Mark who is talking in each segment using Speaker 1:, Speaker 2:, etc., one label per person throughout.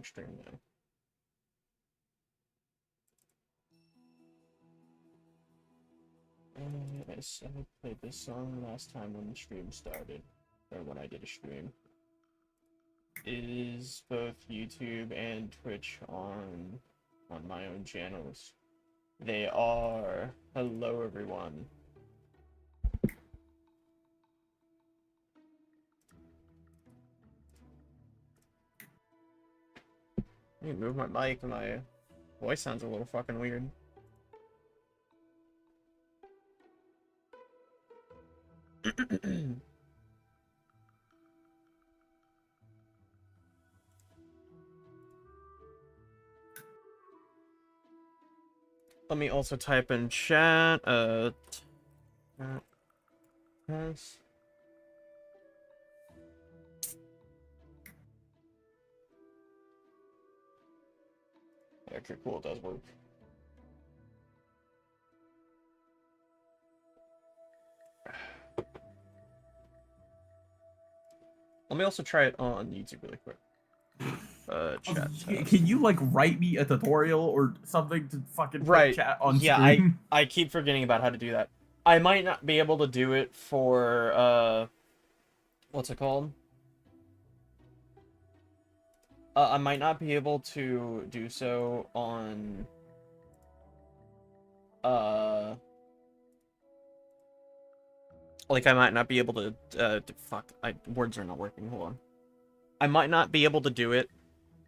Speaker 1: Stream now. I played this song last time when the stream started, or when I did a stream. It is both YouTube and Twitch on my own channels. They are Hello Everyone. I need to move my mic, my voice sounds a little fucking weird. Let me also type in chat, yes. Okay, cool, it does work. Let me also try it on YouTube really quick. Chat test.
Speaker 2: Can you, like, write me a tutorial or something to fucking put chat on screen?
Speaker 1: I keep forgetting about how to do that. I might not be able to do it for, what's it called? I might not be able to do so on, like, I might not be able to, words are not working, hold on. I might not be able to do it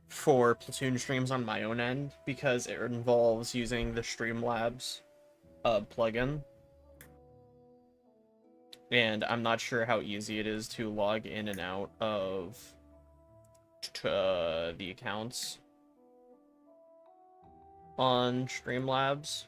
Speaker 1: for Platoon streams on my own end, because it involves using the Streamlabs plugin. And I'm not sure how easy it is to log in and out of the accounts on Streamlabs.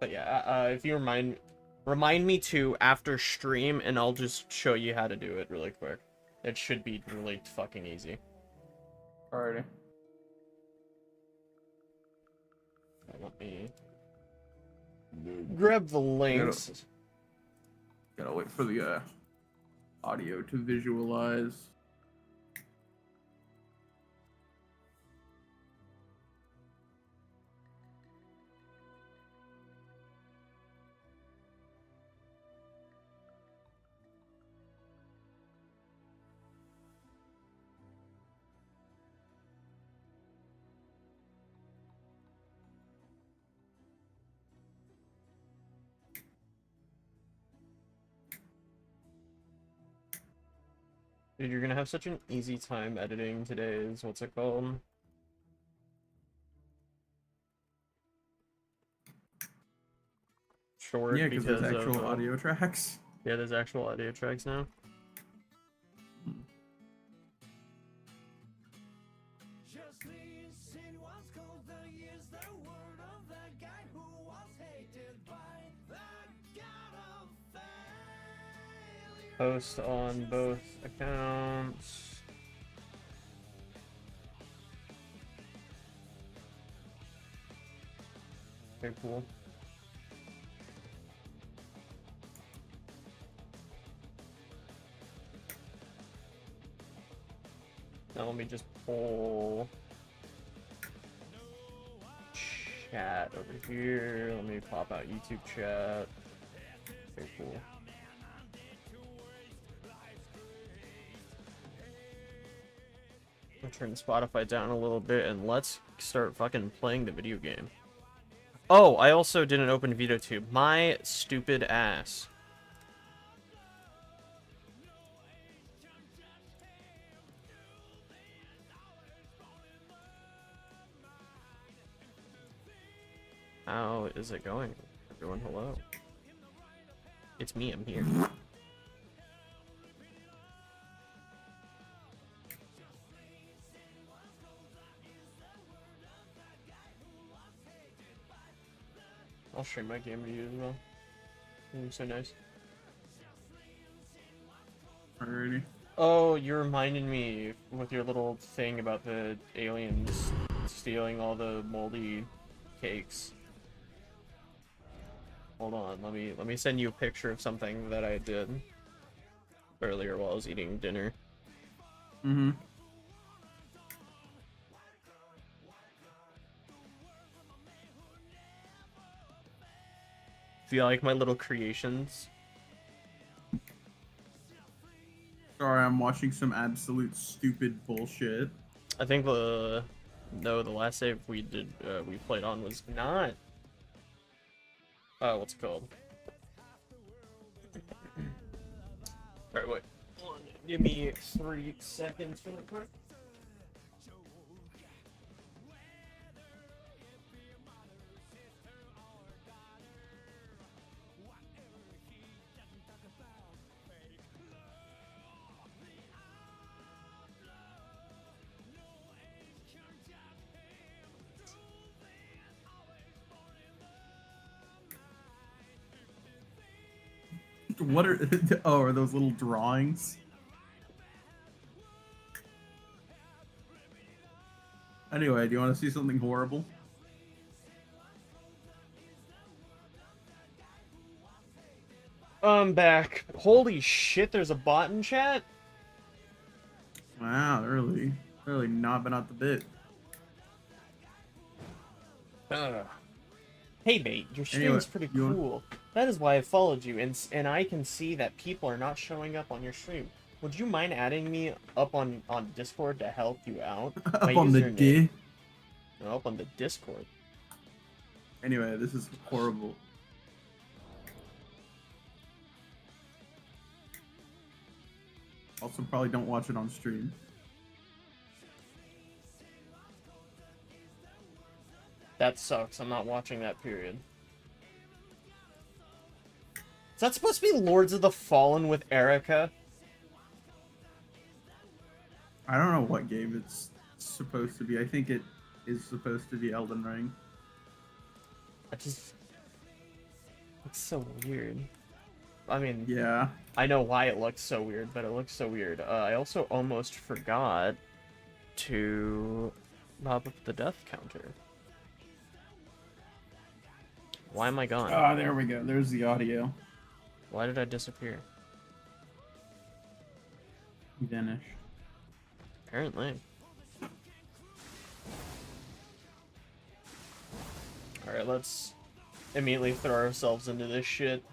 Speaker 1: But yeah, if you remind me to after stream, and I'll just show you how to do it really quick. It should be really fucking easy.
Speaker 2: Alrighty.
Speaker 1: Let me grab the links.
Speaker 2: Gotta wait for the audio to visualize.
Speaker 1: Dude, you're gonna have such an easy time editing today's, what's it called? Short,
Speaker 2: yeah, because there's actual
Speaker 1: of,
Speaker 2: audio tracks.
Speaker 1: Yeah, there's actual audio tracks now. Post on both accounts. Okay, cool. Now let me just pull chat over here. Let me pop out YouTube chat. Okay, cool. I'll turn Spotify down a little bit and let's start fucking playing the video game. Oh, I also didn't open VideoTube. My stupid ass. How is it going? Everyone, hello. It's me, I'm here. I'll stream my game to you as well. You're so nice.
Speaker 2: Alrighty.
Speaker 1: Oh, you reminded me with your little thing about the aliens stealing all the moldy cakes. Hold on, let me send you a picture of something that I did earlier while I was eating dinner.
Speaker 2: Mm-hmm.
Speaker 1: Do you like my little creations?
Speaker 2: Sorry, I'm watching some absolute stupid bullshit.
Speaker 1: I think the last save we played on was not what's it called? Alright, wait. Hold on. Give me 3 seconds really quick.
Speaker 2: What are oh, are those little drawings? Anyway, do you want to see something horrible?
Speaker 1: I'm back. Holy shit, there's a bot in chat?
Speaker 2: Wow, really knobbing out the bit.
Speaker 1: Hey mate, your stream
Speaker 2: Anyway,
Speaker 1: is pretty cool. That is why I followed you, and I can see that people are not showing up on your stream. Would you mind adding me up on Discord to help you out?
Speaker 2: Up on the D?
Speaker 1: No, up on the Discord.
Speaker 2: Anyway, this is horrible. Also, probably don't watch it on stream.
Speaker 1: That sucks. I'm not watching that period. Is that supposed to be Lords of the Fallen with Erica?
Speaker 2: I don't know what game it's supposed to be. I think it is supposed to be Elden Ring.
Speaker 1: It's so weird. I mean,
Speaker 2: yeah.
Speaker 1: I know why it looks so weird, but it looks so weird. I also almost forgot to mop up the death counter. Why am I gone?
Speaker 2: Ah, there we go. There's the audio.
Speaker 1: Why did I disappear?
Speaker 2: Vanished.
Speaker 1: Apparently. Alright, let's immediately throw ourselves into this shit.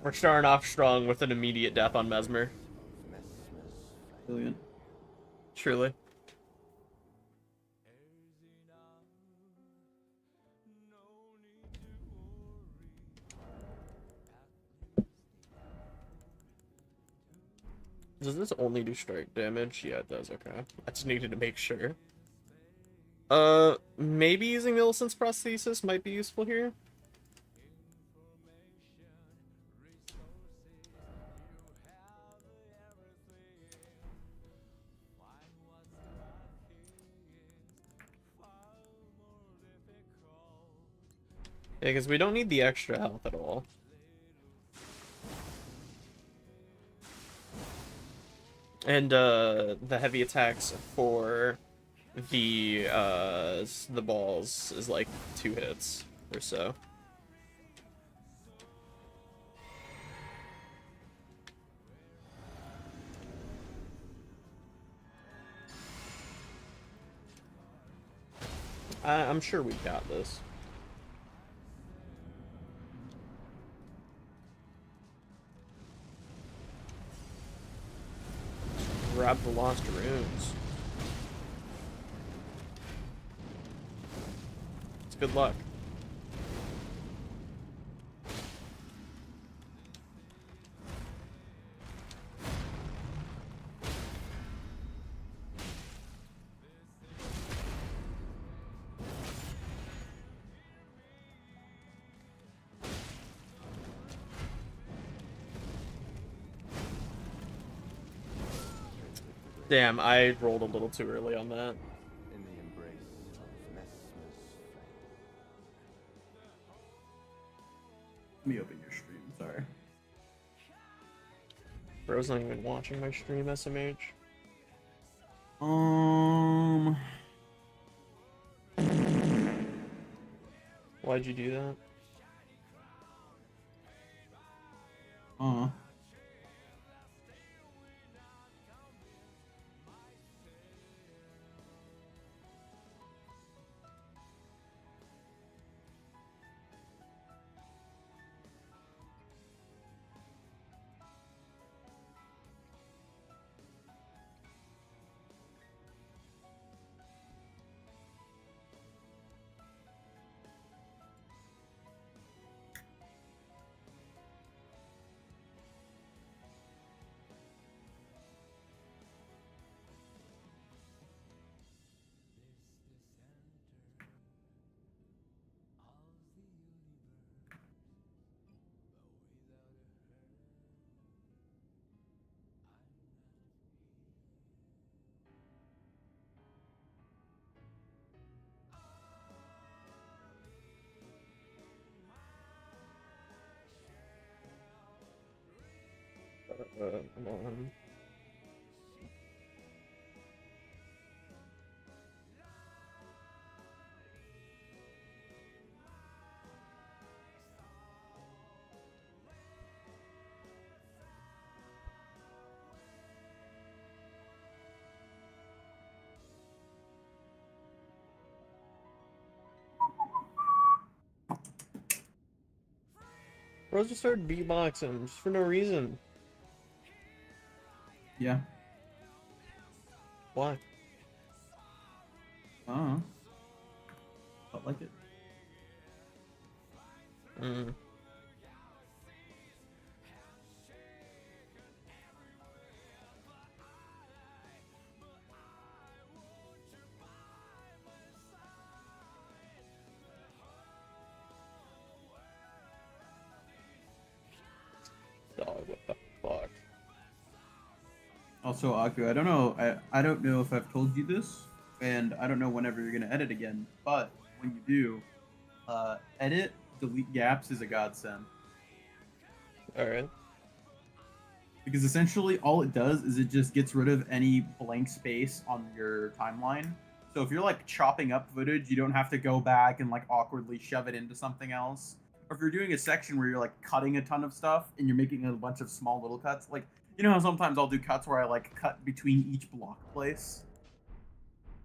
Speaker 1: We're starting off strong with an immediate death on Mesmer.
Speaker 2: Brilliant.
Speaker 1: Truly. Does this only do strike damage? Yeah, it does, okay. I just needed to make sure. Maybe using Millicent's prosthesis might be useful here. Yeah, because we don't need the extra health at all. And, the heavy attacks for the balls is like 2 hits or so. I'm sure we've got this. Grab the lost runes. It's good luck. Damn, I rolled a little too early on that.
Speaker 3: In the embrace of Mesmer's
Speaker 1: Bro's not even watching my stream, SMH.
Speaker 2: Um.
Speaker 1: Why'd you do that?
Speaker 2: Uh.
Speaker 1: Come on. Bro just started beatboxing just for no reason.
Speaker 2: Yeah.
Speaker 1: Why?
Speaker 2: Felt like it.
Speaker 1: Mm. Dog, what the fuck?
Speaker 2: Also, Aku, I don't know. I don't know if I've told you this, and I don't know whenever you're gonna edit again. But when you do, edit, delete gaps is a godsend.
Speaker 1: Alright.
Speaker 2: Because essentially all it does is it just gets rid of any blank space on your timeline. So if you're like chopping up footage, you don't have to go back and like awkwardly shove it into something else. Or if you're doing a section where you're like cutting a ton of stuff and you're making a bunch of small little cuts, like you know how sometimes I'll do cuts where I like cut between each block place?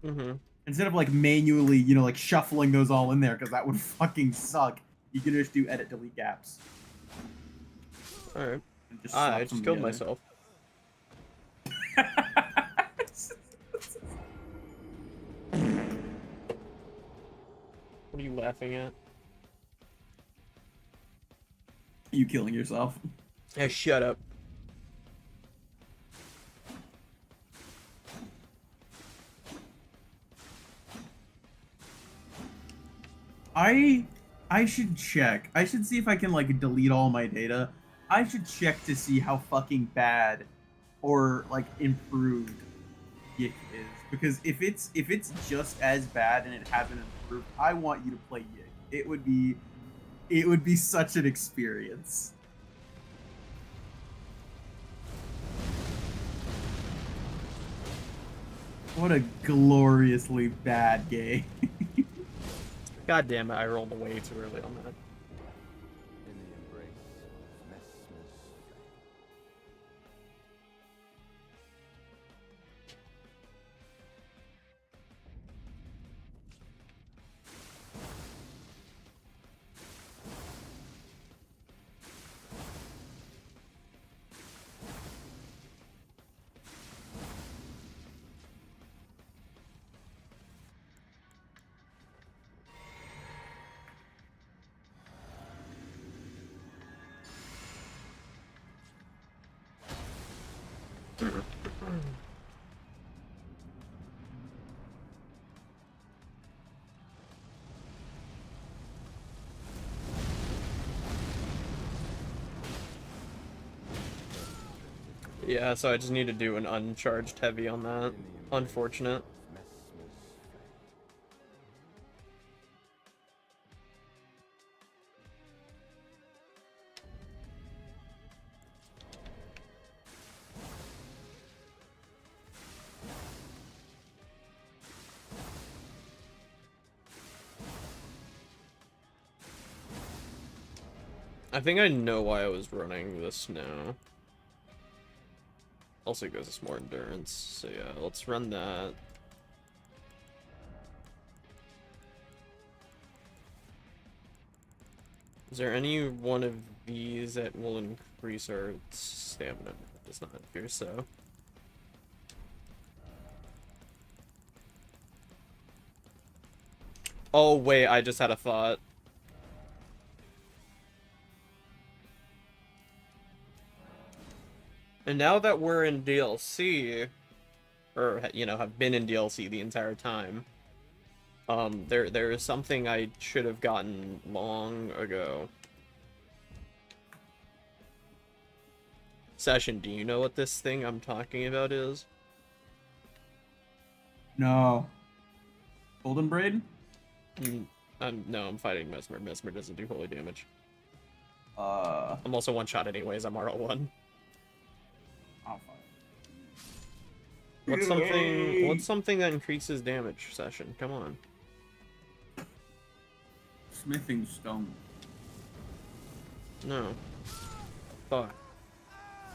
Speaker 1: Mm-hmm.
Speaker 2: Instead of like manually, you know, like shuffling those all in there because that would fucking suck. You can just do edit delete gaps.
Speaker 1: Alright.
Speaker 2: And just
Speaker 1: Ah,
Speaker 2: slap
Speaker 1: I
Speaker 2: them
Speaker 1: just killed
Speaker 2: together.
Speaker 1: myself. What are you laughing at?
Speaker 2: You killing yourself.
Speaker 1: Hey, shut up.
Speaker 2: I should check. I should see if I can like delete all my data. I should check to see how fucking bad or like improved Yik is, because if it's just as bad and it hasn't improved, I want you to play Yik. It would be such an experience. What a gloriously bad game.
Speaker 1: God damn it, I rolled way too early on that.
Speaker 3: In the embrace of Messmer's flame.
Speaker 1: Yeah, so I just need to do an uncharged heavy on that. Unfortunate. I think I know why I was running this now. Also because it's more endurance, so yeah, let's run that. Is there any one of these that will increase our stamina? It does not appear so. Oh wait, I just had a thought. And now that we're in DLC, or, you know, have been in DLC the entire time, there is something I should have gotten long ago. Session, do you know what this thing I'm talking about is?
Speaker 2: No. Golden Braid?
Speaker 1: No, I'm fighting Mesmer. Mesmer doesn't do holy damage.
Speaker 2: I'm
Speaker 1: I'm also one-shot anyways, I'm RL1.
Speaker 2: fine.
Speaker 1: What's something that increases damage, Session? Come on.
Speaker 2: Smithing stone.
Speaker 1: No. Fuck.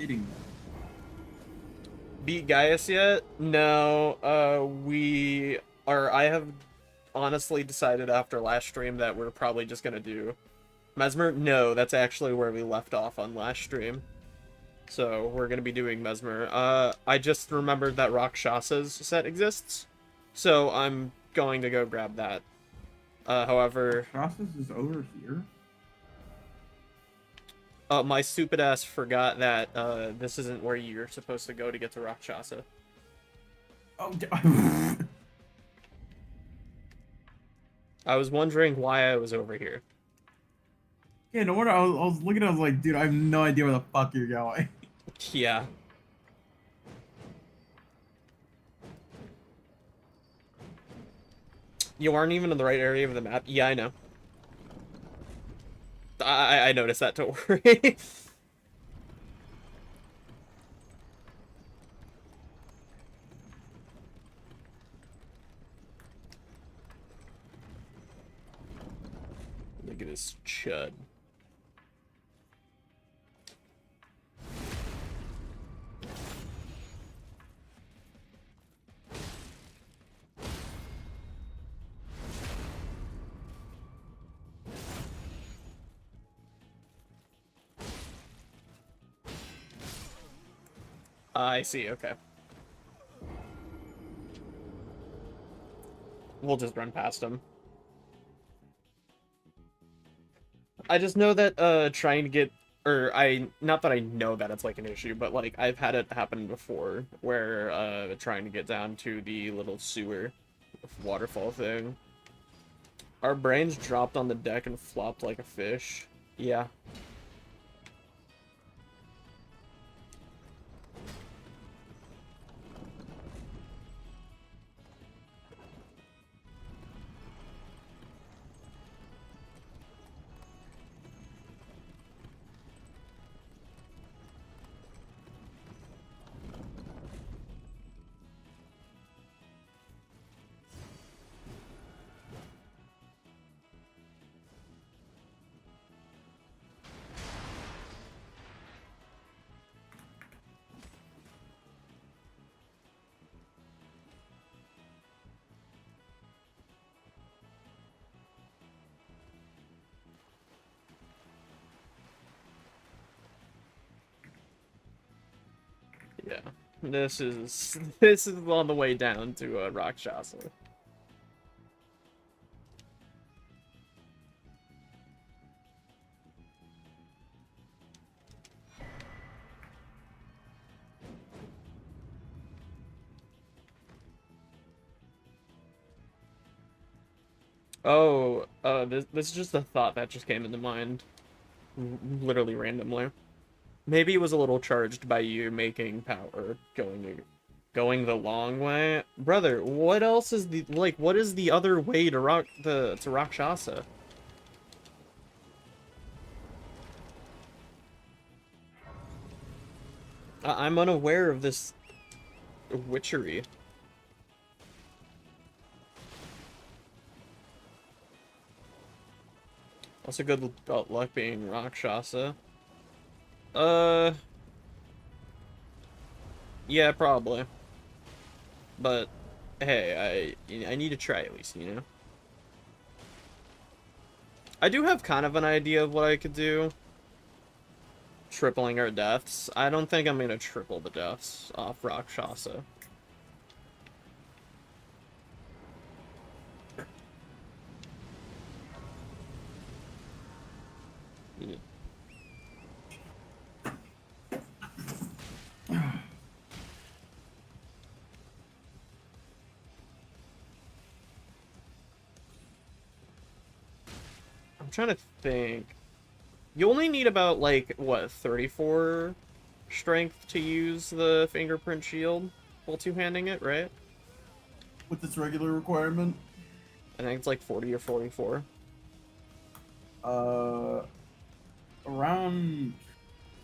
Speaker 2: Hitting.
Speaker 1: Beat Gaius yet? No, I have honestly decided after last stream that we're probably just gonna do Mesmer. No, that's actually where we left off on last stream. So we're gonna be doing Mesmer. I just remembered that Rakshasa's set exists, so I'm going to go grab that. However,
Speaker 2: Process is over here.
Speaker 1: my stupid ass forgot that this isn't where you're supposed to go to get to Rakshasa.
Speaker 2: Oh,
Speaker 1: I was wondering why I was over here.
Speaker 2: yeah, no wonder I was looking, I was like, dude, I have no idea where the fuck you're going.
Speaker 1: Yeah. You aren't even in the right area of the map. Yeah, I know. I noticed that, don't worry. Look at this chud. I see, okay. We'll just run past him. I just know that trying to get, or not that I know that it's like an issue, but like I've had it happen before where trying to get down to the little sewer waterfall thing. Our brains dropped on the deck and flopped like a fish. Yeah. Yeah. This is on the way down to Rakshasa. Oh, this is just a thought that just came into mind, literally randomly. Maybe it was a little charged by you making power going the long way, brother. What else is what is the other way to Rakshasa? I'm unaware of this witchery. What's a good luck being Rakshasa? Yeah, probably. But hey, I need to try at least, you know. I do have kind of an idea of what I could do. Tripling our deaths. I don't think I'm gonna triple the deaths off Rakshasa. Yeah. I'm trying to think. You only need about, like, what, 34 strength to use the fingerprint shield while two-handing it, right?
Speaker 2: With its regular requirement?
Speaker 1: I think it's like 40 or 44.
Speaker 2: Around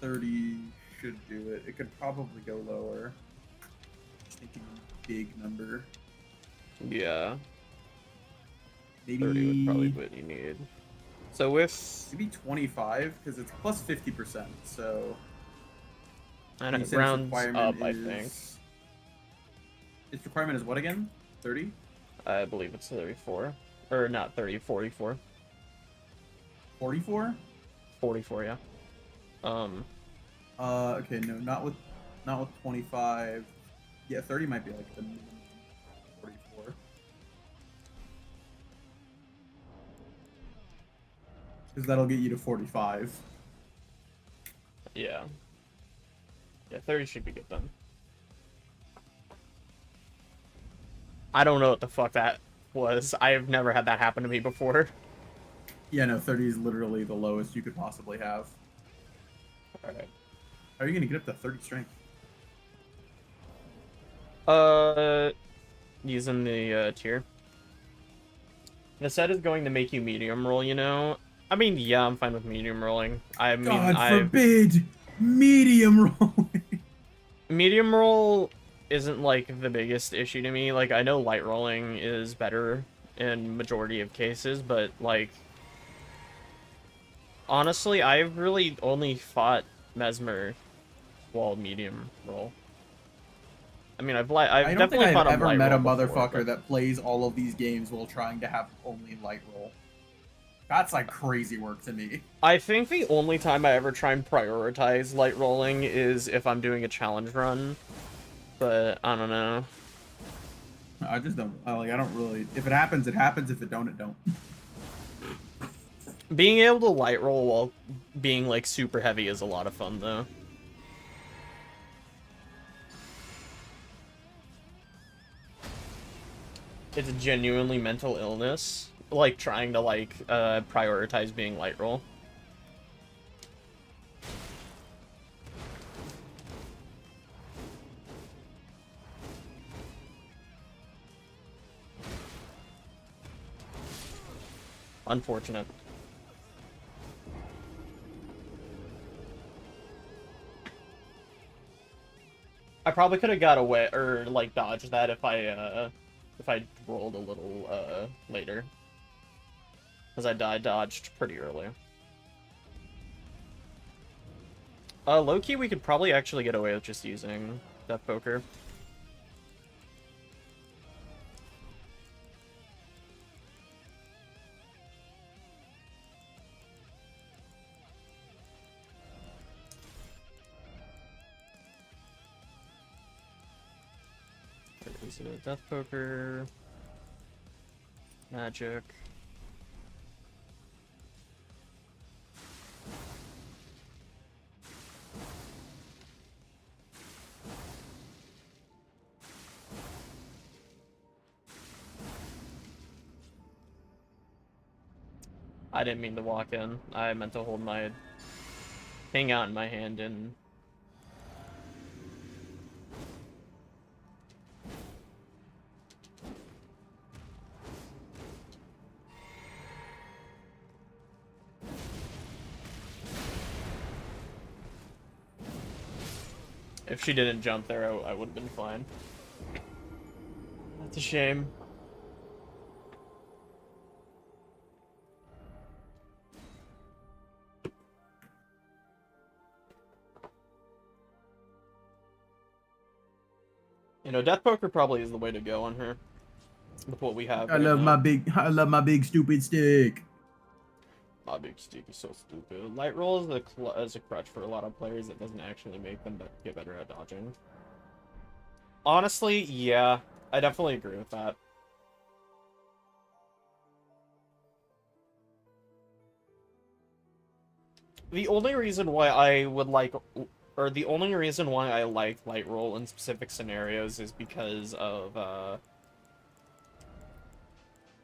Speaker 2: 30 should do it. It could probably go lower. Just thinking big number.
Speaker 1: Yeah.
Speaker 2: Maybe
Speaker 1: 30 would probably be what you need. So with...
Speaker 2: maybe 25, because it's plus 50%, so...
Speaker 1: I know,
Speaker 2: you
Speaker 1: it
Speaker 2: said its
Speaker 1: rounds
Speaker 2: requirement
Speaker 1: up, I
Speaker 2: is-
Speaker 1: think.
Speaker 2: Its requirement is what again? 30?
Speaker 1: I believe it's 34. Or not 30, 44.
Speaker 2: 44?
Speaker 1: 44, yeah.
Speaker 2: Okay, no, not with 25. Yeah, 30 might be like the minimum. 44. Because that'll get you to 45.
Speaker 1: Yeah. Yeah, 30 should be good then. I don't know what the fuck that was. I've never had that happen to me before.
Speaker 2: Yeah, no, 30 is literally the lowest you could possibly have.
Speaker 1: Alright.
Speaker 2: How are you gonna get up to 30 strength?
Speaker 1: Using the tier. The set is going to make you medium roll, you know? I mean, yeah, I'm fine with medium rolling. I mean,
Speaker 2: God forbid! Medium rolling!
Speaker 1: medium roll isn't, like, the biggest issue to me. Like, I know light rolling is better in majority of cases, but, like... honestly, I've really only fought Mesmer while medium roll. I mean, I've
Speaker 2: I don't think
Speaker 1: definitely
Speaker 2: I've
Speaker 1: fought him
Speaker 2: ever
Speaker 1: light
Speaker 2: met a
Speaker 1: roll before,
Speaker 2: motherfucker
Speaker 1: but...
Speaker 2: that plays all of these games while trying to have only light roll. That's like crazy work to me.
Speaker 1: I think the only time I ever try and prioritize light rolling is if I'm doing a challenge run. But, I don't know.
Speaker 2: I just don't, I don't really, if it happens, it happens. If it don't, it don't.
Speaker 1: Being able to light roll while being, like, super heavy is a lot of fun, though. It's a genuinely mental illness, like, trying to, like, prioritize being light roll. Unfortunate. I probably could have got away, or, like, dodged that if I rolled a little, later. Because I dodged pretty early. Low-key, we could probably actually get away with just using Death Poker. Is it a Death Poker? Magic. I didn't mean to walk in. I meant to hold my thing out in my hand and... If she didn't jump there, I would have been fine. That's a shame. know, Death Poker probably is the way to go on her. With what we have.
Speaker 2: I love my big stupid stick.
Speaker 1: My big stick is so stupid. Light roll is a crutch for a lot of players. It doesn't actually make them get better at dodging. Honestly, yeah, I definitely agree with that. The only reason why I would like, or the only reason why I like light roll in specific scenarios is because of,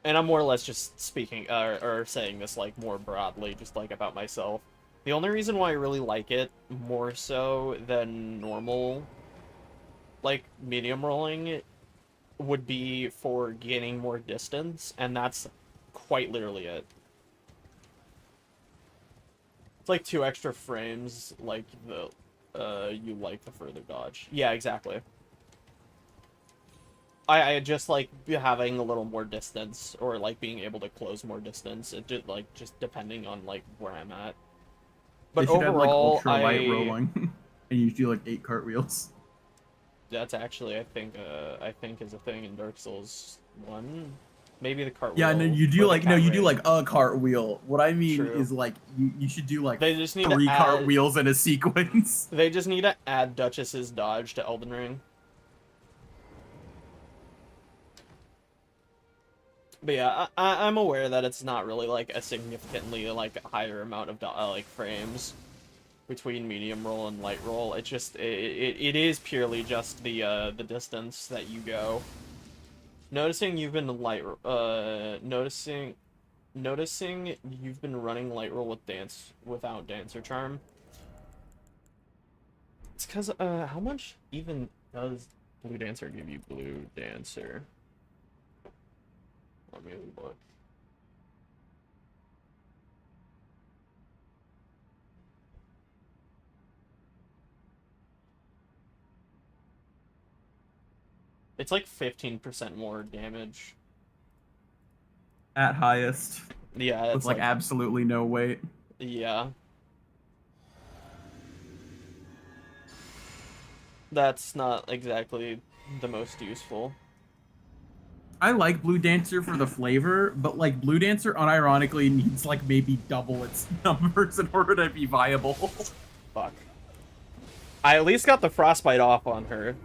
Speaker 1: and I'm more or less just speaking, or saying this, like, more broadly, just, like, about myself. The only reason why I really like it, more so than normal, like, medium rolling, would be for gaining more distance, and that's quite literally it. It's like 2 extra frames, like, you like the further dodge. Yeah, exactly. I just like having a little more distance, or like being able to close more distance. It just like depending on like where I'm at. But
Speaker 2: they should
Speaker 1: overall,
Speaker 2: have, like, ultra light rolling, and you do like 8 cartwheels.
Speaker 1: That's actually I think is a thing in Dark Souls 1. Maybe the cartwheel.
Speaker 2: Yeah, no, you do like a cartwheel. What I mean
Speaker 1: True.
Speaker 2: is like you should do like
Speaker 1: they just need
Speaker 2: 3
Speaker 1: to add,
Speaker 2: cartwheels in a sequence.
Speaker 1: They just need to add Duchess's dodge to Elden Ring. But yeah, I'm aware that it's not really like a significantly like higher amount of like frames between medium roll and light roll. It just it is purely just the distance that you go. Noticing you've been noticing you've been running light roll without dancer charm. It's because how much even does blue dancer give you? Blue dancer. Let me look. It's like 15% more damage.
Speaker 2: At highest.
Speaker 1: Yeah, it's
Speaker 2: with like absolutely no weight.
Speaker 1: Yeah. That's not exactly the most useful.
Speaker 2: I like Blue Dancer for the flavor, but like Blue Dancer unironically needs like maybe double its numbers in order to be viable.
Speaker 1: Fuck. I at least got the frostbite off on her.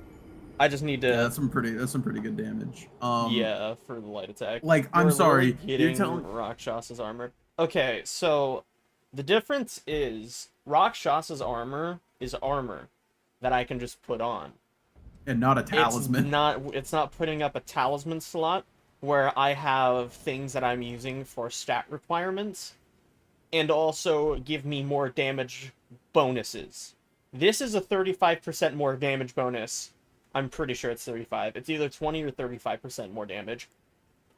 Speaker 1: I just need to.
Speaker 2: Yeah, that's some pretty good damage.
Speaker 1: Yeah, for the light attack.
Speaker 2: Like, I'm sorry,
Speaker 1: you're telling Rakshas's armor. Okay, so the difference is Rakshas's armor is armor that I can just put on.
Speaker 2: And not a talisman.
Speaker 1: It's not putting up a talisman slot where I have things that I'm using for stat requirements and also give me more damage bonuses. This is a 35% more damage bonus. I'm pretty sure it's 35. It's either 20 or 35% more damage.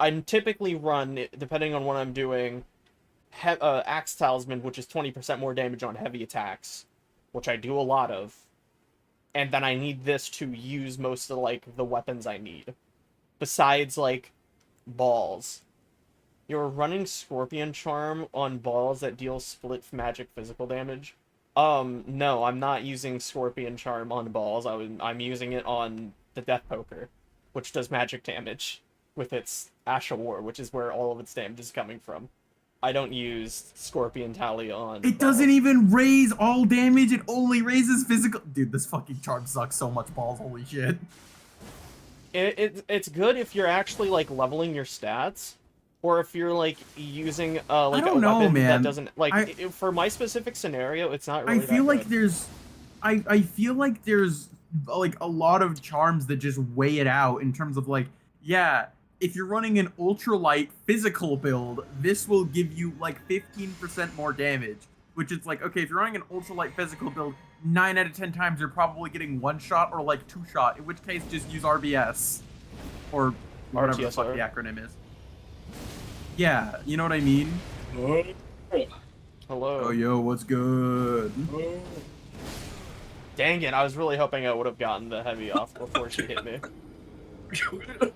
Speaker 1: I typically run, depending on what I'm doing, Axe Talisman, which is 20% more damage on heavy attacks, which I do a lot of. And then I need this to use most of, like, the weapons I need. Besides, like, balls. You're running Scorpion Charm on balls that deal split magic physical damage. No, I'm not using Scorpion Charm on balls. I'm using it on the Death Poker, which does magic damage with its Ash of War, which is where all of its damage is coming from. I don't use Scorpion Tally on balls.
Speaker 2: It doesn't even raise all damage, it only raises physical. Dude, this fucking charm sucks so much balls, holy shit.
Speaker 1: It's good if you're actually, like, leveling your stats. Or if you're, like, using, like, a weapon that doesn't, like, for my specific scenario, it's not really
Speaker 2: I feel like there's, like, a lot of charms that just weigh it out in terms of, like, yeah, if you're running an ultralight physical build, this will give you, like, 15% more damage. Which is like, okay, if you're running an ultralight physical build, 9 out of 10 times you're probably getting 1-shot or, like, 2-shot, in which case just use RBS. Or whatever the fuck the acronym is. Yeah, you know what I mean?
Speaker 1: Hello.
Speaker 2: Oh, yo, what's good?
Speaker 1: Dang it, I was really hoping I would have gotten the heavy off before she hit me.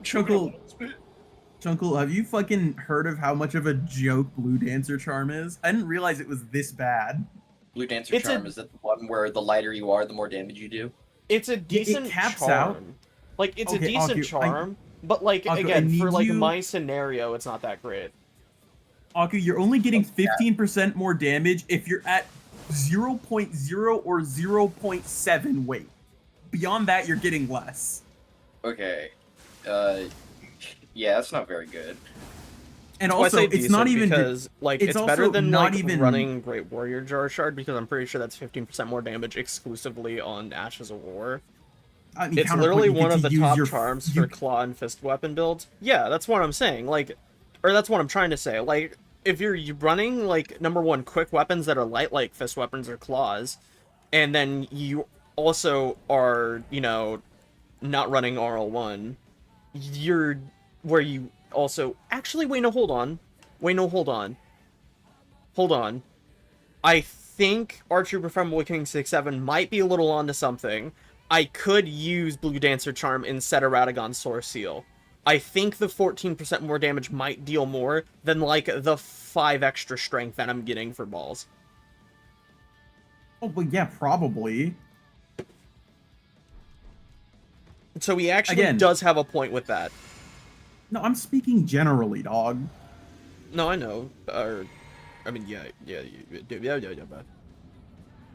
Speaker 2: Chunkle, have you fucking heard of how much of a joke Blue Dancer Charm is? I didn't realize it was this bad.
Speaker 4: Blue Dancer Charm is that the one where the lighter you are, the more damage you do?
Speaker 1: It's a decent
Speaker 2: caps
Speaker 1: charm.
Speaker 2: out.
Speaker 1: Like, it's a
Speaker 2: Okay,
Speaker 1: decent
Speaker 2: Aku,
Speaker 1: charm, but, like,
Speaker 2: Aku, I
Speaker 1: again,
Speaker 2: need
Speaker 1: for, like,
Speaker 2: you-
Speaker 1: my scenario, it's not that great.
Speaker 2: Aku, you're only getting 15% more damage if you're at 0.0 or 0.7 weight. Beyond that, you're getting less.
Speaker 4: Okay. Yeah, that's not very good.
Speaker 2: And
Speaker 1: Well, I
Speaker 2: also,
Speaker 1: say
Speaker 2: it's not
Speaker 1: decent
Speaker 2: even
Speaker 1: because, like,
Speaker 2: it's
Speaker 1: it's better
Speaker 2: also
Speaker 1: than,
Speaker 2: not
Speaker 1: like,
Speaker 2: even-
Speaker 1: running Great Warrior Jar Shard, because I'm pretty sure that's 15% more damage exclusively on Ashes of War.
Speaker 2: I mean,
Speaker 1: It's
Speaker 2: counterpoint,
Speaker 1: literally
Speaker 2: you get
Speaker 1: one of
Speaker 2: to
Speaker 1: the
Speaker 2: use
Speaker 1: top
Speaker 2: your-
Speaker 1: charms
Speaker 2: you-
Speaker 1: for claw and fist weapon builds. Yeah, that's what I'm saying. Like, or that's what I'm trying to say. Like, if you're running, like, number one, quick weapons that are light, like fist weapons or claws, and then you also are, you know, not running RL1, you're where you also actually wait, no, hold on. Wait, no, hold on. Hold on. I think R-Trooper from Awakening 6-7 might be a little onto something. I could use Blue Dancer Charm instead of Radagon's Source Seal. I think the 14% more damage might deal more than, like, the 5 extra strength that I'm getting for balls.
Speaker 2: Oh, but yeah, probably.
Speaker 1: So he actually
Speaker 2: Again-
Speaker 1: does have a point with that.
Speaker 2: No, I'm speaking generally, dog.
Speaker 1: No, I know. I mean, yeah, but...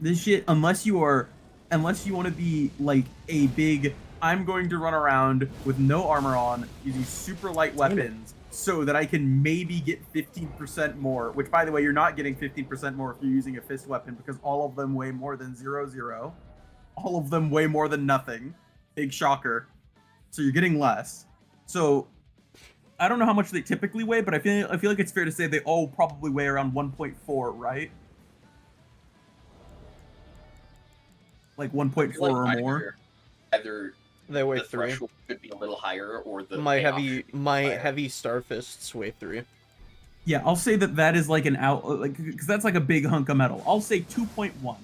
Speaker 2: This shit, unless you want to be like a big, I'm going to run around with no armor on, using super light weapons, so that I can maybe get 15% more. Which, by the way, you're not getting 15% more if you're using a fist weapon, because all of them weigh more than 0-0. All of them weigh more than nothing. Big shocker. So you're getting less. So I don't know how much they typically weigh, but I feel like it's fair to say they all probably weigh around 1.4, right? Like 1.4
Speaker 4: Like,
Speaker 2: or more.
Speaker 4: Either
Speaker 1: They weigh
Speaker 4: the
Speaker 1: 3.
Speaker 4: threshold could be a little higher, or the
Speaker 1: My
Speaker 4: payoff
Speaker 1: heavy,
Speaker 4: should be
Speaker 1: my
Speaker 4: higher.
Speaker 1: heavy star fists weigh 3.
Speaker 2: Yeah, I'll say that is like an because that's like a big hunk of metal. I'll say 2.1.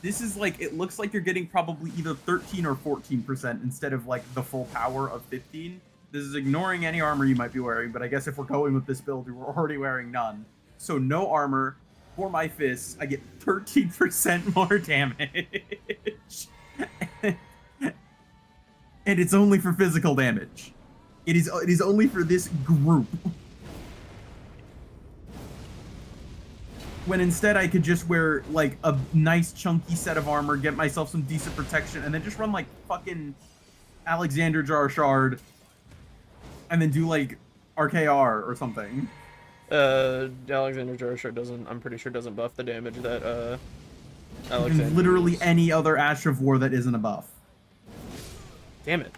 Speaker 2: This is like, it looks like you're getting probably either 13 or 14% instead of like the full power of 15. This is ignoring any armor you might be wearing, but I guess if we're going with this build, we're already wearing none. So no armor. For my fists, I get 13% more damage. And it's only for physical damage. It is only for this group. When instead I could just wear like a nice chunky set of armor, get myself some decent protection, and then just run like fucking Alexander Jar Shard, and then do like RKR or something.
Speaker 1: Alexander Jar Shard doesn't, I'm pretty sure doesn't buff the damage that, Alexander
Speaker 2: And literally
Speaker 1: uses.
Speaker 2: any other Ash of War that isn't a buff.
Speaker 1: Damn it.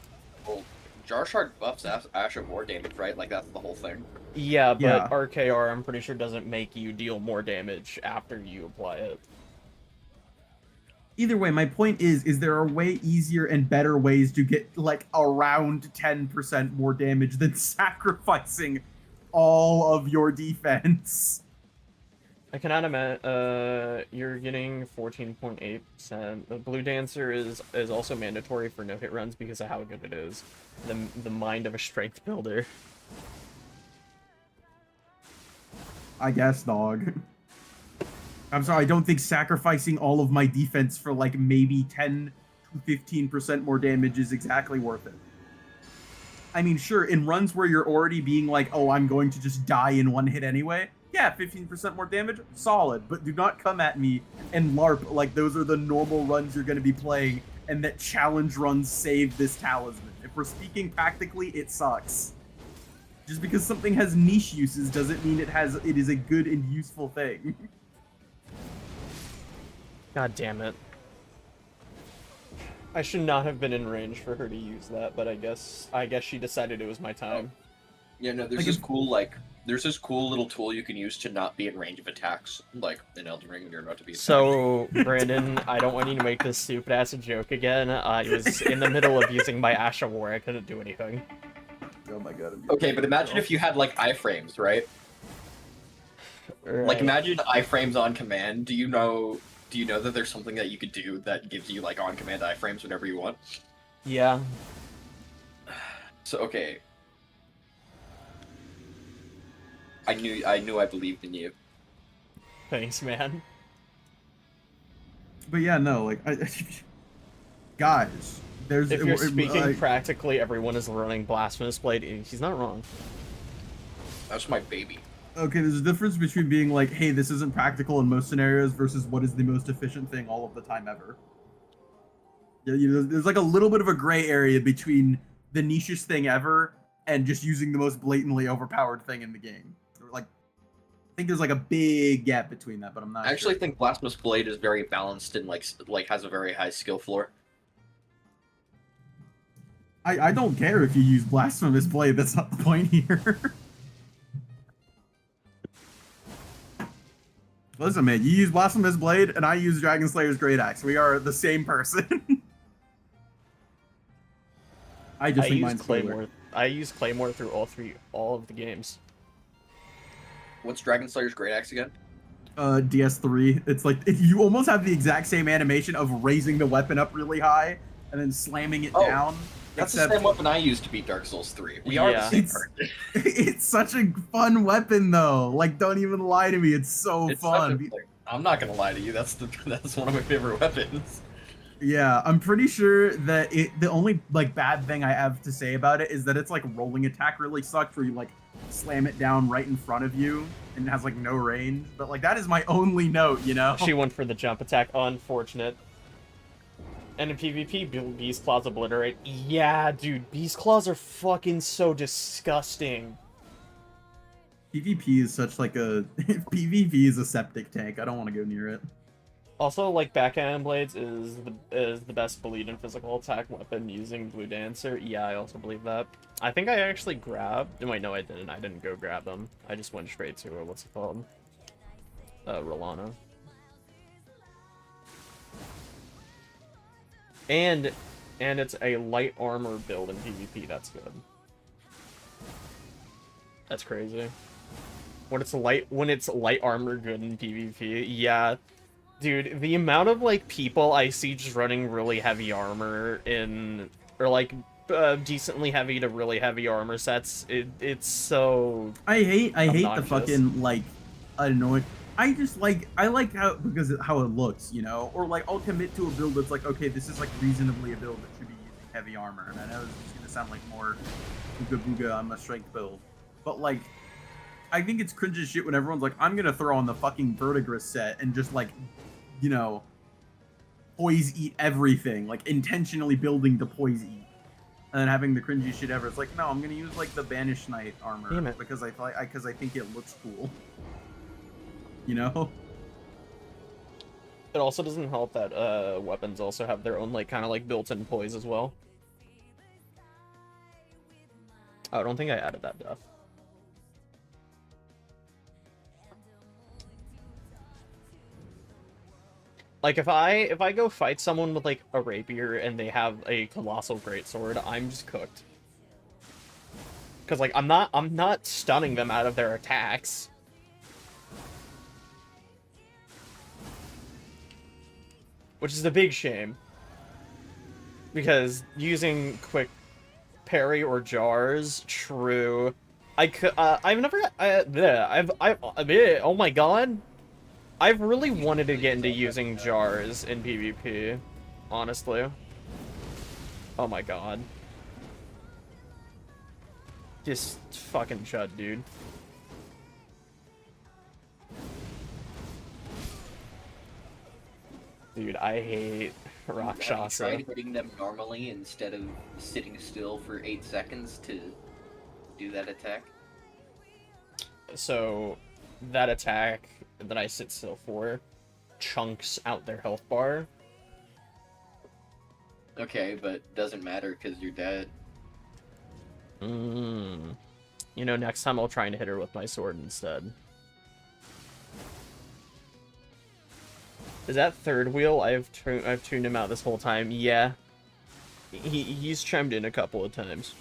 Speaker 4: Well, Jar Shard buffs Ash of War damage, right? Like, that's the whole thing.
Speaker 1: Yeah, but
Speaker 2: Yeah.
Speaker 1: RKR, I'm pretty sure doesn't make you deal more damage after you apply it.
Speaker 2: Either way, my point is there are way easier and better ways to get like around 10% more damage than sacrificing all of your defense.
Speaker 1: I cannot imagine, you're getting 14.8%. The Blue Dancer is also mandatory for no-hit runs because of how good it is. The mind of a strength builder.
Speaker 2: I guess, dog. I'm sorry, I don't think sacrificing all of my defense for like maybe 10 to 15% more damage is exactly worth it. I mean, sure, in runs where you're already being like, oh, I'm going to just die in one hit anyway, yeah, 15% more damage, solid, but do not come at me and LARP like those are the normal runs you're going to be playing and that challenge runs save this talisman. If we're speaking tactically, it sucks. Just because something has niche uses doesn't mean it is a good and useful thing.
Speaker 1: God damn it. I should not have been in range for her to use that, but I guess she decided it was my time.
Speaker 4: Yeah, no, there's
Speaker 2: Like,
Speaker 4: this cool, there's this cool little tool you can use to not be in range of attacks, like in Elden Ring when you're about to be attacked.
Speaker 1: So, Brandon, I don't want you to make this stupid-ass joke again. I was in the middle of using my Ash of War. I couldn't do anything.
Speaker 2: Oh my god.
Speaker 4: Okay, but imagine if you had, like, iframes, right?
Speaker 1: Right.
Speaker 4: Like, imagine iframes on command. Do you know that there's something that you could do that gives you, like, on-command iframes whenever you want?
Speaker 1: Yeah.
Speaker 4: So, okay. I knew I believed in you.
Speaker 1: Thanks, man.
Speaker 2: But yeah, no, like, guys, there's
Speaker 1: If you're
Speaker 2: it-
Speaker 1: speaking practically, everyone is running Blasphemous Blade. He's not wrong.
Speaker 4: That's my baby.
Speaker 2: okay, there's a difference between being like, hey, this isn't practical in most scenarios versus what is the most efficient thing all of the time ever. Yeah, there's like a little bit of a gray area between the nichest thing ever and just using the most blatantly overpowered thing in the game. Like, I think there's like a big gap between that, but I'm not
Speaker 4: I actually
Speaker 2: sure.
Speaker 4: think Blasphemous Blade is very balanced and like has a very high skill floor.
Speaker 2: I don't care if you use Blasphemous Blade, that's not the point here. Listen, man, you use Blasphemous Blade, and I use Dragon Slayer's Great Axe. We are the same person. I just think
Speaker 1: use
Speaker 2: mine's
Speaker 1: Claymore.
Speaker 2: cooler.
Speaker 1: I use Claymore through all of the games.
Speaker 4: What's Dragon Slayer's Great Axe again?
Speaker 2: DS3. It's like you almost have the exact same animation of raising the weapon up really high and then slamming it down.
Speaker 4: That's
Speaker 2: except
Speaker 4: the same weapon I used to beat Dark Souls 3. We are the
Speaker 1: Yeah.
Speaker 4: same
Speaker 2: It's-
Speaker 4: person.
Speaker 2: it's such a fun weapon though. Like, don't even lie to me. It's so
Speaker 4: It's
Speaker 2: fun.
Speaker 4: such a- like, I'm not gonna lie to you. That's one of my favorite weapons.
Speaker 2: Yeah, I'm pretty sure that the only like bad thing I have to say about it is that it's like rolling attack really sucks where you like slam it down right in front of you and it has like no range. But like that is my only note, you know?
Speaker 1: She went for the jump attack. Unfortunate. And in PvP, Beast Claws obliterate. Yeah, dude, Beast Claws are fucking so disgusting.
Speaker 2: PvP is such like a PvP is a septic tank. I don't want to go near it.
Speaker 1: Also, like, Backhand Blades is the best bleed and physical attack weapon using Blue Dancer. Yeah, I also believe that. I think I actually grabbed... Wait, no, I didn't. I didn't go grab them. I just went straight to, what's it called? Rolana. And it's a light armor build in PvP. That's good. That's crazy. When it's light armor good in PvP, yeah. Dude, the amount of like people I see just running really heavy armor in, or like decently heavy to really heavy armor sets, it's so
Speaker 2: I hate the
Speaker 1: obnoxious.
Speaker 2: fucking like annoying. I like how because of how it looks, you know, or like I'll commit to a build that's like, okay, this is like reasonably a build that should be using heavy armor, and I know this is gonna sound like more booga booga on my strength build, but like I think it's cringe as shit when everyone's like, I'm gonna throw on the fucking Vertigris set and just like, you know, poise eat everything, like intentionally building to poise eat. And then having the cringy shit ever. It's like, no, I'm gonna use like the Banished Knight armor
Speaker 1: Damn it.
Speaker 2: because I think it looks cool. You know?
Speaker 1: It also doesn't help that weapons also have their own like kind of like built-in poise as well. Oh, I don't think I added that death. Like if I go fight someone with like a rapier and they have a colossal greatsword, I'm just cooked. Cause like I'm not stunning them out of their attacks. Which is a big shame. Because using quick parry or jars, true. I've never oh my god. I've really wanted to get into using jars in PvP, honestly. Oh my god. Just fucking chud, dude. Dude, I hate
Speaker 4: Have you
Speaker 1: Rakshasa.
Speaker 4: tried hitting them normally instead of sitting still for 8 seconds to do that attack?
Speaker 1: So, that attack that I sit still for chunks out their health bar.
Speaker 4: Okay, but doesn't matter because you're dead.
Speaker 1: You know, next time I'll try and hit her with my sword instead. Is that third wheel? I've tuned him out this whole time. Yeah. He's chimed in a couple of times.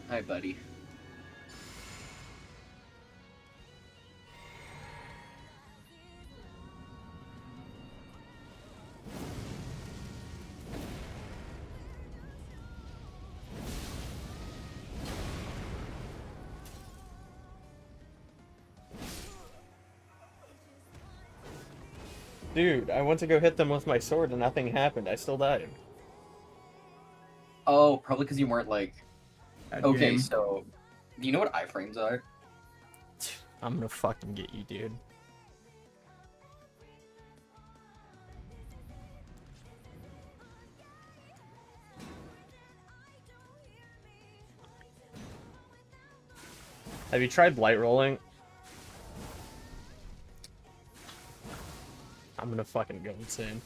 Speaker 4: Hi, buddy.
Speaker 1: Dude, I went to go hit them with my sword and nothing happened. I still died.
Speaker 4: Oh, probably because you weren't like.
Speaker 2: Bad
Speaker 4: Okay,
Speaker 2: game.
Speaker 4: so do you know what iframes are?
Speaker 1: I'm gonna fucking get you, dude. Have you tried blight rolling? I'm gonna fucking go insane.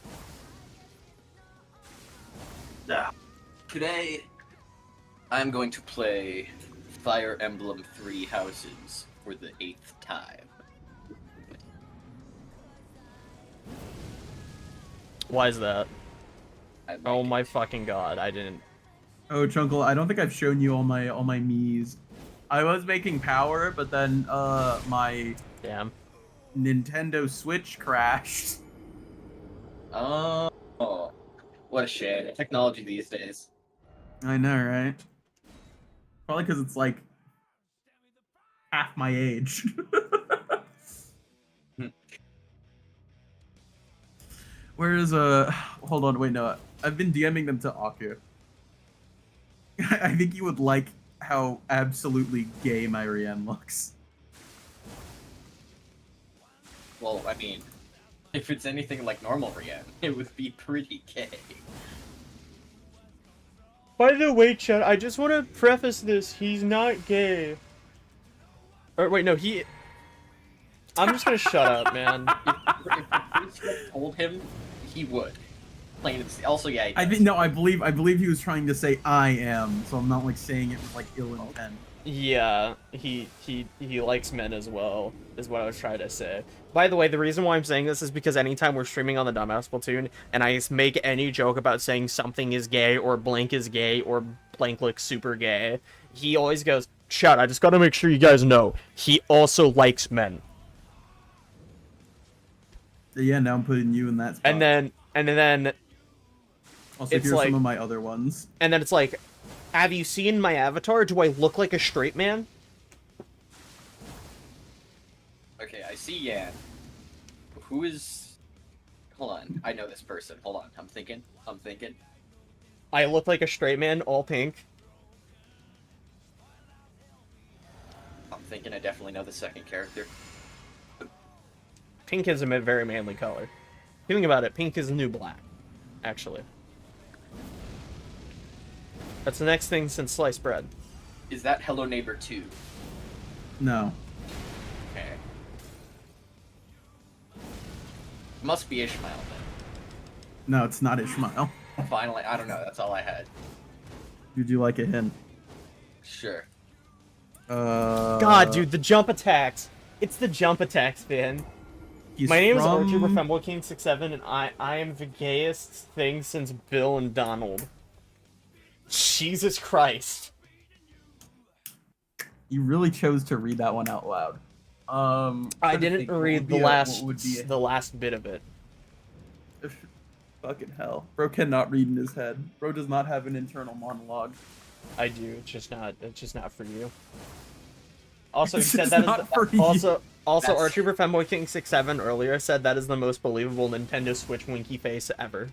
Speaker 4: Today, I'm going to play Fire Emblem Three Houses for the 8th time.
Speaker 1: Why is that?
Speaker 4: I like
Speaker 1: Oh
Speaker 4: it.
Speaker 1: my fucking god, I didn't.
Speaker 2: Oh, Chunkle, I don't think I've shown you all my Miis. I was making power, but then my
Speaker 1: Damn.
Speaker 2: Nintendo Switch crashed.
Speaker 4: Oh, what a shame. Technology these days.
Speaker 2: I know, right? Probably because it's like half my age. Where's hold on, wait, no. I've been DMing them to Aku. I think you would like how absolutely gay my Rian looks.
Speaker 4: Well, I mean, if it's anything like normal Rune, it would be pretty gay.
Speaker 1: By the way, Chad, I just want to preface this. He's not gay. Or wait, no, he. I'm just gonna shut up, man.
Speaker 4: If you told him, he would. Plain and also, yeah.
Speaker 2: I think no, I believe he was trying to say I am, so I'm not like saying it with like ill intent.
Speaker 1: Yeah, he likes men as well, is what I was trying to say. By the way, the reason why I'm saying this is because anytime we're streaming on the Dumbass Platoon, and I make any joke about saying something is gay, or blank is gay, or blank looks super gay, he always goes, Chad, I just gotta make sure you guys know, he also likes men.
Speaker 2: Yeah, now I'm putting you in that spot.
Speaker 1: And then
Speaker 2: also,
Speaker 1: it's
Speaker 2: here's
Speaker 1: like-
Speaker 2: some of my other ones.
Speaker 1: it's like, have you seen my avatar? Do I look like a straight man?
Speaker 4: Okay, I see Yan. Who is... Hold on, I know this person. Hold on, I'm thinking.
Speaker 1: I look like a straight man, all pink.
Speaker 4: I definitely know the second character.
Speaker 1: Pink is a very manly color. Thinking about it, pink is the new black, actually. That's the next thing since sliced bread.
Speaker 4: Is that Hello Neighbor 2?
Speaker 2: No.
Speaker 4: Okay. Must be Ishmael then.
Speaker 2: No, it's not Ishmael.
Speaker 4: Finally, I don't know, that's all I had.
Speaker 2: Would you like a hint?
Speaker 4: Sure.
Speaker 1: God, dude, the jump attacks. It's the jump attacks, Finn. My name is Archie Femboy King 67, and I am the gayest thing since Bill and Donald. Jesus Christ.
Speaker 2: You really chose to read that one out loud.
Speaker 1: I didn't read the last bit of it.
Speaker 2: Fucking hell. Bro cannot read in his head. Bro does not have an internal monologue.
Speaker 1: I do. It's just not for you. Also, he
Speaker 2: It's
Speaker 1: said
Speaker 2: just
Speaker 1: that is
Speaker 2: not for you.
Speaker 1: also
Speaker 4: That's-
Speaker 1: Archie Femboy King 67 earlier said that is the most believable Nintendo Switch winky face ever.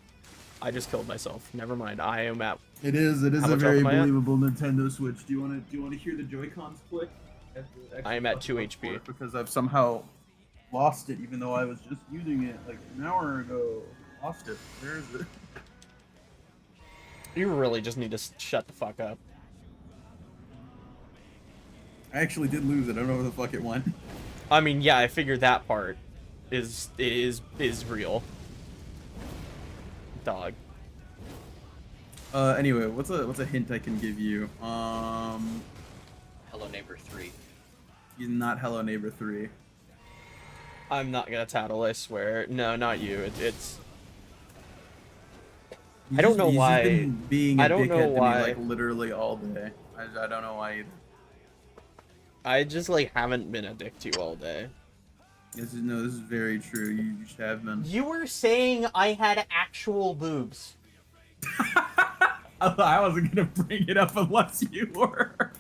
Speaker 1: I just killed myself. Never mind. I am at.
Speaker 2: It is
Speaker 1: How
Speaker 2: a
Speaker 1: much
Speaker 2: very
Speaker 1: health am I at?
Speaker 2: believable Nintendo Switch. Do you want to hear the Joy-Cons click?
Speaker 1: I am at 2 HP.
Speaker 2: Because I've somehow lost it, even though I was just using it like an hour ago. Lost it. Where is it?
Speaker 1: You really just need to shut the fuck up.
Speaker 2: I actually did lose it. I don't know where the fuck it went.
Speaker 1: I mean, yeah, I figured that part is real. Dog.
Speaker 2: Anyway, what's a hint I can give you?
Speaker 4: Hello Neighbor 3.
Speaker 2: He's not Hello Neighbor 3.
Speaker 1: I'm not gonna tattle, I swear. No, not you. It's. I don't know
Speaker 2: He's
Speaker 1: why-
Speaker 2: Just been being a
Speaker 1: I don't know
Speaker 2: dickhead to
Speaker 1: why-
Speaker 2: me like literally all day. I don't know why either.
Speaker 1: I just like haven't been a dick to you all day.
Speaker 2: This is very true. You should have been.
Speaker 1: You were saying I had actual boobs.
Speaker 2: I wasn't gonna bring it up unless you were.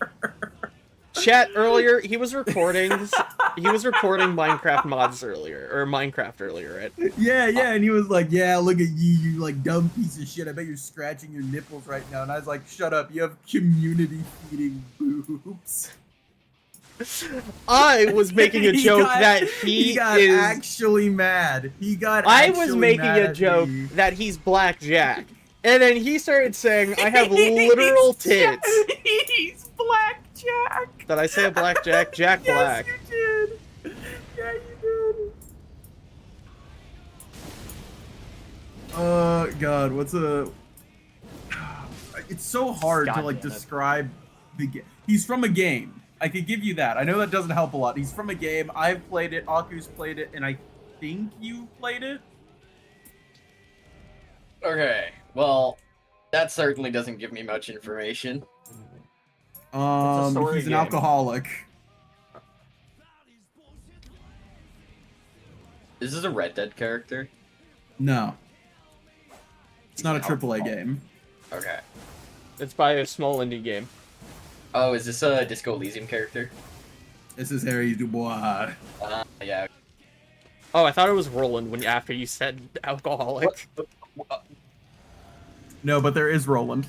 Speaker 1: Chat earlier, he was recording Minecraft mods earlier, or Minecraft earlier, right?
Speaker 2: Yeah, and he was like, yeah, look at you like dumb piece of shit. I bet you're scratching your nipples right now. And I was like, shut up, you have community feeding boobs.
Speaker 1: I was making a joke that
Speaker 2: he got
Speaker 1: is
Speaker 2: actually mad. He got
Speaker 1: I was
Speaker 2: actually
Speaker 1: making
Speaker 2: mad
Speaker 1: a
Speaker 2: at
Speaker 1: joke
Speaker 2: me.
Speaker 1: that he's Black Jack. And then he started saying, I have literal tits.
Speaker 2: He's Black Jack.
Speaker 1: Did I say a Black Jack? Jack Black.
Speaker 2: Yes, you did. Yeah, you did. God, what's a... It's so hard
Speaker 1: God
Speaker 2: to, like,
Speaker 1: damn it.
Speaker 2: describe the game. He's from a game. I could give you that. I know that doesn't help a lot. He's from a game. I've played it. Aku's played it. And I think you played it?
Speaker 4: Okay, well, that certainly doesn't give me much information.
Speaker 1: story
Speaker 2: He's an
Speaker 1: game.
Speaker 2: alcoholic.
Speaker 4: Is this a Red Dead character?
Speaker 2: No. It's not a
Speaker 4: He's an
Speaker 2: AAA
Speaker 4: alcoholic.
Speaker 2: game.
Speaker 4: Okay.
Speaker 1: It's by a small indie game.
Speaker 4: Oh, is this a Disco Elysium character?
Speaker 2: This is Harry Dubois.
Speaker 4: Yeah.
Speaker 1: Oh, I thought it was Roland when after you said alcoholic.
Speaker 2: No, but there is Roland.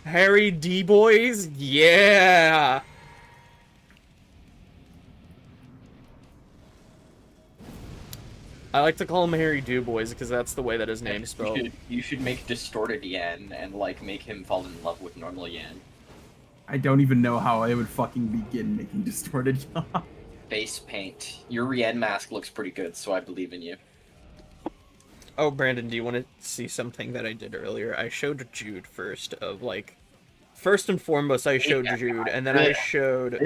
Speaker 1: Harry D Boys? Yeah. I like to call him Harry Do Boys because that's the way that his name's spelled.
Speaker 4: You should make Distorted Yan and, like, make him fall in love with normal Yan.
Speaker 2: I don't even know how I would fucking begin making distorted Yan.
Speaker 4: Face paint. Your Yan mask looks pretty good, so I believe in you.
Speaker 1: Oh, Brandon, do you want to see something that I did earlier? I showed Jude first of, like... First and foremost, I showed Jude, and then I showed...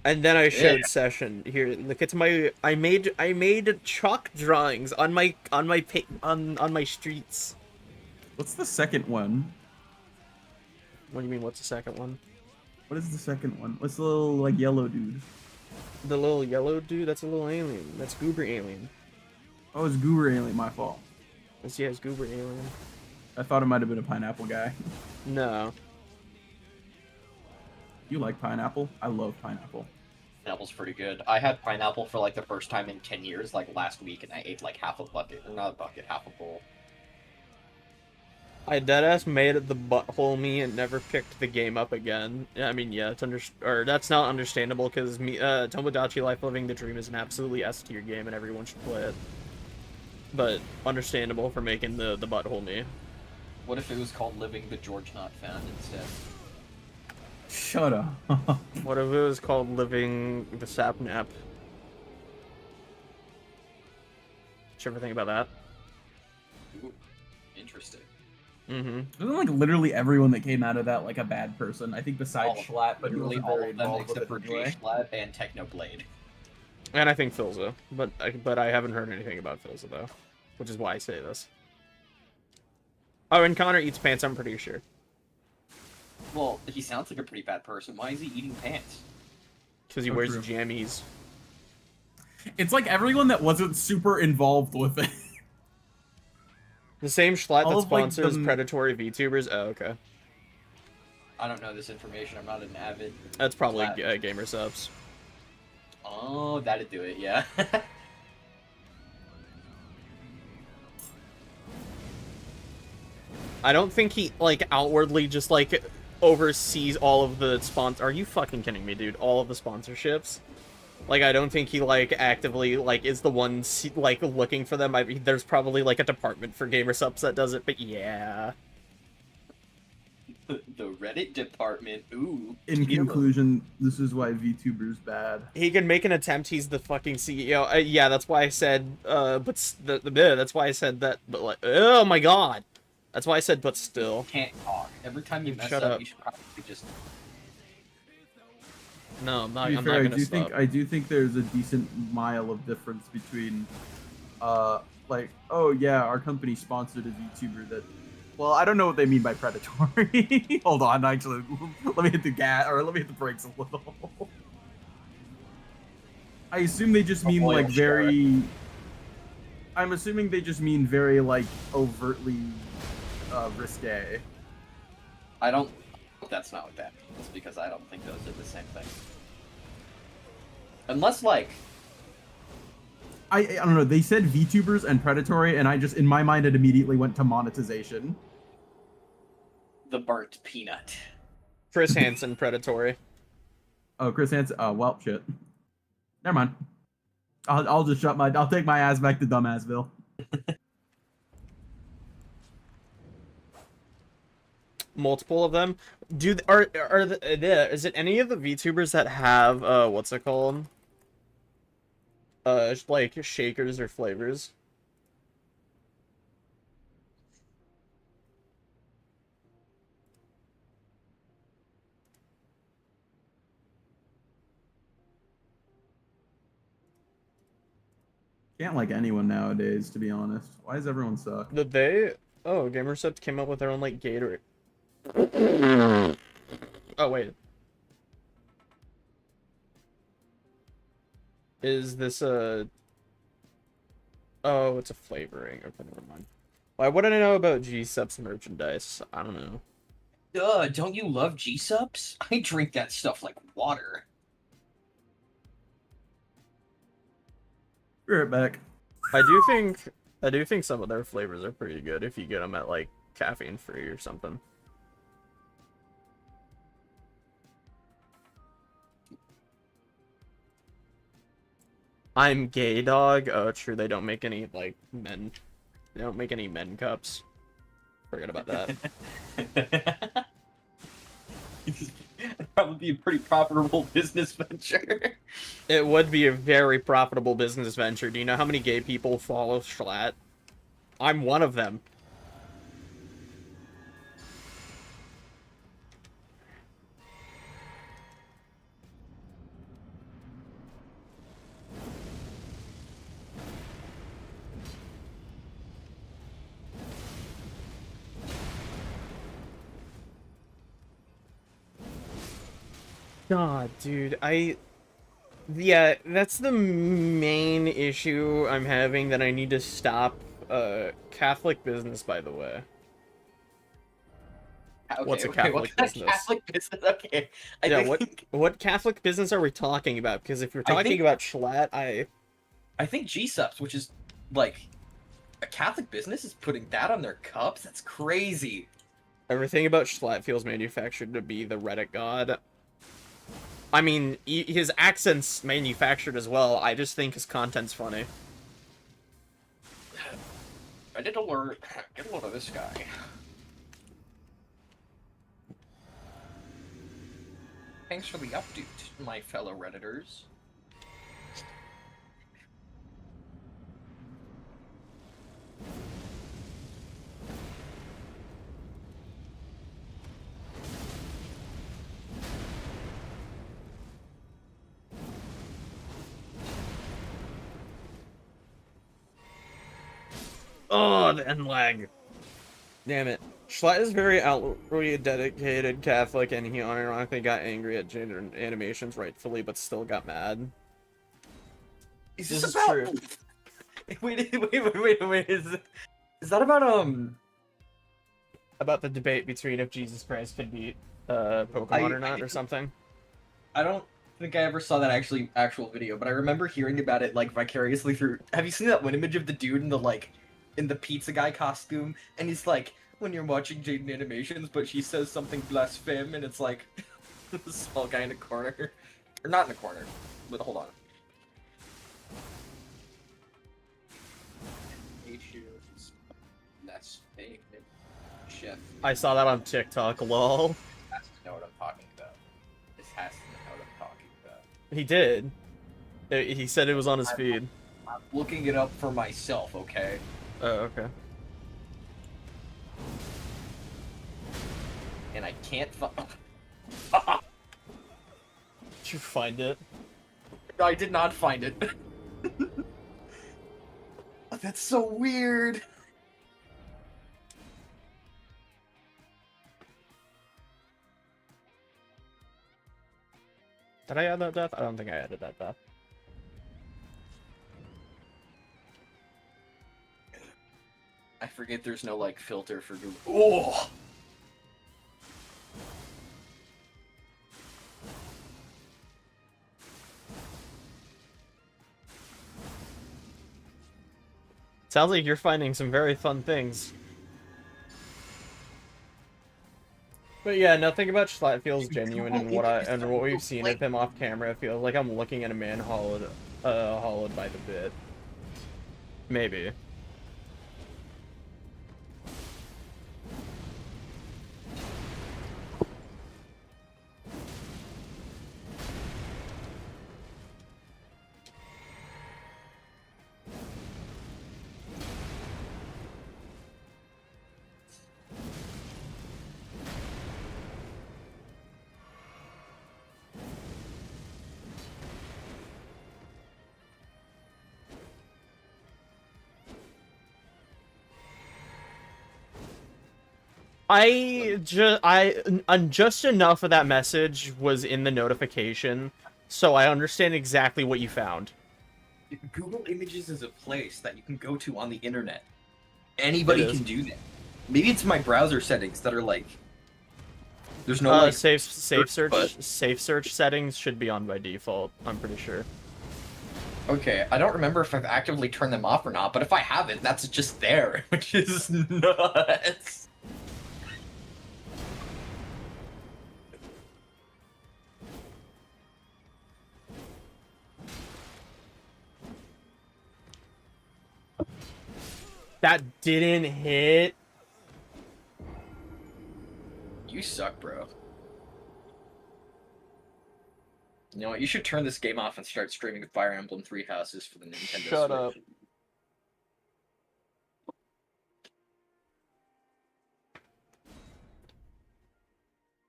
Speaker 1: And then I showed Session. Here, look, it's my... I made chalk drawings on my streets.
Speaker 2: What's the second one?
Speaker 1: What do you mean, what's the second one?
Speaker 2: What is the second one? What's the little, like, yellow dude?
Speaker 1: The little yellow dude? That's a little alien. That's Goober Alien.
Speaker 2: Oh, it's Goober Alien, my fault.
Speaker 1: Yeah, it's Goober Alien.
Speaker 2: I thought it might have been a pineapple guy.
Speaker 1: No.
Speaker 2: You like pineapple? I love pineapple.
Speaker 4: Pineapple's pretty good. I had pineapple for, like, the first time in 10 years, like, last week, and I ate, like, half a bucket. Or not a bucket, half a bowl.
Speaker 1: I deadass made it the butthole me and never picked the game up again. I mean, yeah, it's that's not understandable because Tomodachi Life Living the Dream is an absolutely S tier game and everyone should play it. But understandable for making the butthole me.
Speaker 4: What if it was called Living the George Not Found instead?
Speaker 2: Shut up.
Speaker 1: What if it was called Living the Sapnap? Did you ever think about that?
Speaker 4: Ooh, interesting.
Speaker 1: Mm-hmm.
Speaker 2: Wasn't, like, literally everyone that came out of that, like, a bad person? I think besides
Speaker 4: All-
Speaker 2: Schlatt, but he
Speaker 4: Literally
Speaker 2: wasn't
Speaker 4: all
Speaker 2: very
Speaker 4: of them
Speaker 2: involved with
Speaker 4: except
Speaker 2: it
Speaker 4: for
Speaker 2: anyway.
Speaker 4: Jay Schlatt and Technoblade.
Speaker 1: And I think Philza, but I haven't heard anything about Philza though, which is why I say this. Oh, and Connor eats pants, I'm pretty sure.
Speaker 4: Well, he sounds like a pretty bad person. Why is he eating pants?
Speaker 1: Because he
Speaker 2: So
Speaker 1: wears
Speaker 2: true.
Speaker 1: jammies.
Speaker 2: It's like everyone that wasn't super involved with it.
Speaker 1: The same Schlatt
Speaker 2: All
Speaker 1: that
Speaker 2: of, like,
Speaker 1: sponsors
Speaker 2: the-
Speaker 1: predatory VTubers? Oh, okay.
Speaker 4: I don't know this information. I'm not an avid.
Speaker 1: That's probably
Speaker 4: Schlatt.
Speaker 1: gamer subs.
Speaker 4: Oh, that'd do it. Yeah.
Speaker 1: I don't think he, like, outwardly just, like, oversees all of the Are you fucking kidding me, dude? All of the sponsorships? Like, I don't think he, like, actively, like, is the one, like, looking for them. There's probably, like, a department for gamer subs that does it, but yeah.
Speaker 4: The Reddit department. Ooh.
Speaker 2: In conclusion, this is why VTuber's bad.
Speaker 1: He can make an attempt, he's the fucking CEO. Yeah, that's why I said, that's why I said that, but, like, oh my god! That's why I said, but still.
Speaker 4: Can't talk. Every time you mess
Speaker 1: Shut
Speaker 4: up,
Speaker 1: up.
Speaker 4: you should probably just.
Speaker 1: No, I'm not,
Speaker 2: To be
Speaker 1: I'm
Speaker 2: fair,
Speaker 1: not
Speaker 2: I
Speaker 1: gonna
Speaker 2: do
Speaker 1: stop.
Speaker 2: I do think there's a decent mile of difference between, like, oh yeah, our company sponsored a VTuber that. Well, I don't know what they mean by predatory. Hold on, actually, let me hit the gas or let me hit the brakes a little. I assume they just mean
Speaker 4: Oil
Speaker 2: like
Speaker 4: shower.
Speaker 2: very. I'm assuming they just mean very like overtly risque.
Speaker 4: I don't that's not what that means, because I don't think those are the same thing. Unless, like...
Speaker 2: I don't know, they said VTubers and predatory, and I just, in my mind, it immediately went to monetization.
Speaker 4: The burnt peanut.
Speaker 1: Chris Hansen, predatory.
Speaker 2: Oh, Chris Hansen. Oh, well, shit. Never mind. I'll just I'll take my ass back to Dumbassville.
Speaker 1: Multiple of them. Is it any of the VTubers that have what's it called? Like shakers or flavors?
Speaker 2: Can't like anyone nowadays, to be honest. Why does everyone suck?
Speaker 1: Did they? Oh, Gamerset came up with their own like Gatorade. Oh wait. Is this a... Oh, it's a flavoring. Okay, never mind. Why wouldn't I know about G-Subs merchandise? I don't know.
Speaker 4: Duh, don't you love G-Subs? I drink that stuff like water.
Speaker 2: Be right back.
Speaker 1: I do think some of their flavors are pretty good if you get them at like caffeine free or something. I'm gay, dog. Oh, true. They don't make any like men. They don't make any men cups. Forget about that.
Speaker 4: It'd probably be a pretty profitable business venture.
Speaker 1: It would be a very profitable business venture. Do you know how many gay people follow Schlatt? I'm one of them. God, dude, yeah, that's the main issue I'm having, that I need to stop Catholic business, by the way.
Speaker 4: Okay,
Speaker 1: What's a Catholic business?
Speaker 4: Catholic business? Okay.
Speaker 1: Yeah,
Speaker 4: think,
Speaker 1: what Catholic business are we talking about? Because if you're
Speaker 4: I
Speaker 1: talking
Speaker 4: think-
Speaker 1: about Schlatt,
Speaker 4: I think G-Subs, which is, like, a Catholic business, is putting that on their cups? That's crazy.
Speaker 1: everything about Schlatt feels manufactured to be the Reddit god. I mean, his accent's manufactured as well. I just think his content's funny.
Speaker 4: I did alert. Get a load of this guy. Thanks for the update, my fellow Redditors.
Speaker 1: Oh, the end lag. Damn it. Schlatt is very outwardly dedicated Catholic, and he unironically got angry at gender animations, rightfully, but still got mad.
Speaker 4: Is
Speaker 1: This
Speaker 4: this
Speaker 1: is
Speaker 4: about...
Speaker 1: true.
Speaker 4: Wait. Is that about,
Speaker 1: About the debate between if Jesus Christ could beat Pokemon or not, or something.
Speaker 4: I don't think I ever saw that actual video, but I remember hearing about it, like, vicariously through... Have you seen that one image of the dude in the, like, in the pizza guy costume? And he's like, when you're watching Jaden Animations, but she says something blaspheme, and it's like, the small guy in a corner. Or not in a corner, but hold on. That's fake. Chef.
Speaker 1: I saw that on TikTok, lol.
Speaker 4: Has to know what I'm talking about. This has to know what I'm talking about.
Speaker 1: He did. He said it was on his feed.
Speaker 4: I'm looking it up for myself, okay?
Speaker 1: Oh, okay.
Speaker 4: And I can't find...
Speaker 1: Did you find it?
Speaker 4: I did not find it. That's so weird.
Speaker 1: Did I add that death? I don't think I added that death.
Speaker 4: I forget there's no, like, filter for Google. Oh!
Speaker 1: Sounds like you're finding some very fun things. But yeah, nothing about Schlatt feels genuine, and what we've seen of him off camera feels like I'm looking at a man hollowed by the bit. Maybe. Just enough of that message was in the notification, so I understand exactly what you found.
Speaker 4: Google Images is a place that you can go to on the internet. Anybody can do that. Maybe it's my browser settings that are like. There's no like
Speaker 1: safe search settings should be on by default. I'm pretty sure.
Speaker 4: Okay, I don't remember if I've actively turned them off or not, but if I haven't, that's just there, which is nuts.
Speaker 1: That didn't hit.
Speaker 4: You suck, bro. You know what? You should turn this game off and start streaming Fire Emblem Three Houses for the Nintendo
Speaker 1: Shut
Speaker 4: Switch.
Speaker 1: up.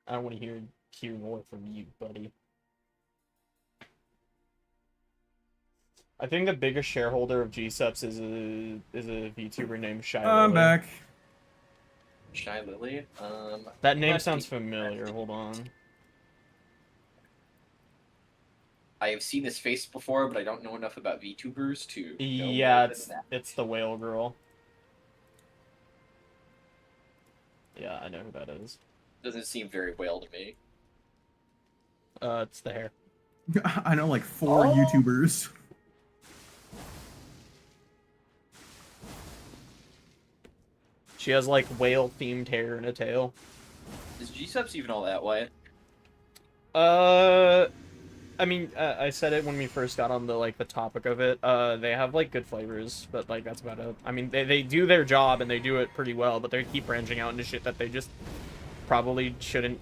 Speaker 1: I don't want to hear more from you, buddy. I think the biggest shareholder of G-Subs is a VTuber named Shy Lily.
Speaker 2: I'm back.
Speaker 4: Shy Lily?
Speaker 1: That name sounds familiar. Hold on.
Speaker 4: I have seen this face before, but I don't know enough about VTubers to know
Speaker 1: Yeah,
Speaker 4: more than that.
Speaker 1: it's the whale girl. Yeah, I know who that is.
Speaker 4: Doesn't seem very whale to me.
Speaker 1: It's the hair.
Speaker 2: I know like 4 YouTubers.
Speaker 1: She has like whale-themed hair and a tail.
Speaker 4: Is G-Subs even all that white?
Speaker 1: I mean, I said it when we first got on the topic of it. They have like good flavors, but like that's about it. I mean, they do their job and they do it pretty well, but they keep branching out into shit that they just probably shouldn't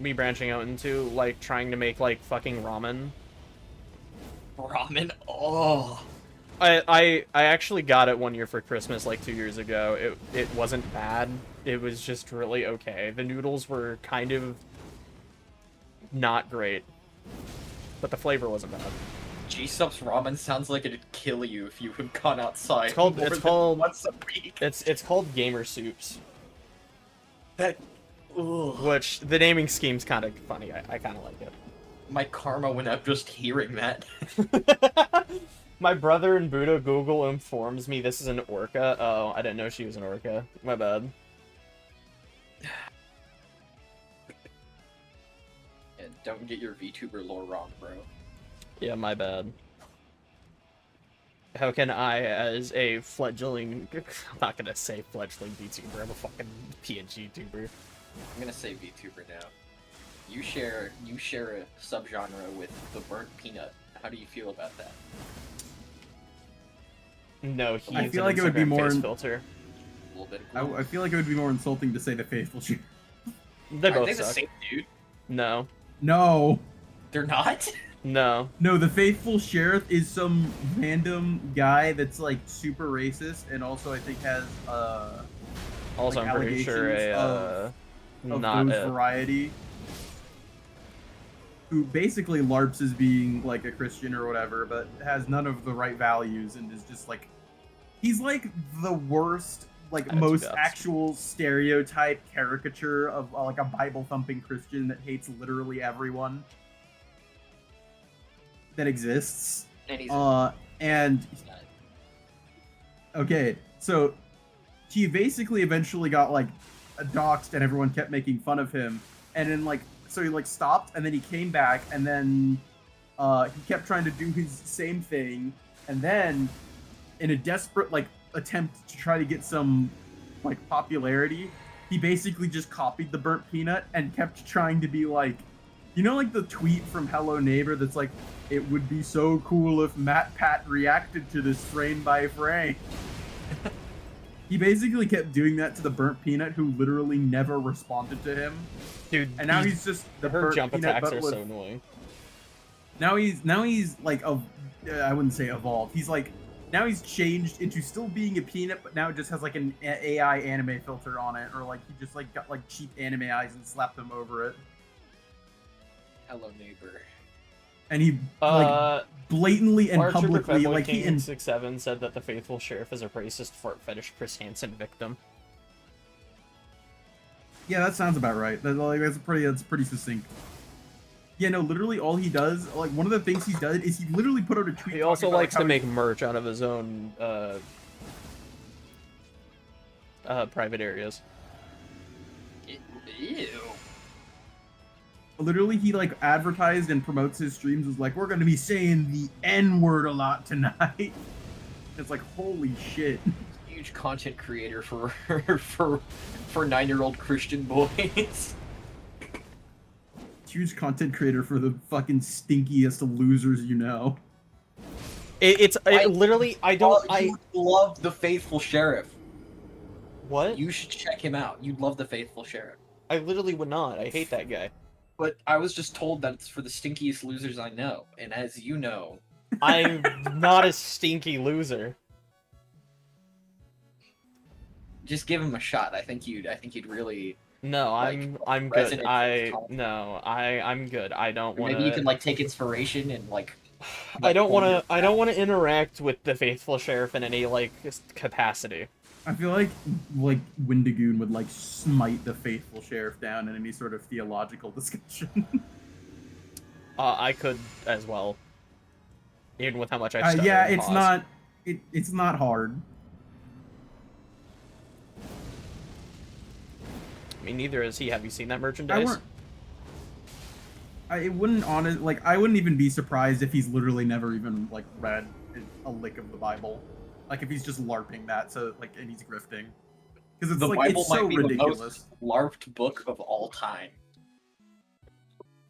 Speaker 1: be branching out into, like trying to make like fucking ramen.
Speaker 4: Ramen? Oh.
Speaker 1: I actually got it one year for Christmas, like 2 years ago. It wasn't bad. It was just really okay. The noodles were kind of not great, but the flavor wasn't bad.
Speaker 4: G-Subs ramen sounds like it'd kill you if you had gone outside.
Speaker 1: It's called
Speaker 4: once a week.
Speaker 1: It's called Gamer Soups.
Speaker 4: That. Ugh.
Speaker 1: Which the naming scheme's kind of funny. I kind of like it.
Speaker 4: My karma went up just hearing that.
Speaker 1: My brother in Buddha Google informs me this is an orca. Oh, I didn't know she was an orca. My bad.
Speaker 4: And don't get your VTuber lore wrong, bro.
Speaker 1: Yeah, my bad. How can I, as a fledgling... I'm not gonna say fledgling VTuber, I'm a fucking PNG YouTuber.
Speaker 4: I'm gonna say VTuber now. You share a subgenre with the burnt peanut. How do you feel about that?
Speaker 1: No, he's
Speaker 2: I feel
Speaker 1: an
Speaker 2: like it would be
Speaker 1: Instagram
Speaker 2: more
Speaker 1: face filter.
Speaker 4: A little bit.
Speaker 2: I feel like it would be more insulting to say the faithful shit.
Speaker 1: They
Speaker 4: Are
Speaker 1: both
Speaker 4: they the
Speaker 1: suck.
Speaker 4: same dude?
Speaker 1: No.
Speaker 2: No.
Speaker 4: They're not?
Speaker 1: No.
Speaker 2: No, the faithful sheriff is some random guy that's like super racist and also I think has
Speaker 1: Also,
Speaker 2: like,
Speaker 1: I'm pretty sure
Speaker 2: of
Speaker 1: not
Speaker 2: those
Speaker 1: a...
Speaker 2: variety. Who basically LARPs as being like a Christian or whatever, but has none of the right values and is just like he's like the worst, like most actual stereotype caricature of like a Bible thumping Christian that hates literally everyone that exists.
Speaker 4: And he's
Speaker 2: okay, so he basically eventually got like doxxed and everyone kept making fun of him, and then like so he like stopped and then he came back and then he kept trying to do his same thing, and then in a desperate like attempt to try to get some like popularity, he basically just copied the burnt peanut and kept trying to be like, you know, like the tweet from Hello Neighbor that's like, it would be so cool if Matt Pat reacted to this frame by frame. He basically kept doing that to the burnt peanut, who literally never responded to him.
Speaker 1: Dude,
Speaker 2: And now he's just the
Speaker 1: her
Speaker 2: burnt
Speaker 1: jump
Speaker 2: peanut,
Speaker 1: attacks
Speaker 2: but
Speaker 1: are
Speaker 2: with,
Speaker 1: so annoying.
Speaker 2: now he's like I wouldn't say evolved. He's like, now he's changed into still being a peanut, but now it just has like an AI anime filter on it, or like he just like got like cheap anime eyes and slapped them over it.
Speaker 4: Hello, neighbor.
Speaker 2: And he like blatantly and publicly like he
Speaker 1: in 6-7 said that the faithful sheriff is a racist fart fetish Chris Hansen victim.
Speaker 2: Yeah, that sounds about right. That's pretty succinct. Yeah, no, literally all he does, like one of the things he's done is he literally put out a tweet.
Speaker 1: He also
Speaker 2: about,
Speaker 1: likes
Speaker 2: like,
Speaker 1: to make merch out of his own private areas.
Speaker 4: Ew.
Speaker 2: Literally, he like advertised and promotes his streams as like, we're gonna be saying the N-word a lot tonight. It's like, holy shit.
Speaker 4: Huge content creator for 9-year-old Christian boys.
Speaker 2: Huge content creator for the fucking stinkiest losers you know.
Speaker 1: It literally,
Speaker 4: You love the faithful sheriff.
Speaker 1: What?
Speaker 4: You should check him out. You'd love the faithful sheriff.
Speaker 1: I literally would not. I hate that guy.
Speaker 4: But I was just told that it's for the stinkiest losers I know, and as you know,
Speaker 1: I'm not a stinky loser.
Speaker 4: just give him a shot. I think you'd really.
Speaker 1: No,
Speaker 4: Like,
Speaker 1: I'm good.
Speaker 4: resonate with his
Speaker 1: I'm good. I don't want to.
Speaker 4: Maybe you can like take inspiration and like.
Speaker 1: I don't want to interact with the faithful sheriff in any like capacity.
Speaker 2: I feel like Windigoon would like smite the faithful sheriff down in any sort of theological discussion.
Speaker 1: I could as well. Even with how much I stutter
Speaker 2: yeah,
Speaker 1: and
Speaker 2: it's
Speaker 1: pause.
Speaker 2: not it's not hard.
Speaker 1: I mean, neither is he. Have you seen that merchandise?
Speaker 2: I wouldn't even be surprised if he's literally never even like read a lick of the Bible. Like if he's just LARPing that, so like, and he's grifting. Because it's
Speaker 4: The
Speaker 2: like
Speaker 4: Bible
Speaker 2: it's so
Speaker 4: might be
Speaker 2: ridiculous.
Speaker 4: the most LARPed book of all time.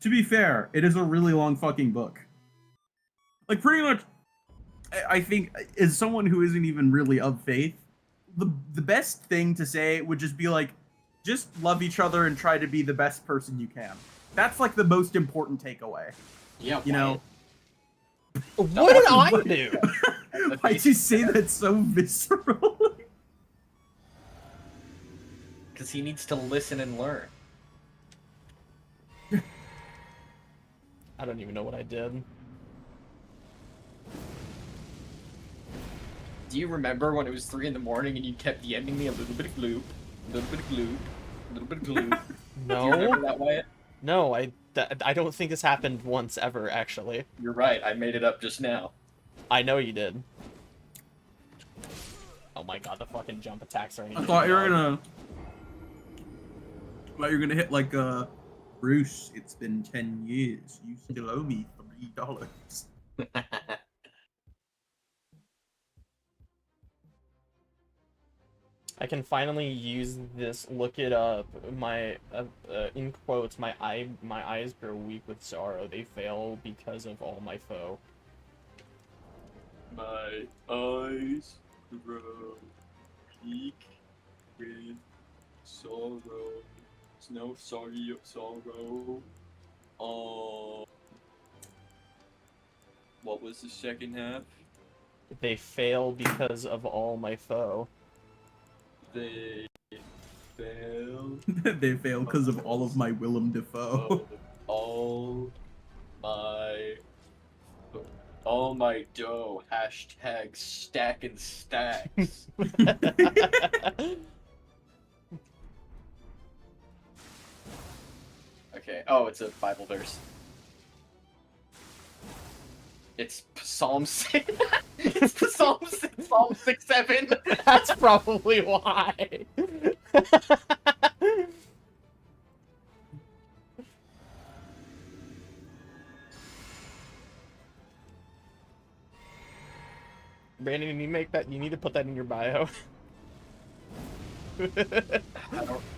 Speaker 2: To be fair, it is a really long fucking book. Like pretty much, I think as someone who isn't even really of faith, the best thing to say would just be like, just love each other and try to be the best person you can. That's like the most important takeaway.
Speaker 4: Yeah,
Speaker 2: You know?
Speaker 1: What did I do?
Speaker 2: Why'd you say that so viscerally?
Speaker 4: Because he needs to listen and learn.
Speaker 1: I don't even know what I did.
Speaker 4: Do you remember when it was 3 in the morning and you kept DMing me a little bit of gloop, a little bit of gloop, a little bit of gloop? Do you remember
Speaker 1: No,
Speaker 4: that, Wyatt?
Speaker 1: no, I don't think this happened once ever. Actually,
Speaker 4: You're right. I made it up just now.
Speaker 1: I know you did. Oh my god, the fucking jump attacks are.
Speaker 2: I thought you were gonna hit like Bruce, it's been 10 years. You still owe me $3.
Speaker 1: I can finally use this. Look it up. My in quotes, my eyes grow weak with sorrow. They fail because of all my foe.
Speaker 4: My eyes grow weak with sorrow. No sorry sorrow. What was the second half?
Speaker 1: They fail because of all my foe.
Speaker 4: They fail.
Speaker 2: They fail because of all of my Willem Dafoe.
Speaker 4: All my dough. Hashtag stack and stacks. Okay. Oh, it's a Bible verse. It's Psalm 6. It's Psalm 6:7.
Speaker 1: That's probably why. Brandon, you make that. You need to put that in your bio.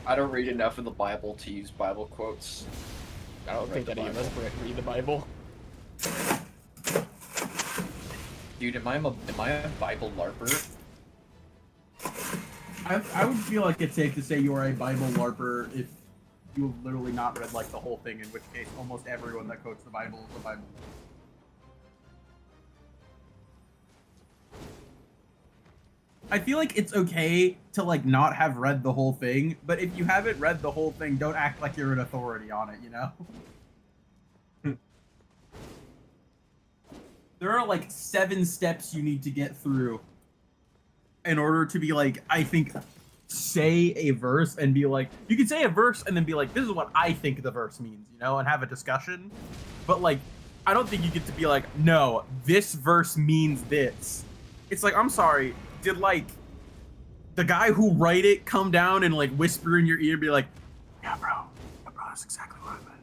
Speaker 4: I don't read enough of the Bible to use Bible quotes.
Speaker 1: I don't think any of us read the Bible.
Speaker 4: Dude, am I a Bible LARPer?
Speaker 2: I would feel like it's safe to say you are a Bible LARPer if you have literally not read like the whole thing, in which case almost everyone that quotes the Bible is a Bible. I feel like it's okay to like not have read the whole thing, but if you haven't read the whole thing, don't act like you're an authority on it, you know? There are like 7 steps you need to get through in order to be like, I think, say a verse and be like, you can say a verse and then be like, this is what I think the verse means, you know, and have a discussion. But like, I don't think you get to be like, no, this verse means this. It's like, I'm sorry, did like the guy who write it come down and like whisper in your ear and be like, yeah, bro, that's exactly what I meant.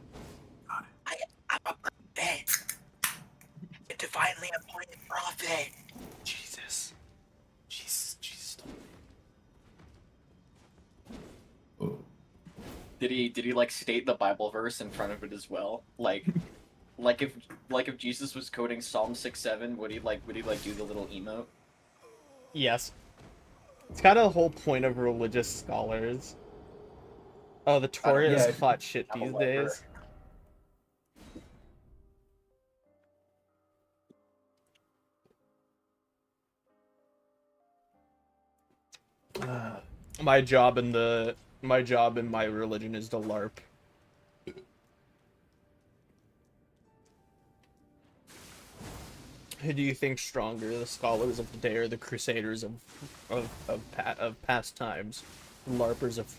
Speaker 2: Got it.
Speaker 4: I'm a prophet. A divinely appointed prophet.
Speaker 1: Jesus. Jesus.
Speaker 2: Oh.
Speaker 4: Did he like state the Bible verse in front of it as well? Like if Jesus was quoting Psalm 6:7, would he do the little emote?
Speaker 1: Yes. It's kind of the whole point of religious scholars. Oh, the Torah
Speaker 4: yeah,
Speaker 1: is hot shit
Speaker 4: I'm a
Speaker 1: these
Speaker 4: leper.
Speaker 1: days. My job in my religion is to LARP. Who do you think stronger, the scholars of today or the crusaders of past times? LARPers of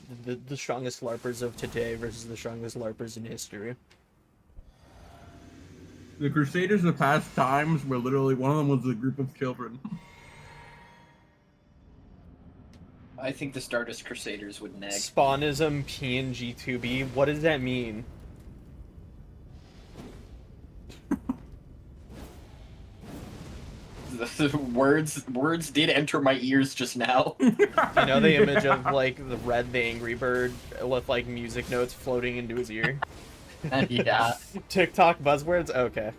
Speaker 1: the strongest LARPers of today versus the strongest LARPers in history.
Speaker 2: The Crusaders of past times were literally, one of them was a group of children.
Speaker 4: I think the Stardust Crusaders would nag.
Speaker 1: Spawnism PNG2B. What does that mean?
Speaker 4: Words did enter my ears just now.
Speaker 1: You know the image of like the Red the Angry Bird with like music notes floating into his ear?
Speaker 4: Yeah.
Speaker 1: TikTok buzzwords? Okay.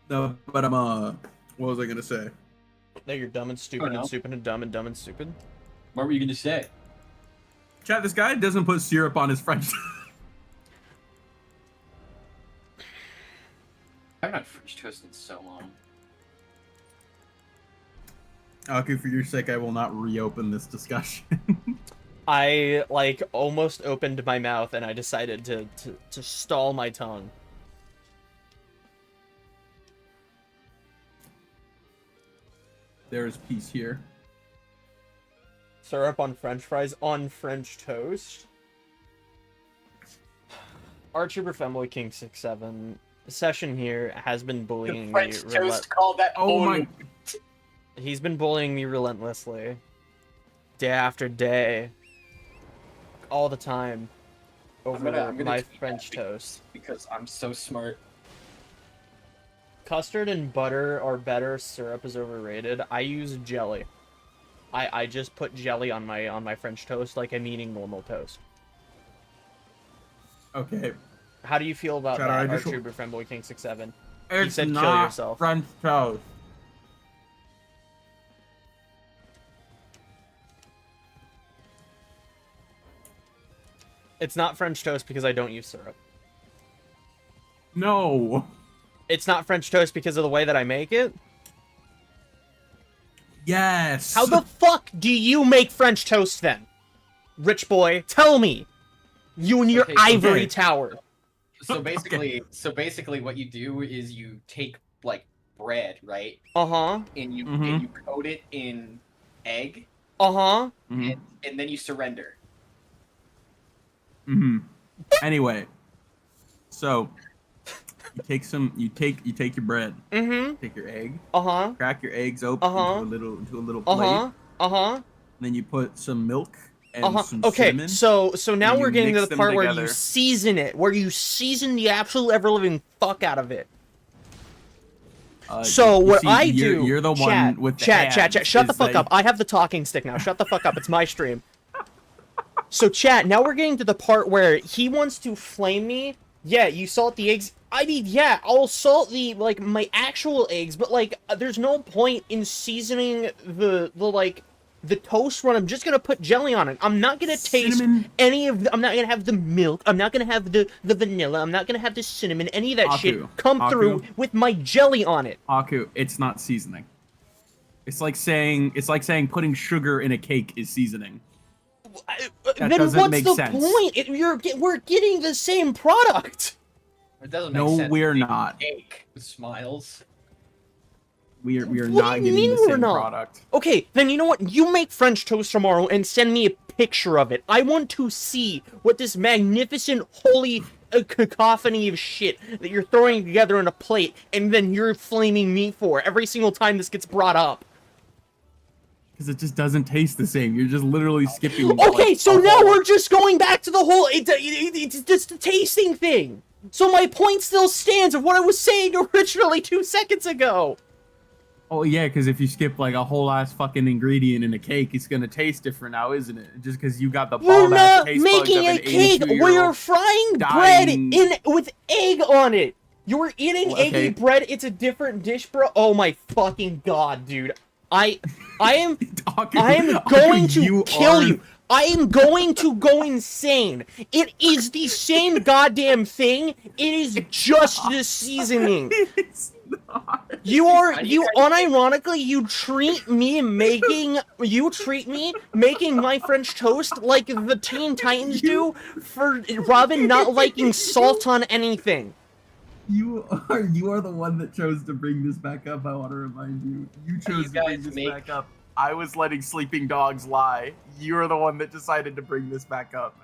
Speaker 2: No, but what was I gonna say?
Speaker 1: That you're dumb and stupid
Speaker 4: no.
Speaker 1: and stupid and dumb and dumb and stupid.
Speaker 4: What were you gonna say?
Speaker 2: Chat, this guy doesn't put syrup on his French.
Speaker 4: I haven't had French toast in so long.
Speaker 2: Okay, for your sake, I will not reopen this discussion.
Speaker 1: I like almost opened my mouth and I decided to stall my tongue.
Speaker 2: There's peace here.
Speaker 1: Syrup on French fries on French toast. Archer Family King 67 session here has been bullying me.
Speaker 4: French toast called that.
Speaker 2: Oh my!
Speaker 1: He's been bullying me relentlessly, day after day, all the time, over
Speaker 4: I'm gonna
Speaker 1: my
Speaker 4: tweet
Speaker 1: French
Speaker 4: that
Speaker 1: toast.
Speaker 4: because I'm so smart.
Speaker 1: Custard and butter are better. Syrup is overrated. I use jelly. I just put jelly on my French toast like I'm eating normal toast.
Speaker 2: Okay.
Speaker 1: How do you feel about
Speaker 2: Shout
Speaker 1: that,
Speaker 2: out, I just-
Speaker 1: Archer Fanboy King 67?
Speaker 2: It's
Speaker 1: said kill
Speaker 2: not
Speaker 1: yourself.
Speaker 2: French toast.
Speaker 1: It's not French toast because I don't use syrup.
Speaker 2: No.
Speaker 1: It's not French toast because of the way that I make it.
Speaker 2: Yes.
Speaker 1: How the fuck do you make French toast then? Rich boy, tell me. You and your
Speaker 4: Okay,
Speaker 1: ivory
Speaker 2: okay.
Speaker 1: tower.
Speaker 4: So basically, what you do is you take like bread, right,
Speaker 1: Uh-huh.
Speaker 4: and you
Speaker 2: Mhm.
Speaker 4: and you coat it in egg,
Speaker 1: Uh-huh.
Speaker 2: Mhm.
Speaker 4: and then you surrender.
Speaker 2: Mhm. Anyway, so you take your bread,
Speaker 1: Mm-hmm.
Speaker 2: take your egg,
Speaker 1: Uh-huh.
Speaker 2: crack your eggs open
Speaker 1: Uh-huh.
Speaker 2: into a little plate,
Speaker 1: Uh-huh. Uh-huh.
Speaker 2: and then you put some milk and some
Speaker 5: Okay,
Speaker 2: cinnamon.
Speaker 5: so now
Speaker 2: and
Speaker 5: we're
Speaker 2: you
Speaker 5: getting to
Speaker 2: mix
Speaker 5: the
Speaker 2: them
Speaker 5: part where you
Speaker 2: together.
Speaker 5: season it, where you season the absolute ever living fuck out of it. So
Speaker 2: You
Speaker 5: what
Speaker 2: see,
Speaker 5: I do,
Speaker 2: you're the
Speaker 5: chat,
Speaker 2: one with the
Speaker 5: chat.
Speaker 2: hands,
Speaker 5: Shut the
Speaker 2: is
Speaker 5: fuck
Speaker 2: that-
Speaker 5: up. I have the talking stick now. Shut the fuck up. It's my stream. So chat. Now we're getting to the part where he wants to flame me. Yeah, you salt the eggs. I mean, yeah, I'll salt the like my actual eggs, but like, there's no point in seasoning the toast when I'm just gonna put jelly on it. I'm not gonna taste
Speaker 2: Cinnamon-
Speaker 5: any of the, I'm not gonna have the milk. I'm not gonna have the vanilla. I'm not gonna have the cinnamon. Any of that shit come through with my jelly on it.
Speaker 2: Aku, it's not seasoning. It's like saying putting sugar in a cake is seasoning. That
Speaker 5: Then
Speaker 2: doesn't
Speaker 5: what's
Speaker 2: make
Speaker 5: the
Speaker 2: sense.
Speaker 5: point? We're getting the same product.
Speaker 4: It doesn't make
Speaker 2: No,
Speaker 4: sense.
Speaker 2: we're
Speaker 4: to make
Speaker 2: not.
Speaker 4: Cake with smiles.
Speaker 2: We are
Speaker 5: What do
Speaker 2: not
Speaker 5: you
Speaker 2: getting
Speaker 5: mean
Speaker 2: the
Speaker 5: we're
Speaker 2: same
Speaker 5: not?
Speaker 2: product.
Speaker 5: Okay, then you know what? You make French toast tomorrow and send me a picture of it. I want to see what this magnificent, holy cacophony of shit that you're throwing together in a plate and then you're flaming me for every single time this gets brought up.
Speaker 2: Because it just doesn't taste the same. You're just literally skipping.
Speaker 5: Okay,
Speaker 2: like,
Speaker 5: so
Speaker 2: a
Speaker 5: now
Speaker 2: whole-
Speaker 5: we're just going back to the whole, it's just the tasting thing. So my point still stands of what I was saying originally 2 seconds ago.
Speaker 2: Oh yeah, because if you skip like a whole ass fucking ingredient in a cake, it's gonna taste different now, isn't it? Just because you got the
Speaker 5: We're
Speaker 2: bald ass
Speaker 5: not
Speaker 2: taste buds
Speaker 5: making
Speaker 2: of
Speaker 5: a
Speaker 2: an
Speaker 5: cake.
Speaker 2: 82-year-old
Speaker 5: We're frying bread
Speaker 2: dying-
Speaker 5: in with egg on it. You're eating
Speaker 2: Well,
Speaker 5: eggy
Speaker 2: okay.
Speaker 5: bread. It's a different dish, bro. Oh my fucking god, dude. I am going to kill you. I am going to go insane. It is the same goddamn thing. It is just the seasoning.
Speaker 2: It's not.
Speaker 5: You
Speaker 4: guys-
Speaker 5: unironically, you treat me making my French toast like the Teen Titans do for Robin not liking salt on anything.
Speaker 2: You are the one that chose to bring this back up. I want to remind you. You chose to bring
Speaker 4: guys
Speaker 2: this
Speaker 4: make-
Speaker 2: back up. I was letting sleeping dogs lie. You are the one that decided to bring this back up.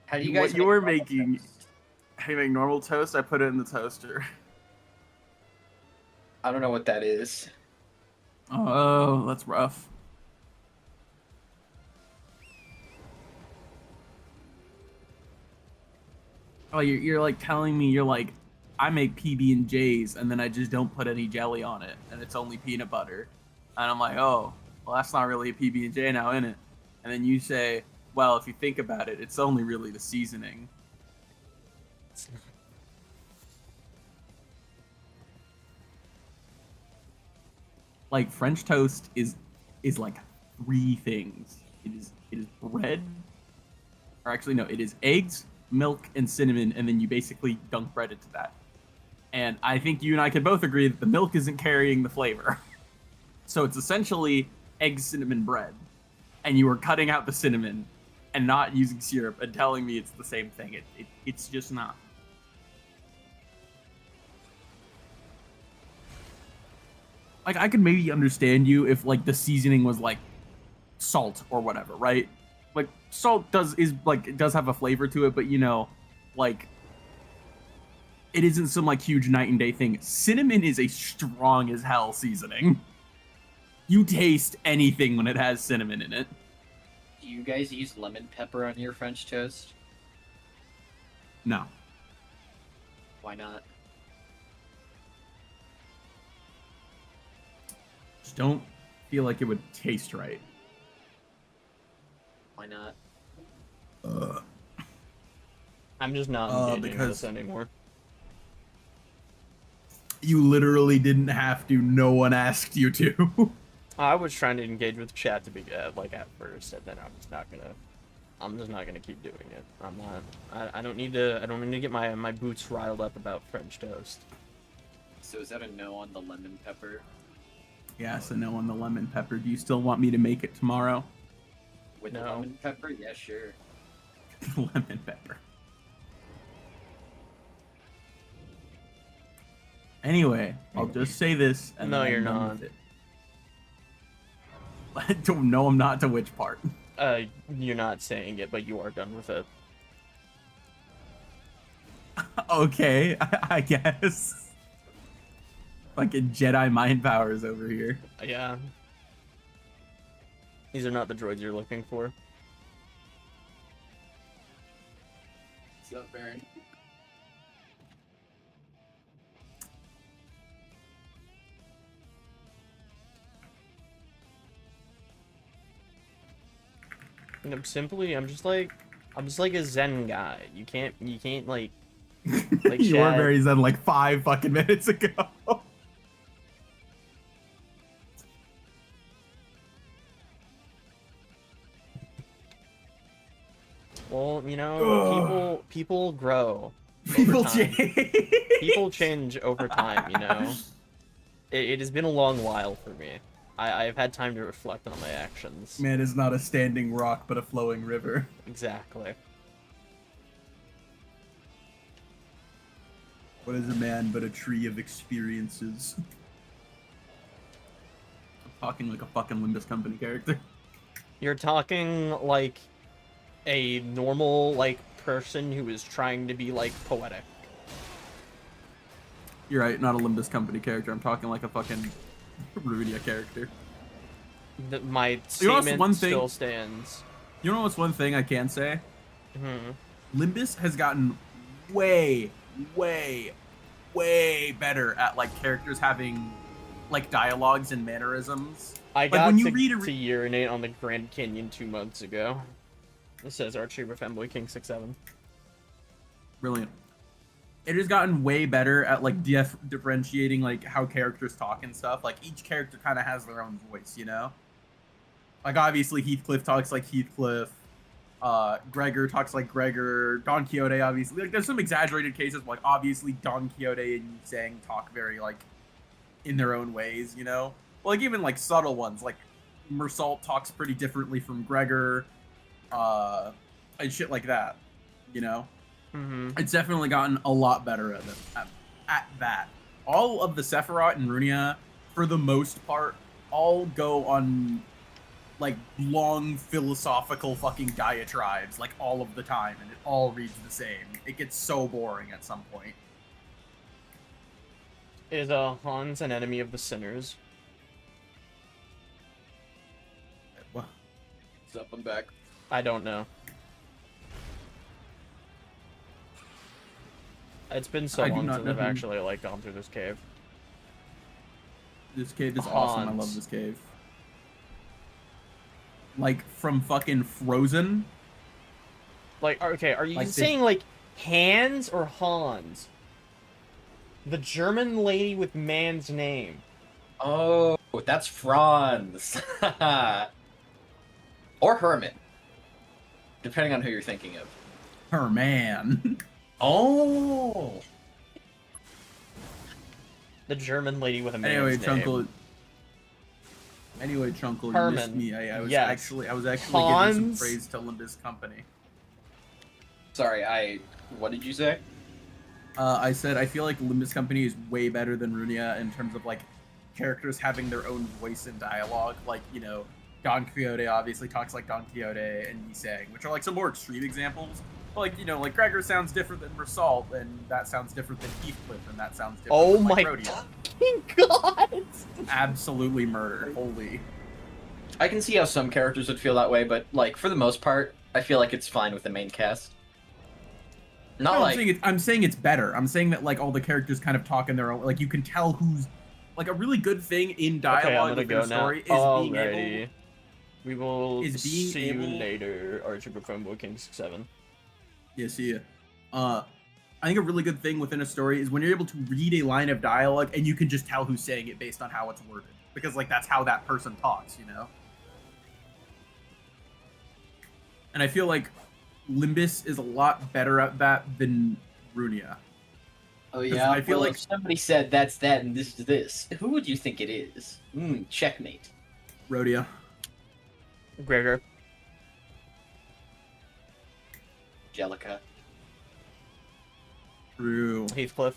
Speaker 4: How do you
Speaker 2: What
Speaker 4: guys
Speaker 2: you
Speaker 4: make
Speaker 2: were
Speaker 4: normal
Speaker 2: making-
Speaker 4: toast?
Speaker 2: Hey, make normal toast. I put it in the toaster.
Speaker 4: I don't know what that is.
Speaker 2: Oh, that's rough. Oh, you're like telling me you're like, I make PB and J's and then I just don't put any jelly on it and it's only peanut butter, and I'm like, oh, well that's not really a PB and J now, innit? And then you say, well, if you think about it, it's only really the seasoning. Like French toast is like 3 things. It is bread, or actually no, it is eggs, milk, and cinnamon, and then you basically dunk bread into that. And I think you and I could both agree that the milk isn't carrying the flavor. So it's essentially egg cinnamon bread, and you are cutting out the cinnamon and not using syrup and telling me it's the same thing. It's just not. Like, I could maybe understand you if like the seasoning was like salt or whatever, right? Like salt does have a flavor to it, but you know, like it isn't some like huge night and day thing. Cinnamon is a strong as hell seasoning. You taste anything when it has cinnamon in it.
Speaker 4: Do you guys use lemon pepper on your French toast?
Speaker 2: No.
Speaker 4: Why not?
Speaker 2: Just don't feel like it would taste right.
Speaker 4: Why not?
Speaker 5: I'm just not engaging with
Speaker 2: because-
Speaker 5: this anymore.
Speaker 2: You literally didn't have to. No one asked you to.
Speaker 5: I was trying to engage with chat to be like at first, and then I'm just not gonna keep doing it. I'm not. I don't need to get my boots riled up about French toast.
Speaker 4: So is that a no on the lemon pepper?
Speaker 2: Yeah, so no on the lemon pepper. Do you still want me to make it tomorrow?
Speaker 4: With
Speaker 5: No.
Speaker 4: lemon pepper? Yeah, sure.
Speaker 2: Lemon pepper. Anyway, I'll just say this. And
Speaker 5: No,
Speaker 2: then I'm
Speaker 5: you're
Speaker 2: done
Speaker 5: not.
Speaker 2: with it. No, I'm not. To which part?
Speaker 5: You're not saying it, but you are done with it.
Speaker 2: Okay, I guess. Fucking Jedi mind powers over here.
Speaker 5: Yeah. These are not the droids you're looking for.
Speaker 4: up, Baron.
Speaker 5: And I'm just like a Zen guy. You can't like like
Speaker 2: You were
Speaker 5: Chad.
Speaker 2: very zen like 5 fucking minutes ago.
Speaker 5: Well, you know,
Speaker 2: Ugh.
Speaker 5: people grow.
Speaker 2: People
Speaker 5: over time.
Speaker 2: change.
Speaker 5: People change over time, you know. It has been a long while for me. I've had time to reflect on my actions.
Speaker 2: Man is not a standing rock, but a flowing river.
Speaker 5: Exactly.
Speaker 2: What is a man but a tree of experiences? I'm talking like a fucking Limbus Company character.
Speaker 5: You're talking like a normal like person who is trying to be like poetic.
Speaker 2: You're right, not a Limbus Company character. I'm talking like a fucking Rudia character.
Speaker 5: My
Speaker 2: You know
Speaker 5: statement
Speaker 2: what's one thing-
Speaker 5: still stands.
Speaker 2: You know what's one thing I can say?
Speaker 5: Hmm.
Speaker 2: Limbus has gotten way, way, way better at like characters having like dialogues and mannerisms.
Speaker 5: I
Speaker 2: Like,
Speaker 5: got
Speaker 2: when you
Speaker 5: to,
Speaker 2: read a
Speaker 5: to urinate on the Grand Canyon 2 months ago. It says Archie with Femboy King 67.
Speaker 2: Brilliant. It has gotten way better at like differentiating like how characters talk and stuff. Like each character kind of has their own voice, you know. Like obviously Heathcliff talks like Heathcliff. Gregor talks like Gregor. Don Quixote obviously. Like there's some exaggerated cases, but, like obviously Don Quixote and Zhang talk very like in their own ways, you know. Well, like even like subtle ones, like Mersault talks pretty differently from Gregor, and shit like that, you know.
Speaker 5: Mm-hmm.
Speaker 2: It's definitely gotten a lot better at that. All of the Sephiroth and Runia, for the most part, all go on like long philosophical fucking diatribes like all of the time, and it all reads the same. It gets so boring at some point.
Speaker 5: Is Hans an enemy of the sinners?
Speaker 2: Well,
Speaker 4: What's up? I'm back.
Speaker 5: I don't know. It's been so
Speaker 2: I do
Speaker 5: long
Speaker 2: not
Speaker 5: since
Speaker 2: know
Speaker 5: I've
Speaker 2: who-
Speaker 5: actually like gone through this cave.
Speaker 2: this cave is awesome. I
Speaker 5: Hans.
Speaker 2: love this cave. Like from fucking Frozen.
Speaker 5: Like, okay, are you
Speaker 2: Like the-
Speaker 5: saying like Hans or Hans? The German lady with man's name.
Speaker 4: Oh, that's Franz. Or Herman. Depending on who you're thinking of.
Speaker 2: Her man.
Speaker 4: Oh.
Speaker 5: The German lady with a man's
Speaker 2: Anyway,
Speaker 5: name.
Speaker 2: Chunkle. Anyway, Chunkle, you missed
Speaker 5: Herman.
Speaker 2: me. I was
Speaker 5: Yes.
Speaker 2: actually giving some
Speaker 5: Hans.
Speaker 2: praise to Limbus Company.
Speaker 4: Sorry, what did you say?
Speaker 2: I said I feel like Limbus Company is way better than Runia in terms of like characters having their own voice and dialogue. Like, you know, Don Quixote obviously talks like Don Quixote and Yisang, which are like some more extreme examples. But, like, you know, like Gregor sounds different than Mersault, and that sounds different than Heathcliff, and that sounds different
Speaker 5: Oh
Speaker 2: than like,
Speaker 5: my
Speaker 2: Rhodia.
Speaker 5: fucking god!
Speaker 2: Absolutely murder. Holy.
Speaker 4: I can see how some characters would feel that way, but like for the most part, I feel like it's fine with the main cast. Not
Speaker 2: No,
Speaker 4: like
Speaker 2: I'm saying it's better. I'm saying that like all the characters kind of talk in their own, like you can tell who's like a really good thing in
Speaker 5: Okay, I'm
Speaker 2: dialogue
Speaker 5: gonna
Speaker 2: within
Speaker 5: go
Speaker 2: a
Speaker 5: now.
Speaker 2: story is being
Speaker 5: Alrighty.
Speaker 2: able.
Speaker 5: We will
Speaker 2: Is being
Speaker 5: see you
Speaker 2: able-
Speaker 5: later, Archie Femboy King 67.
Speaker 2: Yeah, see ya. I think a really good thing within a story is when you're able to read a line of dialogue and you can just tell who's saying it based on how it's worded, because like that's how that person talks, you know. And I feel like Limbus is a lot better at that than Runia.
Speaker 4: oh
Speaker 2: yeah,
Speaker 4: yeah,
Speaker 2: I feel like-
Speaker 4: if somebody said that's that and this is this, who would you think it is? Checkmate.
Speaker 2: Rhodia.
Speaker 5: Gregor.
Speaker 4: Jellica.
Speaker 2: True.
Speaker 5: Heathcliff.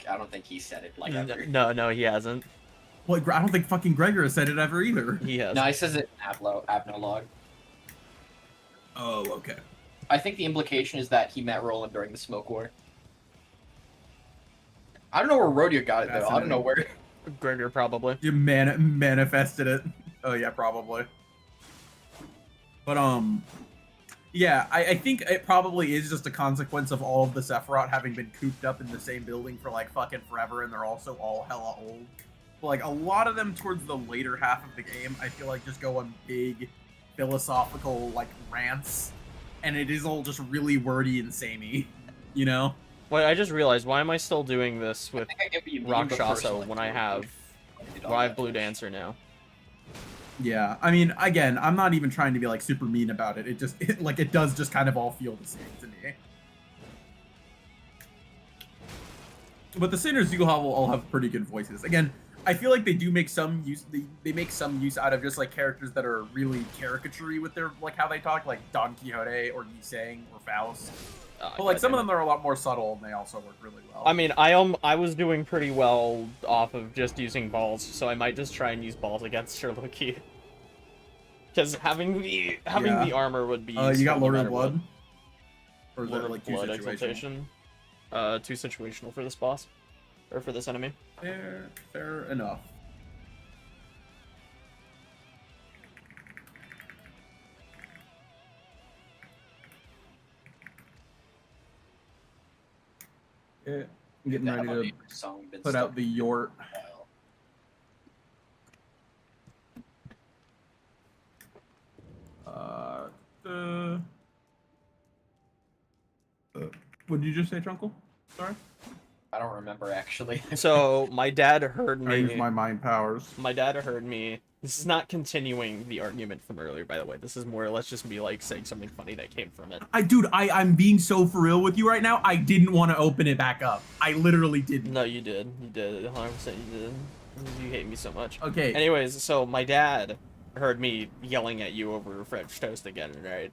Speaker 4: I don't think he said it like ever.
Speaker 5: No, he hasn't.
Speaker 2: Well, I don't think fucking Gregor has said it ever either.
Speaker 5: He has.
Speaker 4: No, he says it in Abnologue.
Speaker 2: Oh, okay.
Speaker 4: I think the implication is that he met Roland during the Smoke War. I don't know where Rhodia got it though. I don't know where.
Speaker 5: Gregor, probably.
Speaker 2: You manifested it. Oh yeah, probably. But Yeah, I think it probably is just a consequence of all of the Sephiroth having been cooped up in the same building for like fucking forever, and they're also all hella old. But, like a lot of them towards the later half of the game, I feel like just go on big philosophical like rants, and it is all just really wordy and samey, you know?
Speaker 5: Wait, I just realized, why am I still doing this with
Speaker 4: I get what you mean, but
Speaker 5: Rakshasa
Speaker 4: personally,
Speaker 5: when I have Blue Dancer now?
Speaker 2: Yeah, I mean, again, I'm not even trying to be like super mean about it. It does just kind of all feel the same to me. But the Sinners do all have pretty good voices. Again, I feel like they do make some use. They make some use out of just like characters that are really caricature-y with their like how they talk, like Don Quixote or Yiseng or Faust. But like some of them are a lot more subtle, and they also work really well.
Speaker 5: I mean, I was doing pretty well off of just using balls, so I might just try and use balls against her Loki. Because having the armor would be.
Speaker 2: You got
Speaker 5: useful
Speaker 2: Lord
Speaker 5: no
Speaker 2: of
Speaker 5: matter
Speaker 2: Blood.
Speaker 5: what.
Speaker 2: Or is
Speaker 5: Lord
Speaker 2: that
Speaker 5: of
Speaker 2: like too
Speaker 5: Blood
Speaker 2: situational?
Speaker 5: exaltation. Too situational for this boss, or for this enemy.
Speaker 2: Fair enough. Yeah, I'm getting ready to put out the Yort. What did you just say, Trunkle? Sorry?
Speaker 4: I don't remember actually.
Speaker 5: So my dad heard
Speaker 2: I use
Speaker 5: me.
Speaker 2: my mind powers.
Speaker 5: My dad heard me. This is not continuing the argument from earlier, by the way. This is more or less just me like saying something funny that came from it.
Speaker 2: I'm being so for real with you right now. I didn't want to open it back up. I literally didn't.
Speaker 5: No, you did. You did. 100% you did. You hate me so much.
Speaker 2: Okay.
Speaker 5: Anyways, so my dad heard me yelling at you over French toast again, right?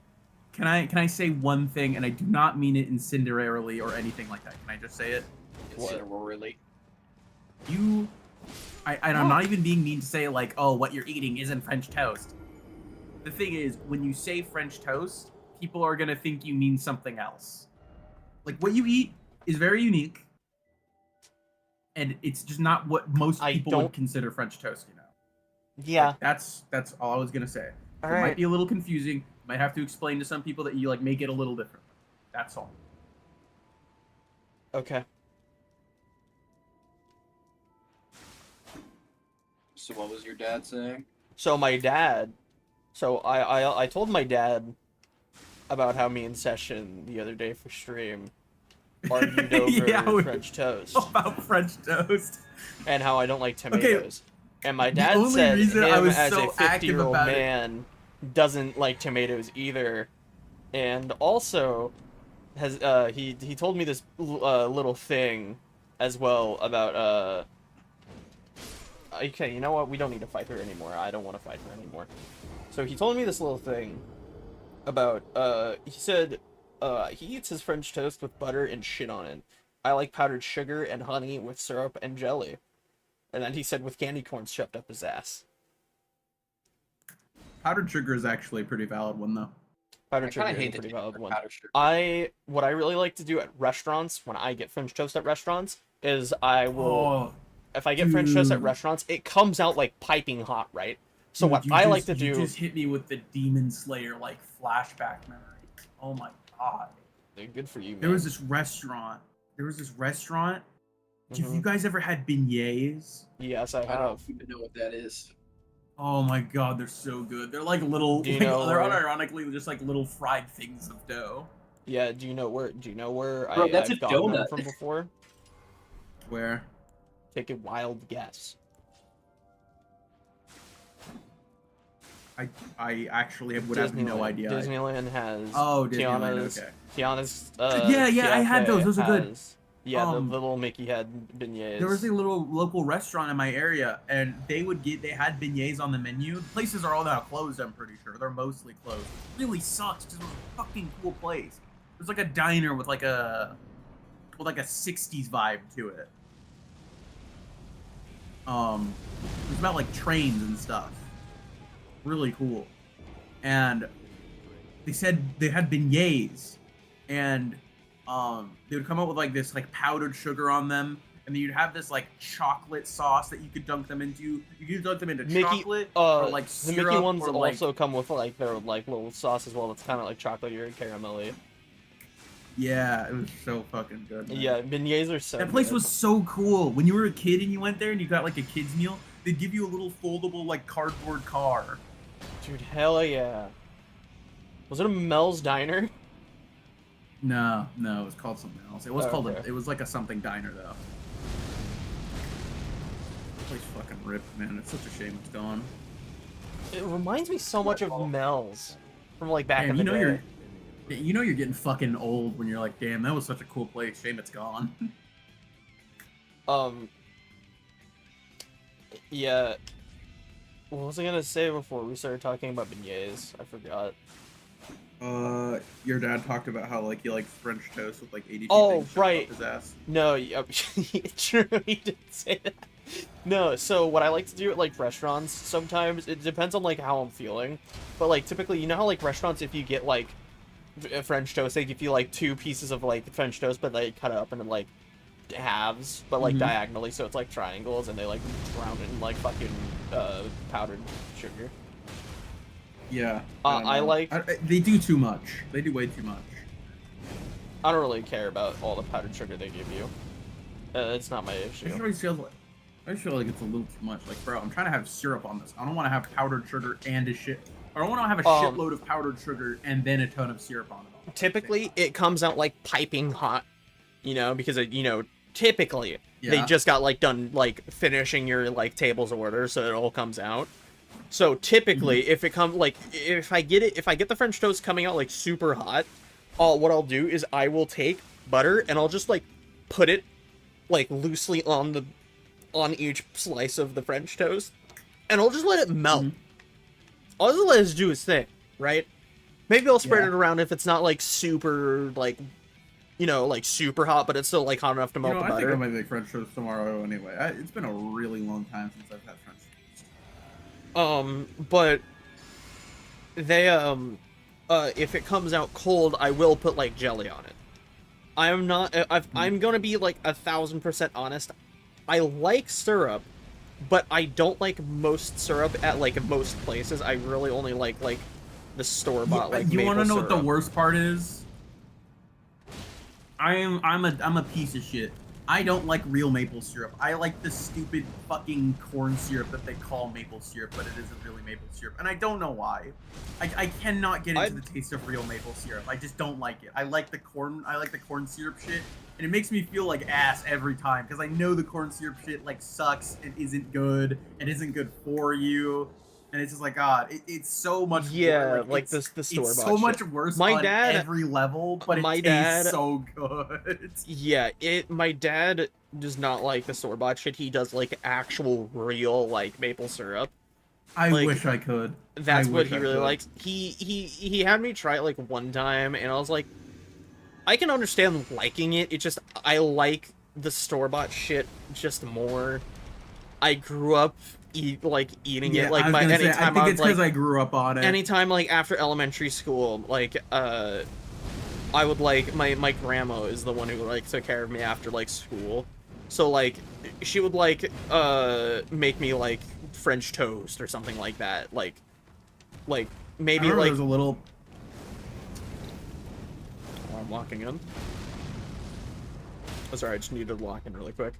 Speaker 2: Can I say one thing, and I do not mean it incendiarily or anything like that. Can I just say it?
Speaker 4: Really.
Speaker 2: I'm not even being mean to say like, oh, what you're eating isn't French toast. The thing is, when you say French toast, people are gonna think you mean something else. Like what you eat is very unique, and it's just not what most people would consider French toast. You know.
Speaker 5: Yeah.
Speaker 2: Like, that's all I was gonna say.
Speaker 5: All
Speaker 2: It
Speaker 5: right.
Speaker 2: might be a little confusing. Might have to explain to some people that you like make it a little different. That's all.
Speaker 5: Okay.
Speaker 4: So what was your dad saying?
Speaker 5: So my dad, I told my dad about how me and Session the other day for stream argued over French toast
Speaker 2: About French toast.
Speaker 5: and how I don't like tomatoes. And my dad
Speaker 2: only
Speaker 5: said
Speaker 2: reason
Speaker 5: him
Speaker 2: I was
Speaker 5: as
Speaker 2: so
Speaker 5: a
Speaker 2: active
Speaker 5: 50-year-old
Speaker 2: about it-
Speaker 5: man doesn't like tomatoes either, and also has he told me this little thing as well about okay, you know what? We don't need to fight her anymore. I don't want to fight her anymore. So he told me this little thing about, he said, he eats his French toast with butter and shit on it. I like powdered sugar and honey with syrup and jelly. And then he said with candy corn shoved up his ass.
Speaker 2: Powdered sugar is actually a pretty valid one, though.
Speaker 5: Powdered sugar is a pretty valid one. What I really like to do at restaurants, when I get French toast at restaurants, is I will... if I get French toast at restaurants, it comes out like piping hot, right? So what I like to do...
Speaker 2: You just hit me with the Demon Slayer, like, flashback memory. Oh my god.
Speaker 5: They're good for you, man.
Speaker 2: There was this restaurant. Have you guys ever had beignets?
Speaker 5: Yes, I
Speaker 4: I
Speaker 5: have.
Speaker 4: don't even know what that is.
Speaker 2: Oh my god, they're so good. They're like little,
Speaker 5: Do you
Speaker 2: like,
Speaker 5: know
Speaker 2: they're
Speaker 5: where-
Speaker 2: unironically just like little fried things of dough.
Speaker 5: Yeah, do you know where
Speaker 4: Bro, that's
Speaker 5: I've
Speaker 4: a
Speaker 5: gotten them
Speaker 4: donut.
Speaker 5: from before?
Speaker 2: Where?
Speaker 5: Take a wild guess.
Speaker 2: I actually would have no
Speaker 5: Disneyland.
Speaker 2: idea.
Speaker 5: Disneyland has
Speaker 2: Disneyland,
Speaker 5: Tiana's,
Speaker 2: okay.
Speaker 5: Tiana's
Speaker 2: Yeah, I had those. Those are good.
Speaker 5: has- Yeah, the little Mickey had beignets.
Speaker 2: There was a little local restaurant in my area, and they had beignets on the menu. The places are all now closed, I'm pretty sure. They're mostly closed. It really sucks. It was a fucking cool place. It was like a diner with like a 60s vibe to it. It was about like trains and stuff. Really cool. And they said they had beignets, and they would come up with like this like powdered sugar on them, and then you'd have this like chocolate sauce that you could dunk them into. You could dunk them into
Speaker 5: Mickey,
Speaker 2: chocolate or like
Speaker 5: the
Speaker 2: syrup
Speaker 5: Mickey ones
Speaker 2: or like
Speaker 5: also come with like their like little sauce as well. That's kind of like chocolatey and caramelly.
Speaker 2: yeah, it was so fucking good. Man.
Speaker 5: Yeah, beignets are so.
Speaker 2: That place
Speaker 5: good.
Speaker 2: was so cool. When you were a kid and you went there and you got like a kid's meal, they'd give you a little foldable like cardboard car.
Speaker 5: Dude, hell yeah. Was it a Mel's Diner?
Speaker 2: No, it was called something else. It was called
Speaker 5: okay.
Speaker 2: it was like a something diner though. That place fucking ripped, man. It's such a shame it's gone.
Speaker 5: It reminds me so much of Mel's from like back
Speaker 2: Damn,
Speaker 5: in the day.
Speaker 2: you're getting fucking old when you're like, damn, that was such a cool place. Shame it's gone.
Speaker 5: Yeah. What was I gonna say before we started talking about beignets? I forgot.
Speaker 2: Your dad talked about how like he likes French toast with like 82
Speaker 5: Oh,
Speaker 2: things shoved
Speaker 5: right.
Speaker 2: up his ass.
Speaker 5: No, yeah, true, he did say that. No, so what I like to do at like restaurants sometimes, it depends on like how I'm feeling, but like typically, you know how like restaurants, if you get like a French toast, they give you like 2 pieces of like French toast, but they cut it up into like halves, but like diagonally, so it's like triangles, and they like drown it in like fucking powdered sugar.
Speaker 2: Yeah.
Speaker 5: I like.
Speaker 2: They do too much. They do way too much.
Speaker 5: I don't really care about all the powdered sugar they give you. It's not my
Speaker 2: I
Speaker 5: issue.
Speaker 2: just feel like it's a little too much. Like, bro, I'm trying to have syrup on this. I don't want to have powdered sugar and a shit. I don't want to have a shitload of powdered sugar and then a ton of syrup on it.
Speaker 5: Typically, it comes out like piping hot, you know, because typically they
Speaker 2: Yeah.
Speaker 5: just got like done like finishing your like table's order, so it all comes out. So typically, if I get the French toast coming out like super hot, what I'll do is I will take butter and I'll just like put it like loosely on each slice of the French toast, and I'll just let it melt. I'll just let it do its thing, right? Maybe I'll spread it around if it's not like super like, like super hot, but it's still like hot enough to melt the
Speaker 2: I
Speaker 5: butter.
Speaker 2: think I might make French toast tomorrow anyway. It's been a really long time since I've had French toast.
Speaker 5: But they if it comes out cold, I will put like jelly on it. I'm gonna be like 1000% honest. I like syrup, but I don't like most syrup at like most places. I really only like the store bought like
Speaker 2: you
Speaker 5: want to
Speaker 2: know
Speaker 5: syrup.
Speaker 2: what the worst part is? I'm a piece of shit. I don't like real maple syrup. I like the stupid fucking corn syrup that they call maple syrup, but it isn't really maple syrup, and I don't know why. I cannot get into the taste of real maple syrup. I just don't like it. I like the corn syrup shit, and it makes me feel like ass every time because I know the corn syrup shit like sucks. It isn't good. It isn't good for you. And it's just like, God, it's so much.
Speaker 5: Yeah, like the store-bought
Speaker 2: It's so much worse on every level, but it tastes so good.
Speaker 5: Yeah, my dad does not like the store-bought shit. He does like actual, real like maple syrup.
Speaker 2: I wish I could.
Speaker 5: That's what he really likes. He had me try it like one time, and I was like, I can understand liking it. It's just I like the store-bought shit just more. I grew up eating it like
Speaker 2: I think it's because I grew up on it.
Speaker 5: Anytime like after elementary school, like I would like my grandma is the one who like took care of me after like school, so like she would like make me like French toast or something like that, like maybe like
Speaker 2: there's a little.
Speaker 5: Oh, I'm locking in. Oh, sorry, I just needed to lock in really quick.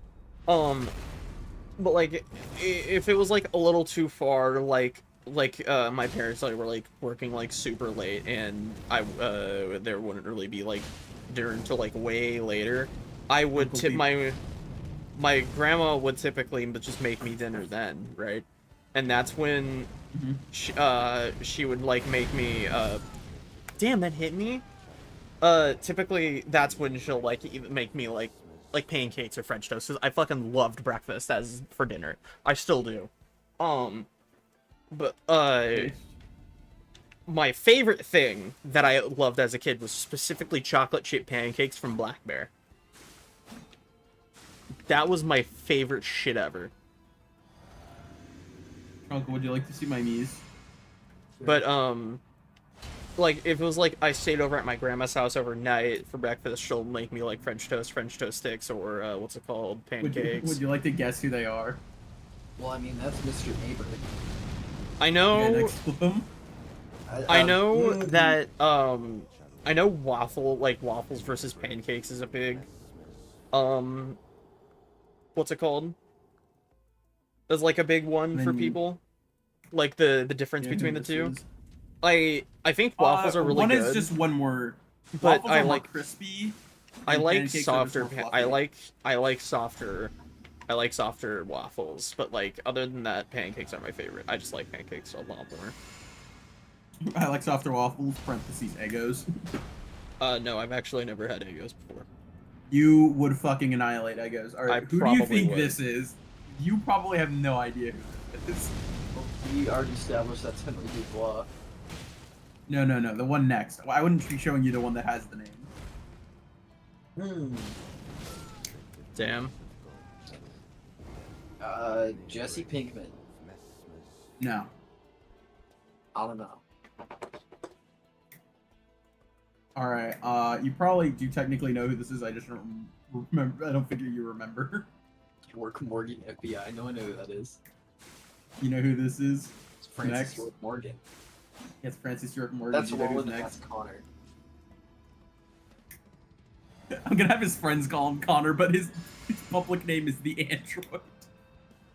Speaker 5: But like, if it was like a little too far, like my parents like were like working like super late, and there wouldn't really be like dinner until like way later, I would tip my grandma would typically just make me dinner then, right? And that's when she would like make me damn, that hit me. Typically that's when she'll like even make me like pancakes or French toast. I fucking loved breakfast as for dinner. I still do. But my favorite thing that I loved as a kid was specifically chocolate chip pancakes from Black Bear. That was my favorite shit ever.
Speaker 2: Uncle, would you like to see my knees?
Speaker 5: But like if it was like I stayed over at my grandma's house overnight for breakfast, she'll make me like French toast sticks, or what's it called, pancakes.
Speaker 2: Would you like to guess who they are?
Speaker 4: Well, I mean, that's Mr. Neighbor.
Speaker 5: I know.
Speaker 2: Okay, next flip.
Speaker 5: I know that I know waffles versus pancakes is a big what's it called? Is like a big one for people. Like the difference between the two. I think waffles are really
Speaker 2: one
Speaker 5: good.
Speaker 2: One is just one more,
Speaker 5: but
Speaker 2: waffles
Speaker 5: I
Speaker 2: are more
Speaker 5: like
Speaker 2: crispy.
Speaker 5: I like
Speaker 2: pancakes are just
Speaker 5: softer.
Speaker 2: more
Speaker 5: I
Speaker 2: fluffy.
Speaker 5: like softer waffles. But like other than that, pancakes are my favorite. I just like pancakes a lot more.
Speaker 2: I like softer waffles. Parentheses Eggos.
Speaker 5: No, I've actually never had Eggos before.
Speaker 2: You would fucking annihilate Eggos. All right,
Speaker 5: I
Speaker 2: who do you
Speaker 5: probably
Speaker 2: think
Speaker 5: would.
Speaker 2: this is? You probably have no idea who this is.
Speaker 4: Well, we already established that's Henry Dubois.
Speaker 2: No, the one next. I wouldn't be showing you the one that has the name.
Speaker 5: Damn.
Speaker 4: Jesse Pinkman.
Speaker 2: No.
Speaker 4: I don't know.
Speaker 2: All right. You probably do technically know who this is. I just don't remember. I don't figure you remember.
Speaker 4: York Morgan, FBI. I know who that is.
Speaker 2: You know who this is?
Speaker 4: It's Francis
Speaker 2: Next.
Speaker 4: York Morgan.
Speaker 2: It's Francis York Morgan.
Speaker 4: That's
Speaker 2: You know who's
Speaker 4: Roland.
Speaker 2: next?
Speaker 4: That's Connor.
Speaker 2: I'm gonna have his friends call him Connor, but his public name is the Android.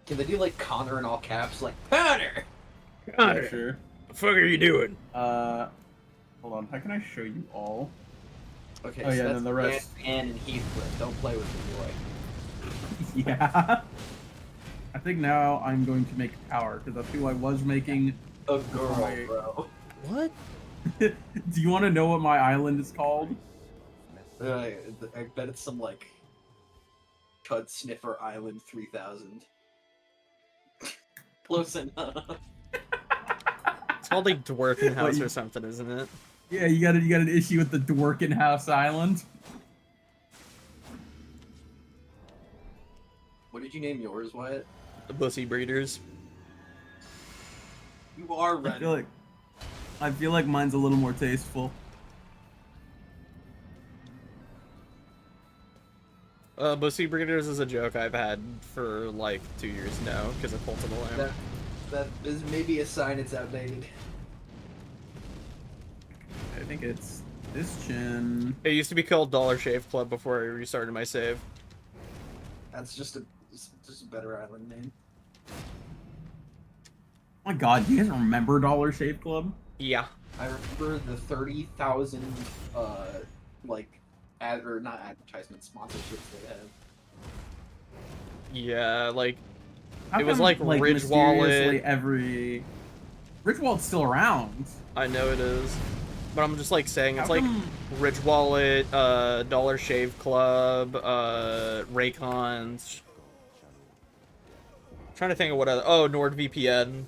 Speaker 4: Can they do like Connor in all caps, like Connor?
Speaker 2: Yeah, sure.
Speaker 5: The fuck are you doing?
Speaker 2: Hold on. How can I show you all?
Speaker 4: Okay,
Speaker 2: Oh,
Speaker 4: so
Speaker 2: yeah,
Speaker 4: that's
Speaker 2: then the rest.
Speaker 4: Anne and Heathcliff. Don't play with the boy.
Speaker 2: Yeah. I think now I'm going to make power because that's who I was making.
Speaker 4: A girl,
Speaker 2: Wait.
Speaker 4: bro.
Speaker 5: What?
Speaker 2: Do you want to know what my island is called?
Speaker 4: I bet it's some like Cud Sniffer Island 3000. Close enough.
Speaker 5: It's called like Dwarven
Speaker 2: What,
Speaker 5: House
Speaker 2: you-
Speaker 5: or something, isn't it?
Speaker 2: Yeah, you got an issue with the Dworkin House Island.
Speaker 4: What did you name yours, Wyatt?
Speaker 5: The Pussy Breeders.
Speaker 4: You are
Speaker 2: I feel like mine's a little more tasteful.
Speaker 5: Pussy Breeders is a joke I've had for like 2 years now because of Cult of the Lamb.
Speaker 4: That is maybe a sign it's outdated.
Speaker 2: I think it's this chin.
Speaker 5: It used to be called Dollar Shave Club before I restarted my save.
Speaker 4: That's just a better island name.
Speaker 2: Oh my god, do you guys remember Dollar Shave Club?
Speaker 5: Yeah.
Speaker 4: I remember the 30,000 like not advertisement sponsorships they have.
Speaker 5: Yeah, like
Speaker 2: How
Speaker 5: It was
Speaker 2: come,
Speaker 5: like Ridge
Speaker 2: mysteriously
Speaker 5: Wallet.
Speaker 2: Ridge Wallet's still around.
Speaker 5: I know it is. But I'm just like saying it's
Speaker 2: How
Speaker 5: like
Speaker 2: come-
Speaker 5: Ridge Wallet, Dollar Shave Club, Raycons. Trying to think of what other. Oh, NordVPN.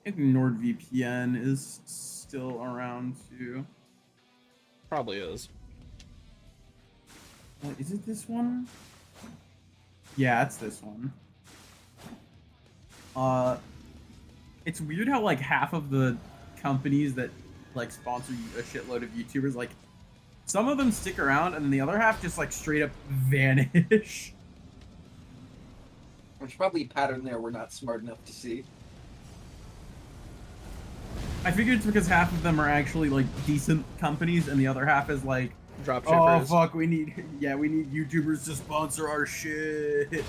Speaker 2: I think NordVPN is still around too.
Speaker 5: Probably is.
Speaker 2: Wait, is it this one? Yeah, it's this one. It's weird how like half of the companies that like sponsor a shitload of YouTubers, like some of them stick around and then the other half just like straight up vanish.
Speaker 4: There's probably a pattern there we're not smart enough to see.
Speaker 2: I figure it's because half of them are actually like decent companies and the other half is like, oh
Speaker 5: Dropshippers.
Speaker 2: fuck, we need YouTubers to sponsor our shit.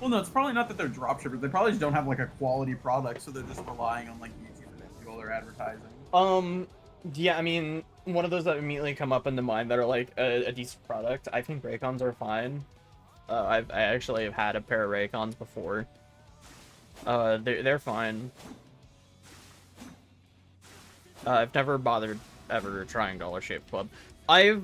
Speaker 2: Well, no, it's probably not that they're dropshippers. They probably just don't have like a quality product, so they're just relying on like YouTube to do all their advertising.
Speaker 5: Yeah, I mean, one of those that immediately come up into mind that are like a decent product. I think Raycons are fine. I actually have had a pair of Raycons before. They're fine. I've never bothered ever trying Dollar Shave Club. I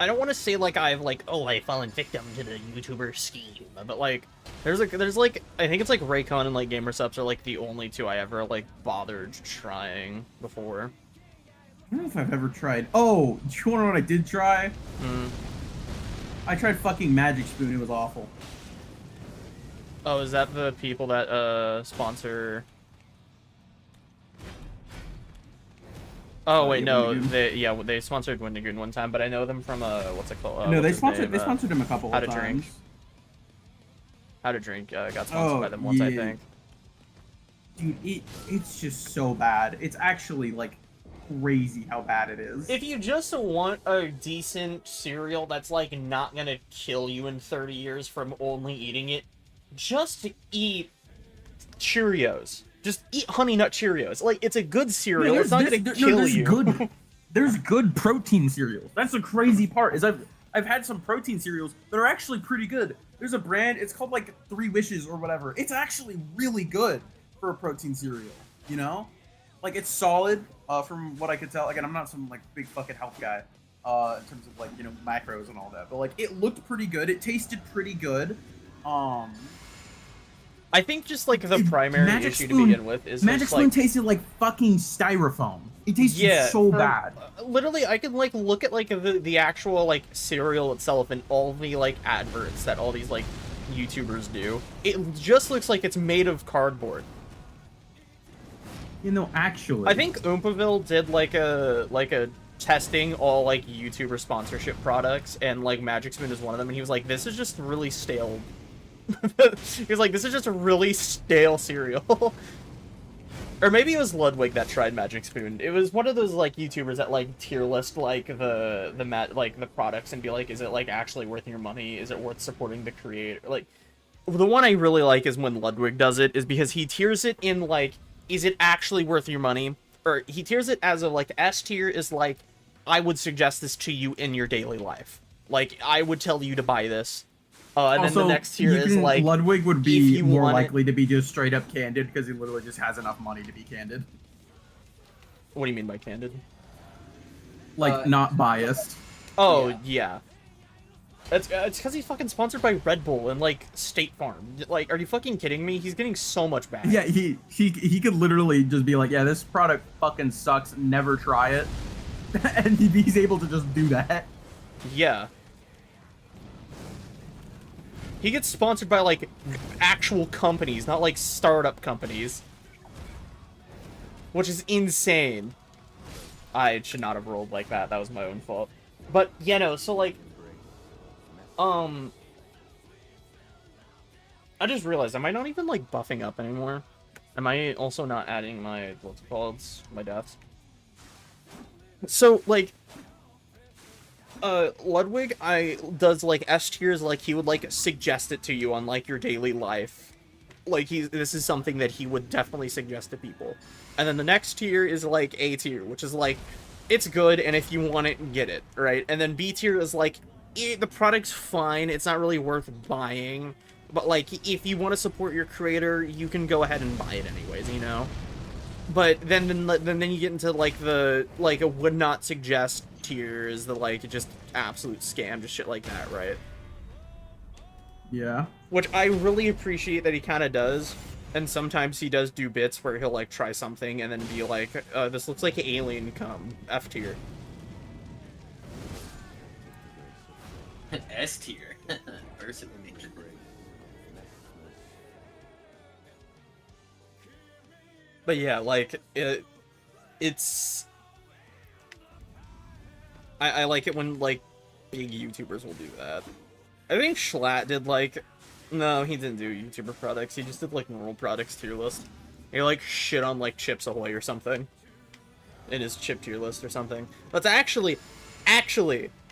Speaker 5: don't want to say like I've like, oh, I've fallen victim to the YouTuber scheme, but like there's like I think it's like Raycon and like Gamersubs are like the only two I ever like bothered trying before.
Speaker 2: I don't know if I've ever tried. Oh, do you want to know what I did try? I tried fucking Magic Spoon. It was awful.
Speaker 5: Oh, is that the people that sponsor Oh wait,
Speaker 2: yeah,
Speaker 5: no,
Speaker 2: Wendigoon.
Speaker 5: they sponsored Wendigoon one time, but I know them from what's it called?
Speaker 2: No,
Speaker 5: What's
Speaker 2: they
Speaker 5: his
Speaker 2: sponsored
Speaker 5: name?
Speaker 2: they sponsored him a couple
Speaker 5: How
Speaker 2: of
Speaker 5: to Drink.
Speaker 2: times.
Speaker 5: How to Drink got sponsored by
Speaker 2: Oh
Speaker 5: them once, I
Speaker 2: yeah,
Speaker 5: think.
Speaker 2: dude, it's just so bad. It's actually like crazy how bad it is.
Speaker 5: If you just want a decent cereal that's like not gonna kill you in 30 years from only eating it, just eat Cheerios. Just eat Honey Nut Cheerios. Like, it's a good cereal. It's not gonna kill you.
Speaker 2: There's good protein cereals. That's the crazy part. Is I've had some protein cereals that are actually pretty good. There's a brand. It's called like 3 Wishes or whatever. It's actually really good for a protein cereal. You know, like it's solid. From what I could tell. Again, I'm not some like big fucking health guy. In terms of like macros and all that. But like it looked pretty good. It tasted pretty good.
Speaker 5: I think just like the primary
Speaker 2: Magic
Speaker 5: issue
Speaker 2: Spoon-
Speaker 5: to begin with is
Speaker 2: Magic
Speaker 5: just,
Speaker 2: Spoon
Speaker 5: like,
Speaker 2: tasted like fucking styrofoam. It tasted so bad.
Speaker 5: Literally, I can like look at like the actual like cereal itself and all the like adverts that all these like YouTubers do. It just looks like it's made of cardboard.
Speaker 2: Actually,
Speaker 5: I think Oompaville did like a testing all like YouTuber sponsorship products, and like Magic Spoon is one of them, and he was like, this is just really stale. He was like, this is just a really stale cereal. Or maybe it was Ludwig that tried Magic Spoon. It was one of those like YouTubers that like tier list like the products and be like, is it like actually worth your money? Is it worth supporting the creator? Like, the one I really like is when Ludwig does it, is because he tiers it in like, is it actually worth your money? Or he tiers it as a like S tier is like, I would suggest this to you in your daily life. Like, I would tell you to buy this. And
Speaker 2: also,
Speaker 5: then the next tier is like,
Speaker 2: Ludwig would
Speaker 5: if
Speaker 2: be
Speaker 5: you
Speaker 2: more
Speaker 5: want it-
Speaker 2: likely to be just straight up candid because he literally just has enough money to be candid.
Speaker 5: what do you mean by candid?
Speaker 2: Like not biased.
Speaker 5: Oh,
Speaker 4: Yeah.
Speaker 5: yeah. It's because he's fucking sponsored by Red Bull and, like, State Farm. Like, are you fucking kidding me? He's getting so much back.
Speaker 2: Yeah, he could literally just be like, yeah, this product fucking sucks. Never try it, and he's able to just do that.
Speaker 5: Yeah. He gets sponsored by, like, actual companies, not, like, startup companies. Which is insane. I should not have rolled like that. That was my own fault. But, yeah, no, so, like, I just realized, am I not even, like, buffing up anymore? Am I also not adding my, what's it called, my deaths? So, like, Ludwig, does, like, S tiers, like, he would, like, suggest it to you on, like, your daily life. Like, this is something that he would definitely suggest to people. And then the next tier is, like, A tier, which is, like, it's good, and if you want it, get it, right? And then B tier is, like, the product's fine, it's not really worth buying, but, like, if you want to support your creator, you can go ahead and buy it anyways, you know? But then you get into, like, the, like, a would not suggest tiers, the, like, just absolute scam, just shit like that, right?
Speaker 2: Yeah.
Speaker 5: Which I really appreciate that he kind of does. And sometimes he does do bits where he'll, like, try something and then be like, this looks like Alien Come, F tier.
Speaker 4: S tier. Personally.
Speaker 5: But yeah, like, it's... I like it when, like, big YouTubers will do that. I think Schlatt did, like... No, he didn't do YouTuber products. He just did, like, normal products tier list. He, like, shit on, like, Chips Ahoy or something. In his chip tier list or something. That's actually,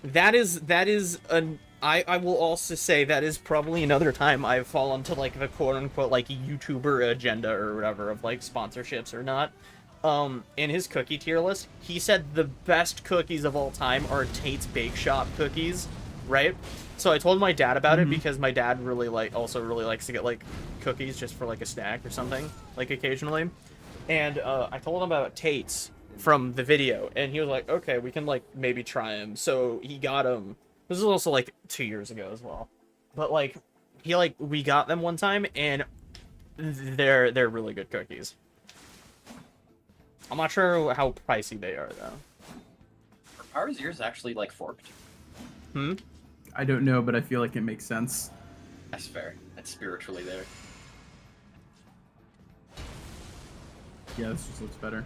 Speaker 5: that is an... I will also say that is probably another time I've fallen to, like, the quote-unquote, like, YouTuber agenda or whatever of, like, sponsorships or not. In his cookie tier list, he said the best cookies of all time are Tate's Bake Shop cookies, right? So I told my dad about it because my dad really also really likes to get, like, cookies just for, like, a snack or something, like, occasionally. And I told him about Tate's from the video, and he was like, okay, we can, like, maybe try them. So he got them. This was also, like, 2 years ago as well. But, like, we got them one time, and they're really good cookies. I'm not sure how pricey they are, though.
Speaker 4: How is yours actually, like, forked?
Speaker 2: I don't know, but I feel like it makes sense.
Speaker 4: That's fair. That's spiritually there.
Speaker 2: Yeah, this just looks better.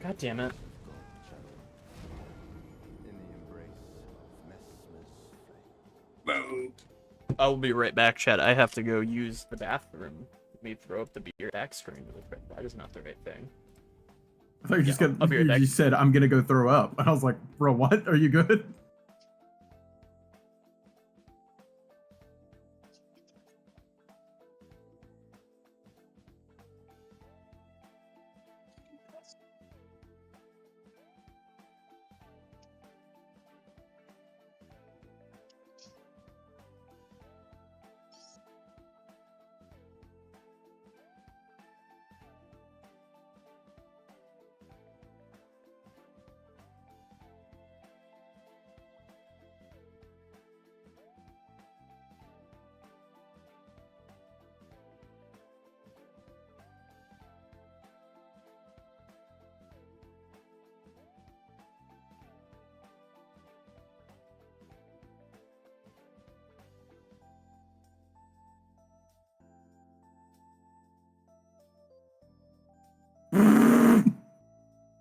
Speaker 5: God damn it.
Speaker 3: In the embrace of Messmer's flame.
Speaker 5: I'll be right back, chat. I have to go use the bathroom. Let me throw up the beer back screen really quick. That is not the right thing.
Speaker 2: I thought you just
Speaker 5: Yeah, I'll be right back.
Speaker 2: you said I'm gonna go throw up. I was like, bro, what? Are you good?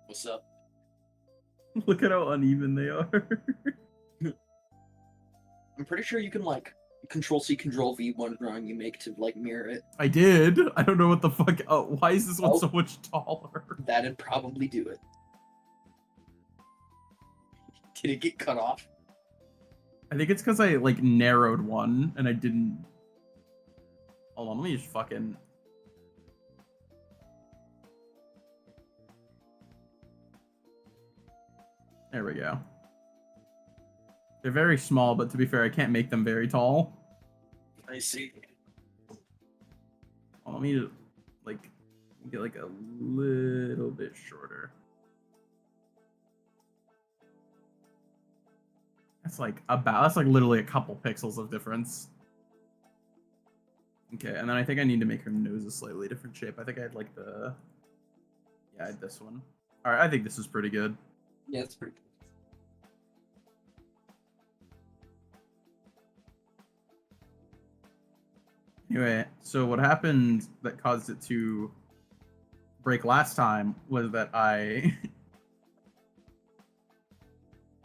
Speaker 4: What's up?
Speaker 2: Look at how uneven they are.
Speaker 4: I'm pretty sure you can like Control C, Control V one drawing you make to like mirror it.
Speaker 2: I did. I don't know what the fuck. Oh, why is this one
Speaker 4: Oh.
Speaker 2: so much taller?
Speaker 4: That'd probably do it. Did it get cut off?
Speaker 2: I think it's because I like narrowed one and I didn't. Hold on, let me just fucking. There we go. They're very small, but to be fair, I can't make them very tall.
Speaker 4: I see.
Speaker 2: Well, let me just, like get like a little bit shorter. That's like literally a couple pixels of difference. Okay, and then I think I need to make her nose a slightly different shape. I think I had like the, yeah, I had this one. All right, I think this is pretty good.
Speaker 4: Yeah, it's pretty good.
Speaker 2: Anyway, so what happened that caused it to break last time was that I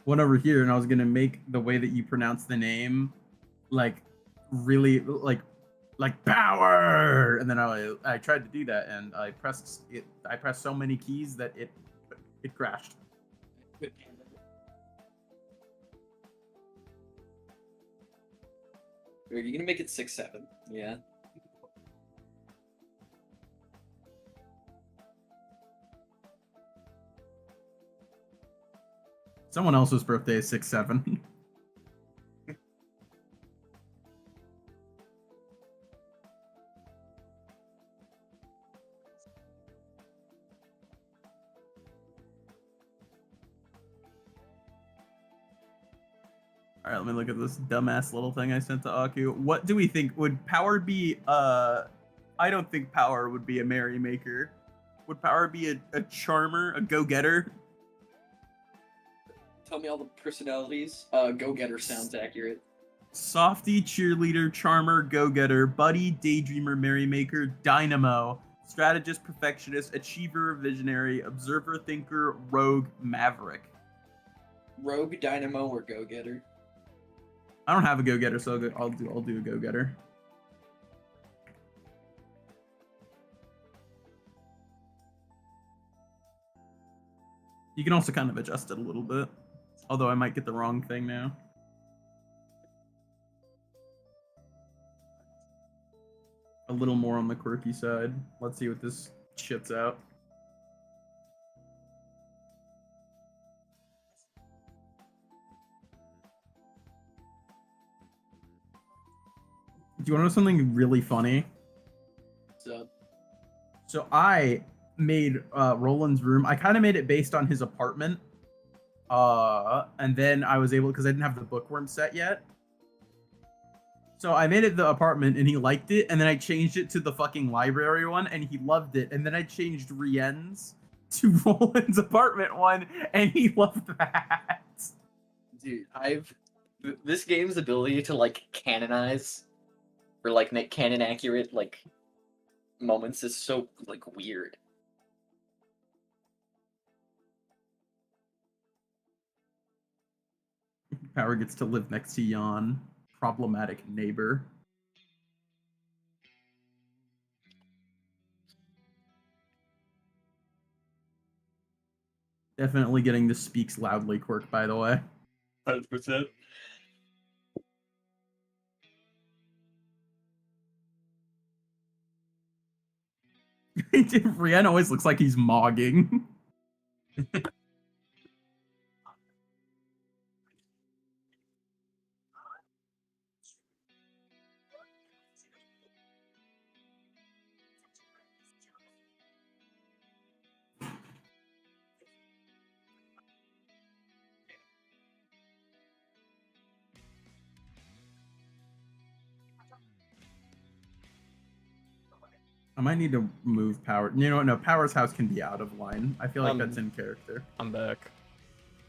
Speaker 2: went over here and I was gonna make the way that you pronounce the name like really like power, and then I tried to do that and I pressed so many keys that it crashed.
Speaker 4: Are you gonna make it 6-7? Yeah.
Speaker 2: Someone else's birthday is 6-7. All right, let me look at this dumbass little thing I sent to Aku. What do we think? Would Power be, I don't think Power would be a merrymaker. Would Power be a charmer, a go-getter?
Speaker 4: Tell me all the personalities. Go-getter sounds accurate.
Speaker 2: Softy, cheerleader, charmer, go-getter, buddy, daydreamer, merrymaker, dynamo, strategist, perfectionist, achiever, visionary, observer, thinker, rogue, maverick.
Speaker 4: Rogue, dynamo, or go-getter?
Speaker 2: I don't have a go-getter, so I'll do a go-getter. You can also kind of adjust it a little bit, although I might get the wrong thing now. A little more on the quirky side. Let's see what this shits out. Do you want to know something really funny? So I made Roland's room. I kind of made it based on his apartment. And then I was able, because I didn't have the bookworm set yet. So I made it the apartment and he liked it. And then I changed it to the fucking library one and he loved it. And then I changed Rien's to Roland's apartment one and he loved that.
Speaker 4: Dude, this game's ability to like canonize or like make canon accurate like moments is so like weird.
Speaker 2: Power gets to live next to Jan. Problematic neighbor. Definitely getting the speaks loudly quirk, by the way.
Speaker 4: 100%.
Speaker 2: Brienne always looks like he's mogging. I might need to move Power. You know what? No, Power's house can be out of line. I feel like that's in character.
Speaker 5: I'm back.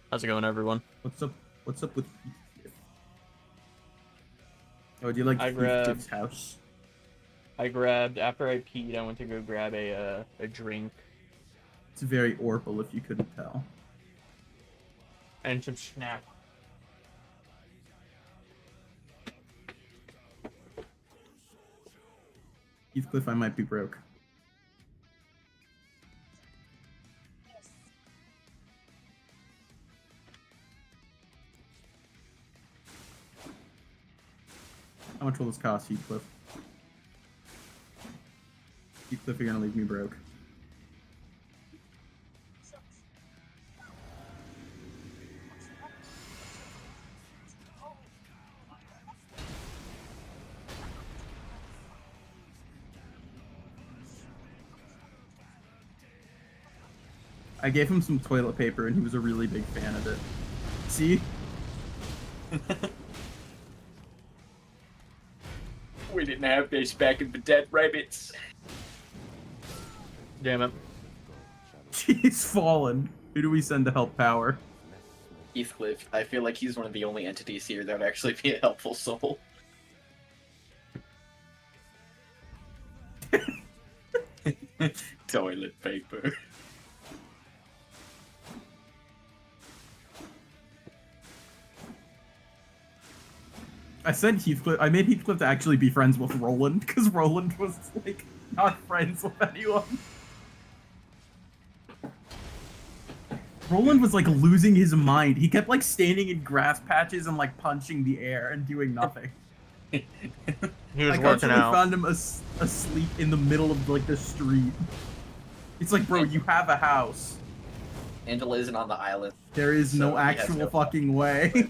Speaker 5: How's it going, everyone?
Speaker 2: What's up? What's up with Heathcliff? Oh, do you like
Speaker 5: I
Speaker 2: Heathcliff's house?
Speaker 5: I grabbed, after I peed, I went to go grab a drink.
Speaker 2: It's very Orpal, if you couldn't tell.
Speaker 5: And some snack.
Speaker 2: Heathcliff, I might be broke. How much will this cost, Heathcliff? Heathcliff, you're gonna leave me broke. I gave him some toilet paper and he was a really big fan of it. See?
Speaker 4: We didn't have this back in the Dead Rabbits.
Speaker 5: Damn it.
Speaker 2: He's fallen. Who do we send to help Power?
Speaker 4: Heathcliff, I feel like he's one of the only entities here that would actually be a helpful soul. Toilet paper.
Speaker 2: I said Heathcliff. I made Heathcliff to actually be friends with Roland because Roland was like not friends with anyone. Roland was like losing his mind. He kept like standing in grass patches and like punching the air and doing nothing.
Speaker 5: He was
Speaker 2: I
Speaker 5: working
Speaker 2: constantly
Speaker 5: out.
Speaker 2: found him asleep in the middle of like the street. It's like, bro, you have a house.
Speaker 4: Angela isn't on the island.
Speaker 2: There is
Speaker 4: So
Speaker 2: no
Speaker 4: he has
Speaker 2: actual
Speaker 4: no
Speaker 2: fucking way.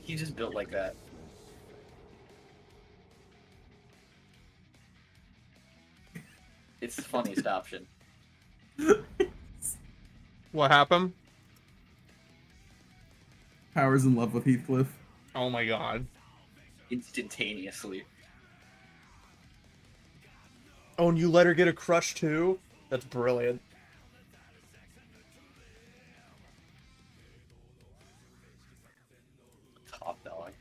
Speaker 4: He just built like that. It's the funniest option.
Speaker 5: What happened?
Speaker 2: Power's in love with Heathcliff.
Speaker 5: Oh my god.
Speaker 4: Instantaneously.
Speaker 5: Oh, and you let her get a crush too? That's brilliant.
Speaker 4: Top dog.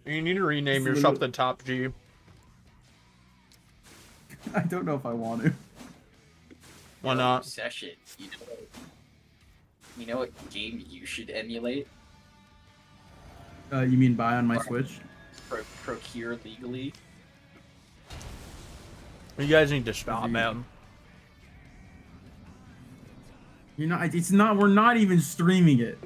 Speaker 5: You need to rename
Speaker 2: It's
Speaker 5: yourself
Speaker 2: literally-
Speaker 5: the Top G.
Speaker 2: I don't know if I want to.
Speaker 5: Why not?
Speaker 4: Obsession. You know what game you should emulate?
Speaker 2: You mean buy on my Switch?
Speaker 4: Procure legally?
Speaker 5: You guys need to stop, man.
Speaker 2: You're not. It's not. We're not even streaming it.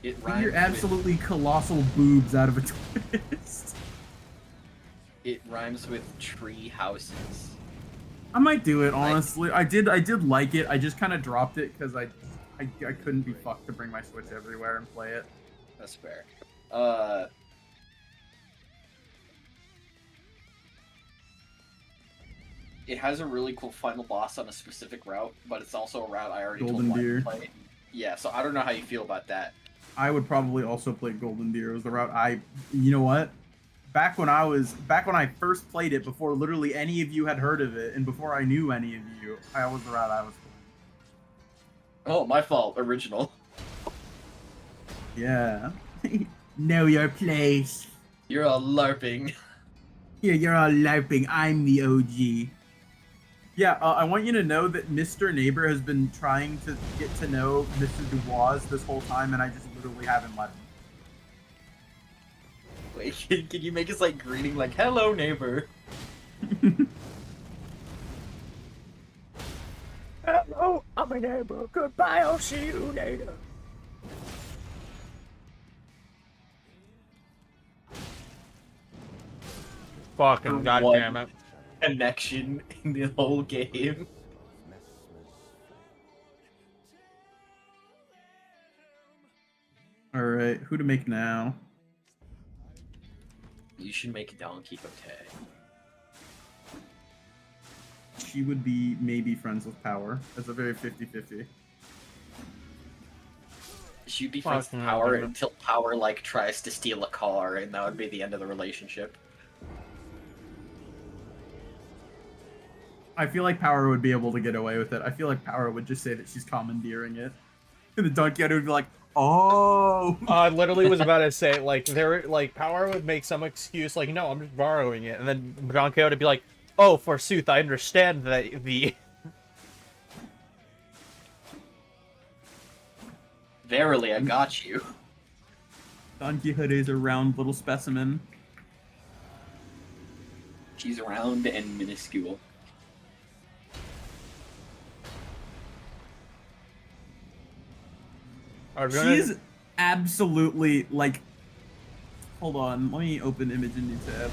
Speaker 4: It
Speaker 2: Get
Speaker 4: rhymes
Speaker 2: your absolutely colossal boobs out of a twist.
Speaker 4: It rhymes with tree houses.
Speaker 2: I might do it honestly. I did like it. I just kind of dropped it because I couldn't be fucked to bring my Switch everywhere and play it.
Speaker 4: That's fair. It has a really cool final boss on a specific route, but it's also a route I already
Speaker 2: Golden
Speaker 4: told
Speaker 2: Deer.
Speaker 4: to play. Yeah, so I don't know how you feel about that.
Speaker 2: I would probably also play Golden Deer as the route. You know what? Back when I first played it, before literally any of you had heard of it, and before I knew any of you, that was the route I was playing.
Speaker 4: Oh, my fault. Original.
Speaker 2: Yeah. Know your place.
Speaker 4: You're all LARPing.
Speaker 2: Here, you're all LARPing. I'm the OG. Yeah, I want you to know that Mr. Neighbor has been trying to get to know Mr. Dubois this whole time, and I just literally haven't let him.
Speaker 4: Wait, can you make us like greeting like hello neighbor?
Speaker 5: Hello, I'm a neighbor. Goodbye, I'll see you later. Fucking goddamn it.
Speaker 4: Connection in the whole game.
Speaker 2: All right, who to make now?
Speaker 4: You should make Don Quixote.
Speaker 2: She would be maybe friends with Power. That's a very 50-50.
Speaker 4: She'd be friends with
Speaker 5: Fucking
Speaker 4: Power
Speaker 5: hell.
Speaker 4: until Power like tries to steal a car, and that would be the end of the relationship.
Speaker 2: I feel like Power would be able to get away with it. I feel like Power would just say that she's commandeering it. And the Don Quixote would be like, oh!
Speaker 5: I literally was about to say, like, Power would make some excuse, like, no, I'm just borrowing it. And then Don Quixote would be like, oh, forsooth, I understand that the...
Speaker 4: Verily, I got you.
Speaker 2: Don Quixote is a round little specimen.
Speaker 4: She's round and minuscule.
Speaker 2: She's absolutely, like... Hold on, let me open image in new tab.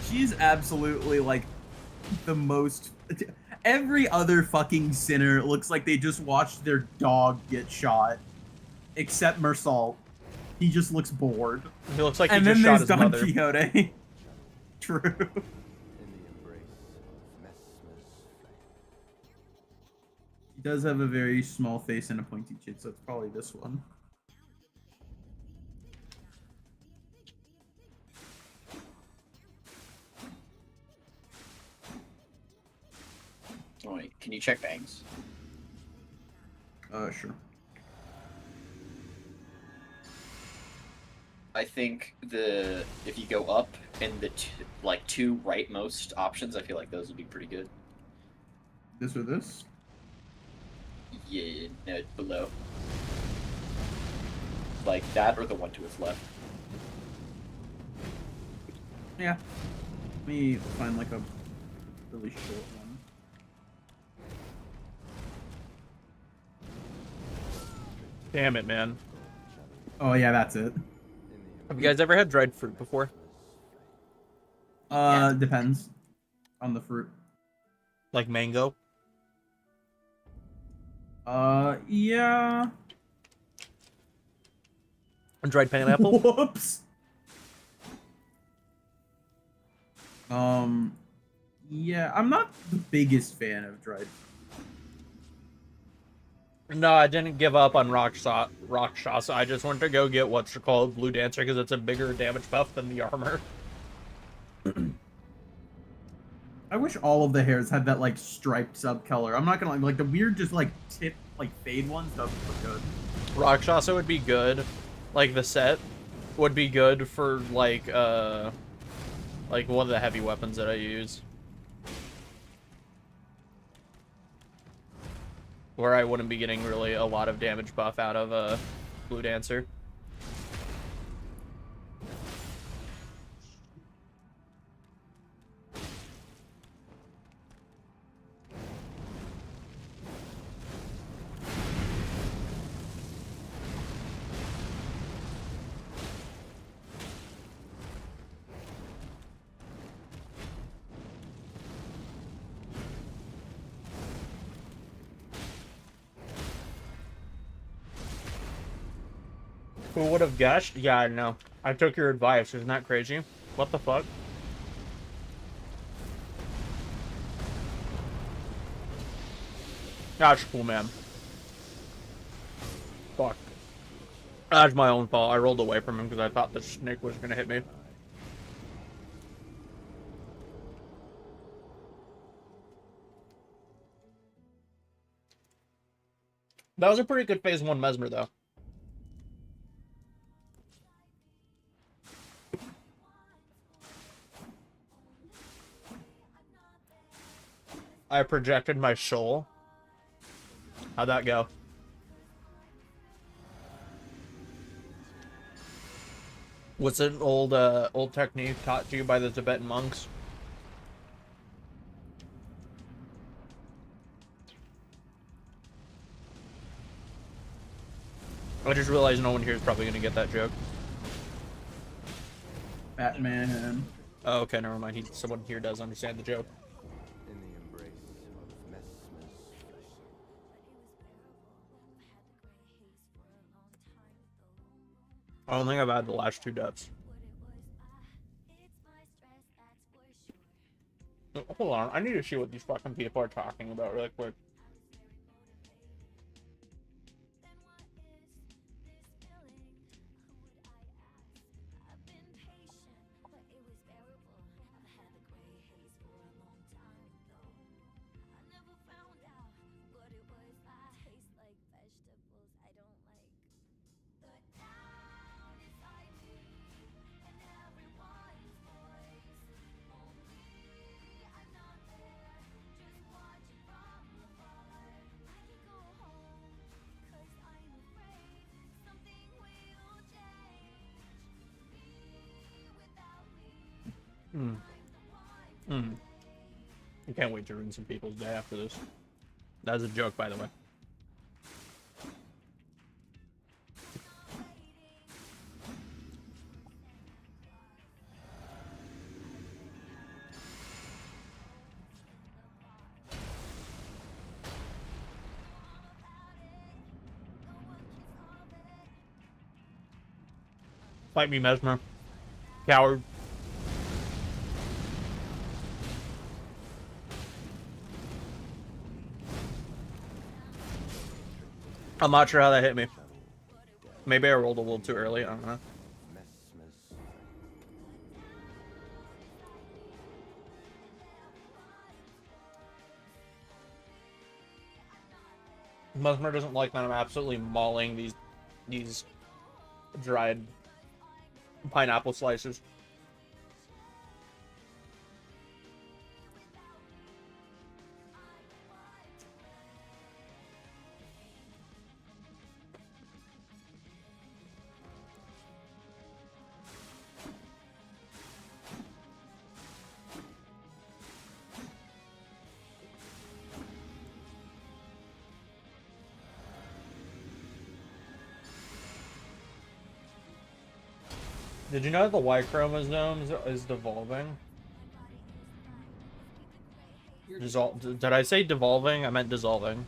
Speaker 2: She's absolutely, like, the most... Every other fucking sinner looks like they just watched their dog get shot. Except Mersault. He just looks bored.
Speaker 5: He looks like he
Speaker 2: And
Speaker 5: just
Speaker 2: then
Speaker 5: shot
Speaker 2: there's
Speaker 5: his
Speaker 2: Don
Speaker 5: mother.
Speaker 2: Quixote. True.
Speaker 3: In the embrace of Messmer's flame.
Speaker 2: He does have a very small face and a pointy chin, so it's probably this one.
Speaker 4: Oh, wait, can you check bangs?
Speaker 2: Sure.
Speaker 4: I think if you go up and the two rightmost options, I feel like those would be pretty good.
Speaker 2: This or this?
Speaker 4: Yeah, no, below. Like that or the one to its left.
Speaker 2: Yeah. Let me find like a really short one.
Speaker 5: Damn it, man.
Speaker 2: Oh yeah, that's it.
Speaker 5: Have you guys ever had dried fruit before?
Speaker 2: Depends on the fruit.
Speaker 5: Like mango?
Speaker 2: Yeah.
Speaker 5: And dried pineapple?
Speaker 2: Whoops. Yeah, I'm not the biggest fan of dried.
Speaker 5: No, I didn't give up on Rakshasa. I just went to go get what's called Blue Dancer because it's a bigger damage buff than the armor.
Speaker 2: I wish all of the hairs had that like striped subcolor. I'm not gonna like the weird just like tip like fade ones doesn't look good.
Speaker 5: Rakshasa would be good. Like the set would be good for like one of the heavy weapons that I use. Where I wouldn't be getting really a lot of damage buff out of Blue Dancer. Who would have guessed? Yeah, I know. I took your advice. Isn't that crazy? What the fuck? That's cool, man. Fuck. That's my own fault. I rolled away from him because I thought the snake was gonna hit me. That was a pretty good phase 1 Mesmer, though. I projected my soul. How'd that go? What's an old technique taught to you by the Tibetan monks? I just realized no one here is probably gonna get that joke.
Speaker 2: Batman.
Speaker 5: Oh, okay, never mind. Someone here does understand the joke.
Speaker 3: In the embrace of Messmer's.
Speaker 5: I don't think I've had the last 2 deaths. Oh, hold on, I need to see what these fucking people are talking about really quick. I can't wait to ruin some people's day after this. That was a joke, by the way. Fight me, Mesmer. Coward. I'm not sure how that hit me. Maybe I rolled a little too early, I don't know.
Speaker 3: Messmer's.
Speaker 5: Mesmer doesn't like that I'm absolutely mauling these dried pineapple slices. Did you know that the Y chromosome is devolving? Did I say devolving? I meant dissolving.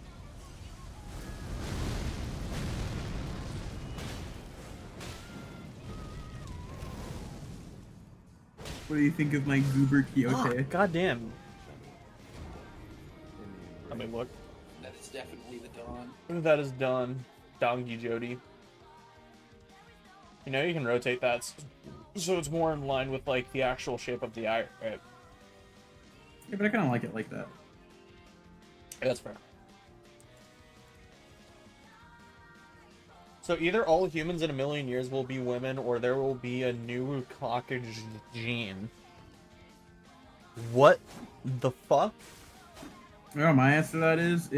Speaker 2: What do you think of my goober Quixote?
Speaker 5: God damn.
Speaker 3: In the
Speaker 5: Let me
Speaker 3: embrace.
Speaker 5: look.
Speaker 6: That is definitely the dawn.
Speaker 5: That is done. Dongi Jody. You know, you can rotate that so it's more in line with, like, the actual shape of the eye, right?
Speaker 2: Yeah, but I kind of like it like that.
Speaker 5: Yeah, that's fair. So either all humans in a million years will be women, or there will be a new clockage gene. What the fuck?
Speaker 2: Well, my answer to that is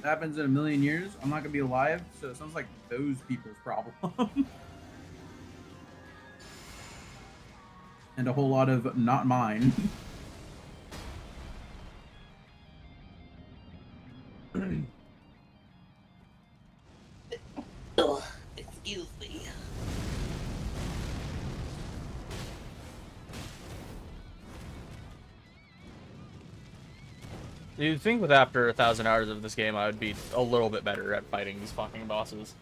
Speaker 2: happens in a million years. I'm not gonna be alive, so it sounds like those people's problem. And a whole lot of not mine.
Speaker 6: Excuse me.
Speaker 5: You'd think with after 1,000 hours of this game, I would be a little bit better at fighting these fucking bosses.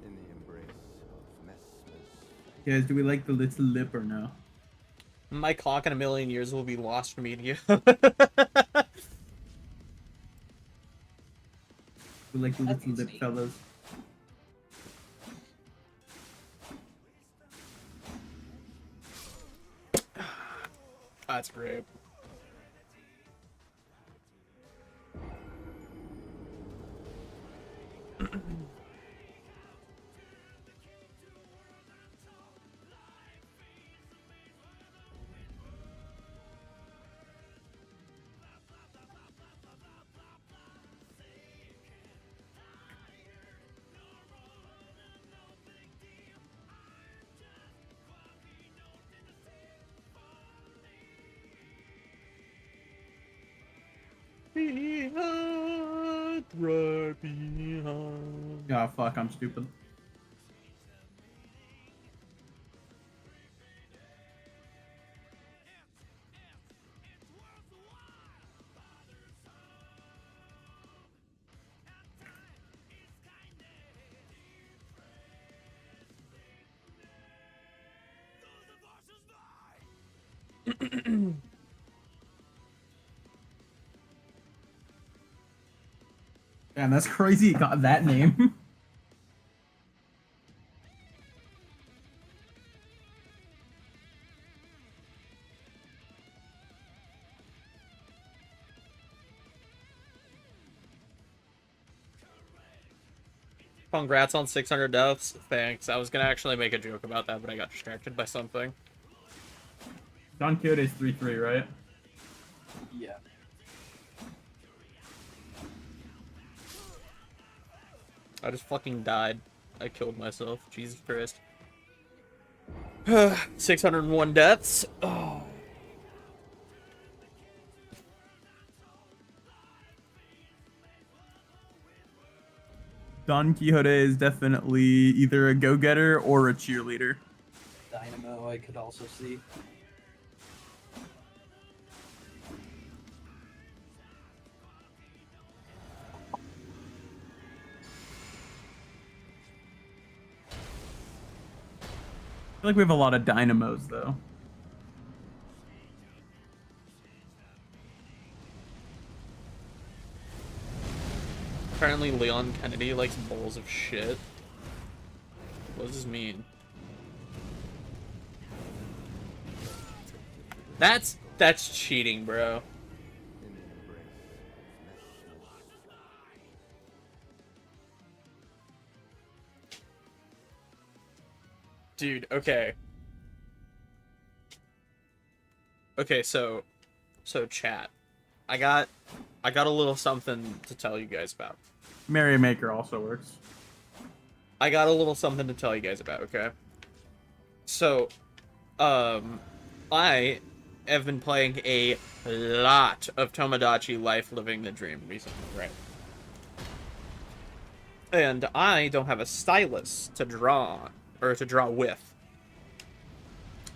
Speaker 3: In the embrace of Messmer's.
Speaker 2: Guys, do we like the little lip or no?
Speaker 5: My clock in a million years will be lost media.
Speaker 2: We like the
Speaker 6: That's
Speaker 2: little lip,
Speaker 6: insane.
Speaker 2: fellas.
Speaker 5: That's great. behind, right behind.
Speaker 2: Oh, fuck, I'm stupid. Damn, that's crazy. It got that name.
Speaker 5: Congrats on 600 deaths. Thanks. I was gonna actually make a joke about that, but I got distracted by something.
Speaker 2: Don Quixote is 3-3, right?
Speaker 6: Yeah.
Speaker 5: I just fucking died. I killed myself. Jesus Christ. 601 deaths. Oh.
Speaker 2: Don Quixote is definitely either a go-getter or a cheerleader.
Speaker 6: Dynamo, I could also see.
Speaker 2: I feel like we have a lot of dynamos, though.
Speaker 5: Apparently Leon Kennedy likes bowls of shit. What does this mean? That's cheating, bro.
Speaker 3: In the embrace of mess.
Speaker 5: Dude, okay. Okay, so chat. I got a little something to tell you guys about.
Speaker 2: Mary Maker also works.
Speaker 5: I got a little something to tell you guys about, okay? So, I have been playing a lot of Tomodachi Life Living the Dream recently, right? And I don't have a stylus to draw, or to draw with.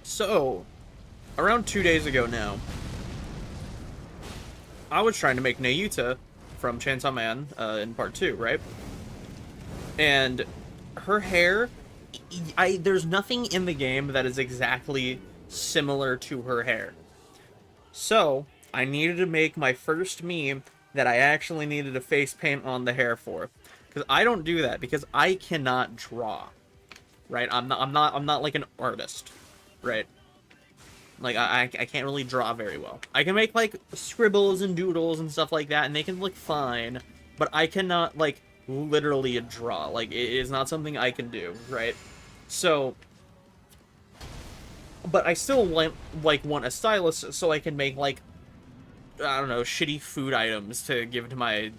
Speaker 5: So, around 2 days ago now, I was trying to make Nayuta from Chainsaw Man in part 2, right? And her hair, there's nothing in the game that is exactly similar to her hair. So, I needed to make my first meme that I actually needed a face paint on the hair for. Because I don't do that, because I cannot draw. Right? I'm not like an artist. Right? Like, I can't really draw very well. I can make, like, scribbles and doodles and stuff like that, and they can look fine. But I cannot, like, literally draw. Like, it is not something I can do, right? So, but I still want a stylus so I can make, like, I don't know, shitty food items to give to my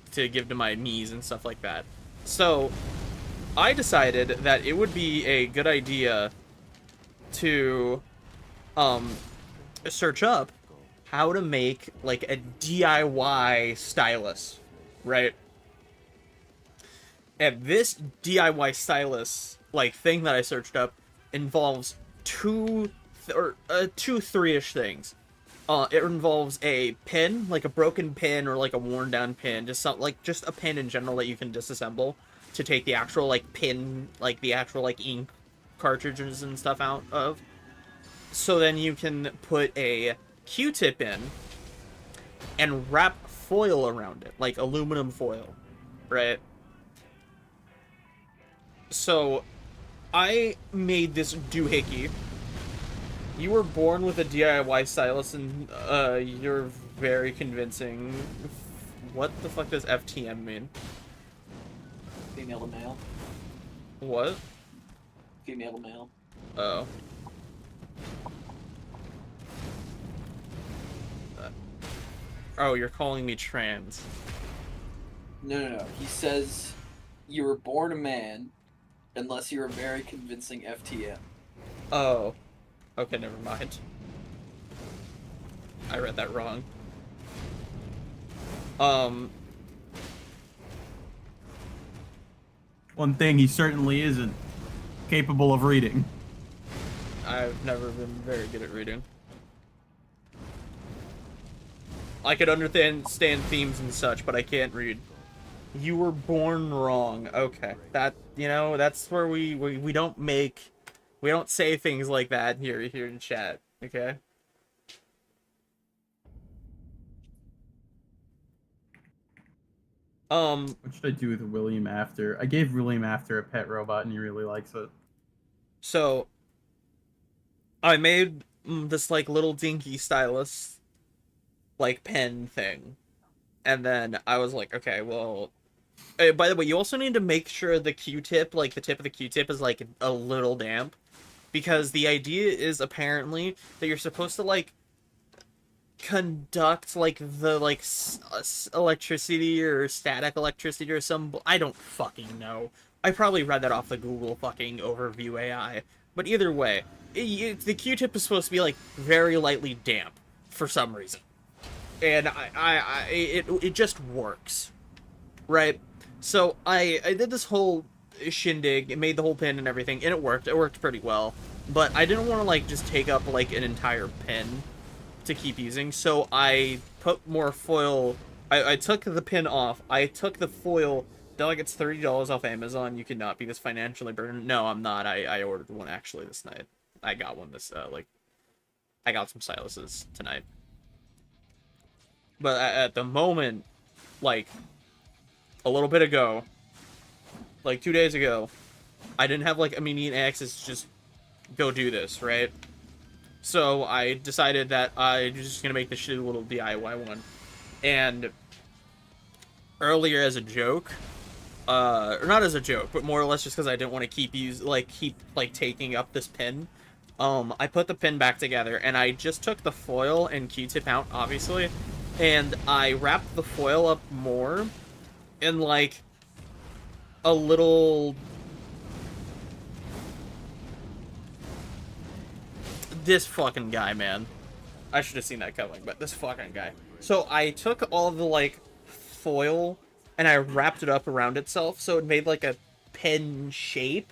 Speaker 5: niece and stuff like that. So, I decided that it would be a good idea to search up how to make, like, a DIY stylus, right? And this DIY stylus, like, thing that I searched up involves two, 3-ish things. It involves a pin, like a broken pin or like a worn down pin, just a pin in general that you can disassemble to take the actual, like, pin, like the actual, like, ink cartridges and stuff out of. So then you can put a Q-tip in and wrap foil around it, like aluminum foil, right? So I made this doohickey. You were born with a DIY stylus, and you're very convincing. What the fuck does FTM mean?
Speaker 6: Female to male.
Speaker 5: What?
Speaker 6: Female to male.
Speaker 5: Oh. Oh, you're calling me trans.
Speaker 6: No. He says you were born a man unless you're a very convincing FTM.
Speaker 5: Oh. Okay, never mind. I read that wrong. Um,
Speaker 2: One thing he certainly isn't capable of reading.
Speaker 5: I've never been very good at reading. I could understand themes and such, but I can't read. You were born wrong. Okay, that, you know, that's where we don't make, we don't say things like that here in chat. Okay.
Speaker 2: What should I do with William after? I gave William after a pet robot, and he really likes it.
Speaker 5: So I made this like little dinky stylus, like pen thing, and then I was like, okay, well. By the way, you also need to make sure the Q-tip, like the tip of the Q-tip, is like a little damp, because the idea is apparently that you're supposed to like conduct like the like electricity or static electricity or some, I don't fucking know. I probably read that off the Google fucking overview AI. But either way, the Q-tip is supposed to be like very lightly damp for some reason, and it just works, right? So I did this whole shindig, it made the whole pin and everything, and it worked pretty well. But I didn't want to like just take up like an entire pin to keep using, so I put more foil. I took the pin off, I took the foil. They're like, it's $30 off Amazon, you cannot be this financially burdened. No, I'm not. I ordered one actually this night. I got one this like I got some styluses tonight. But at the moment, like a little bit ago, like 2 days ago, I didn't have like immediate access to just go do this, right? So I decided that I was just gonna make this shitty little DIY one. And earlier, as a joke, or not as a joke, but more or less just because I didn't want to keep taking up this pin, I put the pin back together, and I just took the foil and Q-tip out, obviously, and I wrapped the foil up more in like a little, this fucking guy, man. I should have seen that coming, but this fucking guy. So I took all the like foil and I wrapped it up around itself so it made like a pen shape,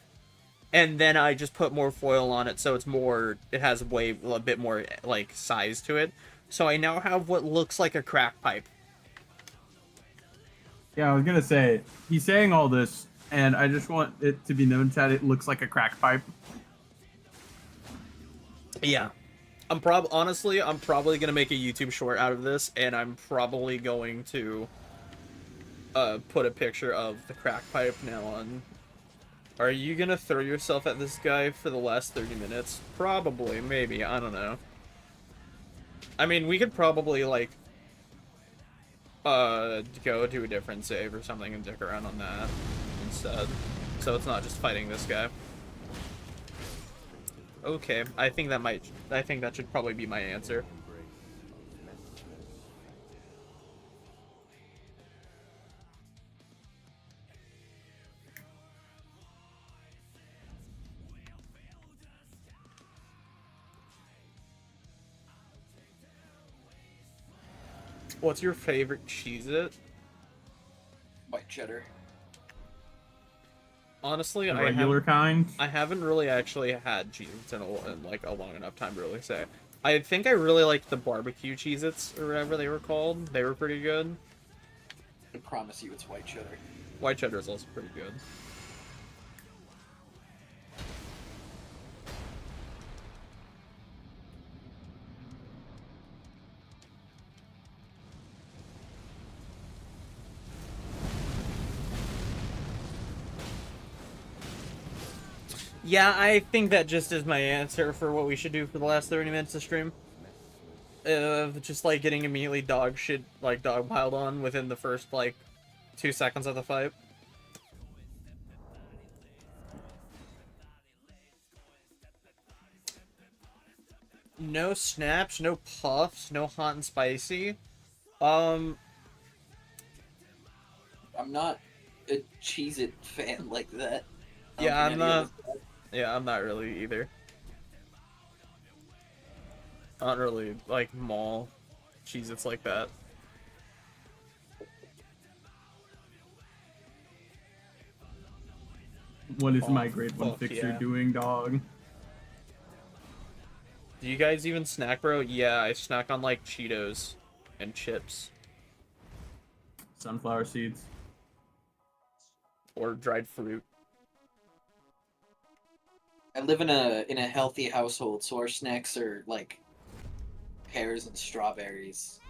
Speaker 5: and then I just put more foil on it so it's more, it has a bit more like size to it. So I now have what looks like a crack pipe.
Speaker 2: Yeah, I was gonna say, he's saying all this, and I just want it to be known that it looks like a crack pipe.
Speaker 5: Yeah. Honestly, I'm probably gonna make a YouTube short out of this, and I'm probably going to put a picture of the crack pipe now on. Are you gonna throw yourself at this guy for the last 30 minutes? Probably, maybe, I don't know. I mean, we could probably like go do a different save or something and dick around on that instead. So it's not just fighting this guy. Okay, I think that should probably be my answer. What's your favorite Cheez-It?
Speaker 6: White cheddar.
Speaker 5: Honestly,
Speaker 2: The regular kind.
Speaker 5: I haven't really actually had Cheez-Its in like a long enough time to really say. I think I really liked the barbecue Cheez-Its or whatever they were called. They were pretty good.
Speaker 6: I promise you it's white cheddar.
Speaker 5: White cheddar is also pretty good. Yeah, I think that just is my answer for what we should do for the last 30 minutes of stream. Just like getting immediately dog piled on within the first like 2 seconds of the fight. No snaps, no puffs, no hot and spicy.
Speaker 6: I'm not a Cheez-It fan like that.
Speaker 5: Yeah, I'm not. Yeah, I'm not really either. I don't really like mall Cheez-Its like that.
Speaker 2: What is
Speaker 5: Fuck,
Speaker 2: my grade 1
Speaker 5: fuck
Speaker 2: fixer
Speaker 5: yeah.
Speaker 2: doing, dog?
Speaker 5: Do you guys even snack, bro? Yeah, I snack on like Cheetos and chips
Speaker 2: Sunflower seeds.
Speaker 5: or dried fruit.
Speaker 6: I live in a healthy household, so our snacks are like pears and strawberries.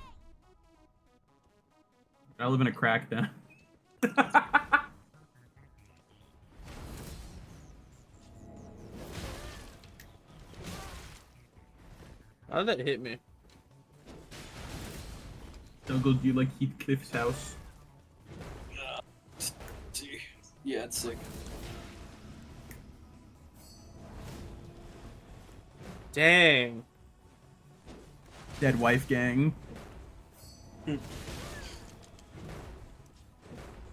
Speaker 2: I live in a crack den.
Speaker 5: How did that hit me?
Speaker 2: Jungle, do you like Heathcliff's house?
Speaker 6: Yeah, it's sick.
Speaker 5: Dang.
Speaker 2: Dead wife gang.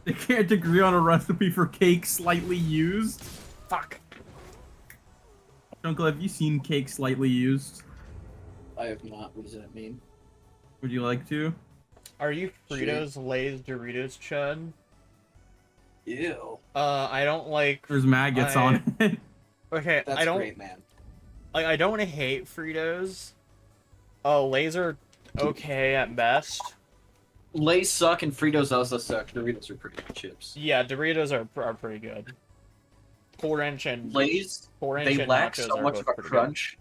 Speaker 2: They can't agree on a recipe for cake slightly used.
Speaker 5: Fuck.
Speaker 2: Jungle, have you seen cake slightly used?
Speaker 6: I have not. What does that mean?
Speaker 2: Would you like to?
Speaker 5: Are you Fritos, Lay's, Doritos, Chud?
Speaker 6: Ew.
Speaker 5: I don't like.
Speaker 2: There's maggots on it.
Speaker 5: Okay,
Speaker 6: That's
Speaker 5: I don't.
Speaker 6: great, man.
Speaker 5: Like, I don't hate Fritos. Oh, Lay's are okay at best.
Speaker 4: Lay's suck and Fritos also suck. Doritos are pretty good chips.
Speaker 5: Yeah, Doritos are pretty good. Cool Ranch and
Speaker 4: Lay's,
Speaker 5: Ranch
Speaker 4: they
Speaker 5: and
Speaker 4: lack
Speaker 5: nachos
Speaker 4: so
Speaker 5: are
Speaker 4: much
Speaker 5: both
Speaker 4: of a
Speaker 5: pretty
Speaker 4: crunch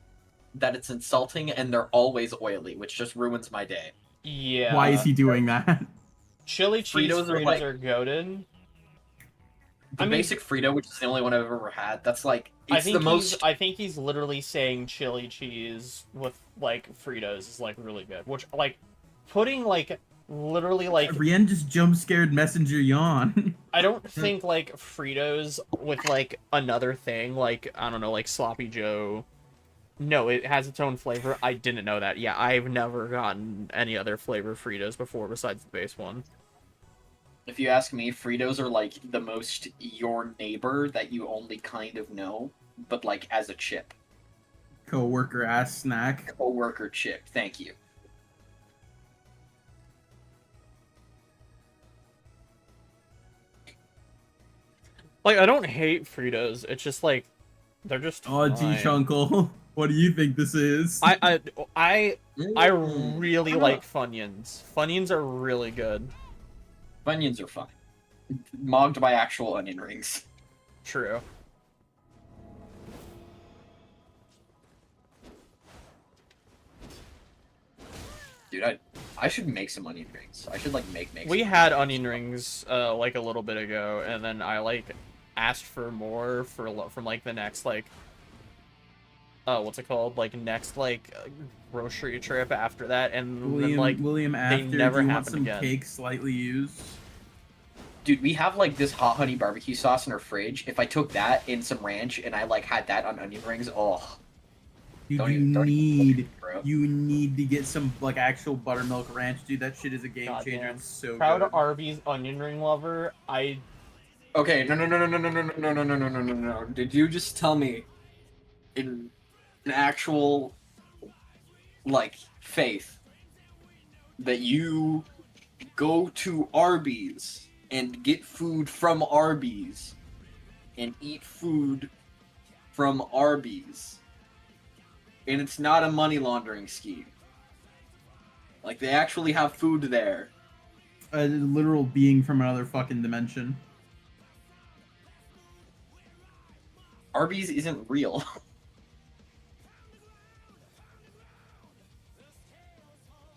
Speaker 4: that it's insulting, and they're always oily, which just ruins my day.
Speaker 5: good. Yeah.
Speaker 2: Why is he doing that?
Speaker 5: Chili cheese
Speaker 4: Fritos are
Speaker 5: Fritos
Speaker 4: like-
Speaker 5: are goated.
Speaker 4: The
Speaker 5: I mean-
Speaker 4: basic Frito, which is the only one I've ever had, that's like
Speaker 5: I
Speaker 4: it's
Speaker 5: think
Speaker 4: the most.
Speaker 5: I think he's literally saying chili cheese with like Fritos is like really good. Which like putting like literally like
Speaker 2: Brienne just jump scared messenger yawn.
Speaker 5: I don't think like Fritos with like another thing like I don't know like Sloppy Joe. No, it has its own flavor. I didn't know that. Yeah, I've never gotten any other flavor Fritos before besides the base one.
Speaker 4: If you ask me, Fritos are like the most your neighbor that you only kind of know, but like as a chip.
Speaker 2: Co-worker ass snack.
Speaker 4: Coworker chip. Thank you.
Speaker 5: Like I don't hate Fritos. It's just like they're just
Speaker 2: Oh,
Speaker 5: fine.
Speaker 2: geez, uncle. What do you think this is?
Speaker 5: I
Speaker 4: Mm.
Speaker 5: really
Speaker 4: I don't
Speaker 5: like Funyuns. Funyuns are really good.
Speaker 4: Funyuns are fine. Mogged by actual onion rings.
Speaker 5: True.
Speaker 4: Dude, I should make some onion rings. I should like make
Speaker 5: We
Speaker 4: some
Speaker 5: had onion rings like a little bit ago, and then I like asked for more from like the next like what's it called, like next like grocery trip after that, and then like
Speaker 2: William, after,
Speaker 5: never
Speaker 2: do you want
Speaker 5: happened
Speaker 2: some
Speaker 5: again.
Speaker 2: cake slightly used?
Speaker 4: Dude, we have like this hot honey barbecue sauce in our fridge. If I took that in some ranch and I like had that on onion rings, oh,
Speaker 2: Dude,
Speaker 4: Don't
Speaker 2: you
Speaker 4: even- don't even
Speaker 2: need
Speaker 4: bro.
Speaker 2: you need to get some like actual buttermilk ranch, dude. That shit is a game
Speaker 5: God
Speaker 2: changer.
Speaker 5: damn.
Speaker 2: It's so
Speaker 5: Proud
Speaker 2: good.
Speaker 5: Arby's onion ring lover.
Speaker 4: Okay, no. Did you just tell me in an actual like faith that you go to Arby's and get food from Arby's and eat food from Arby's and it's not a money laundering scheme? Like they actually have food there.
Speaker 2: A literal being from another fucking dimension.
Speaker 4: Arby's isn't real.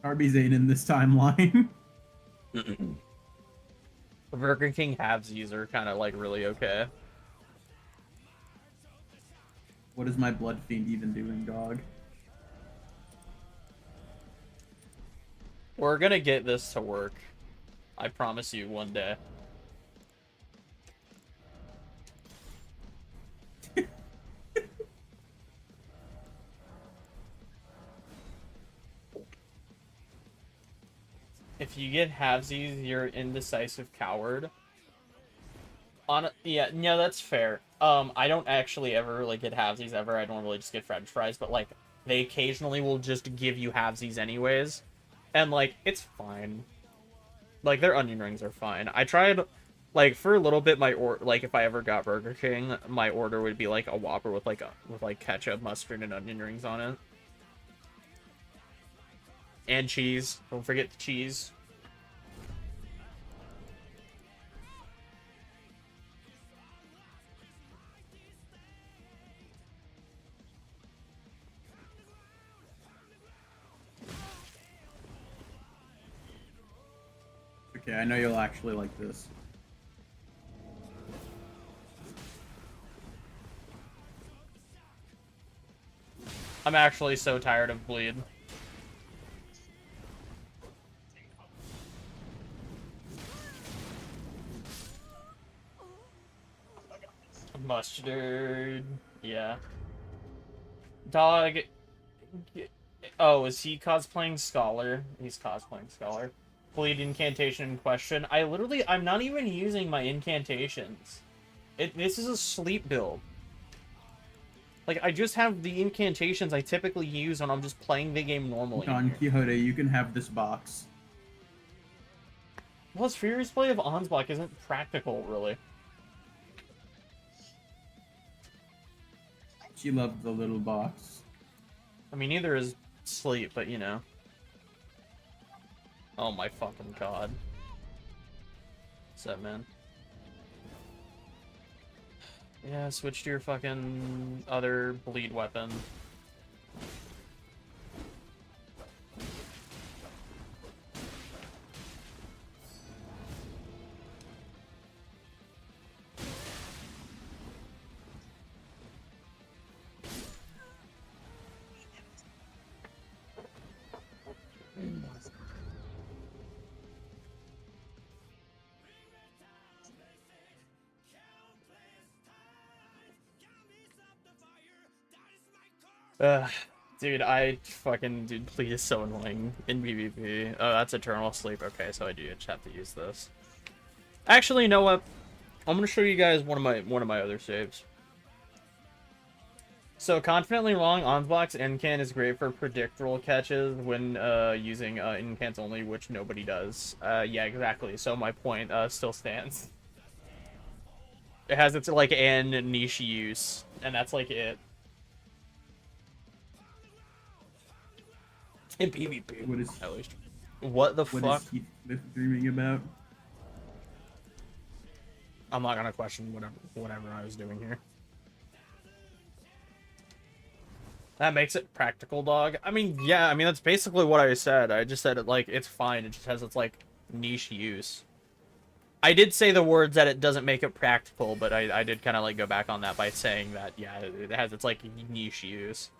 Speaker 2: Arby's ain't in this timeline.
Speaker 5: Burger King halvesies are kind of like really okay.
Speaker 2: What is my blood fiend even doing, dog?
Speaker 5: We're gonna get this to work. I promise you one day. If you get halvesies, you're an indecisive coward. Yeah, no, that's fair. I don't actually ever really get halvesies ever. I normally just get French fries, but like they occasionally will just give you halvesies anyways, and like it's fine. Like their onion rings are fine. I tried Like for a little bit, like if I ever got Burger King, my order would be like a Whopper with like ketchup, mustard, and onion rings on it, and cheese. Don't forget the cheese.
Speaker 2: Okay, I know you'll actually like this.
Speaker 5: I'm actually so tired of bleed. Mustard. Yeah. Dog. Oh, is he cosplaying Scholar? He's cosplaying Scholar. Bleed incantation in question. I'm not even using my incantations. This is a sleep build. Like, I just have the incantations I typically use when I'm just playing the game normally.
Speaker 2: Don Quixote, you can have this box.
Speaker 5: Plus, Furious play of Ansbach isn't practical, really.
Speaker 2: She loved the little box.
Speaker 5: I mean, neither is sleep, but you know. Oh my fucking god. What's up, man? Yeah, switch to your fucking other bleed weapon. Dude, Bleed is so annoying in PvP. Oh, that's Eternal Sleep. Okay, so I do just have to use this. Actually, you know what? I'm gonna show you guys one of my other saves. So, Confidently Wrong, Onsblock's Incan is great for predict roll catches when using Incans only, which nobody does. Yeah, exactly. So my point still stands. It has its, like, an niche use, and that's, like, it. In PvP,
Speaker 2: What is
Speaker 5: at least. What the
Speaker 2: what
Speaker 5: fuck?
Speaker 2: is he dreaming about?
Speaker 5: I'm not gonna question whatever I was doing here. That makes it practical, dog. I mean, yeah, I mean, that's basically what I said. I just said it, like, it's fine. It just has its, like, niche use. I did say the words that it doesn't make it practical, but I did kind of, like, go back on that by saying that, yeah, it has its, like, niche use.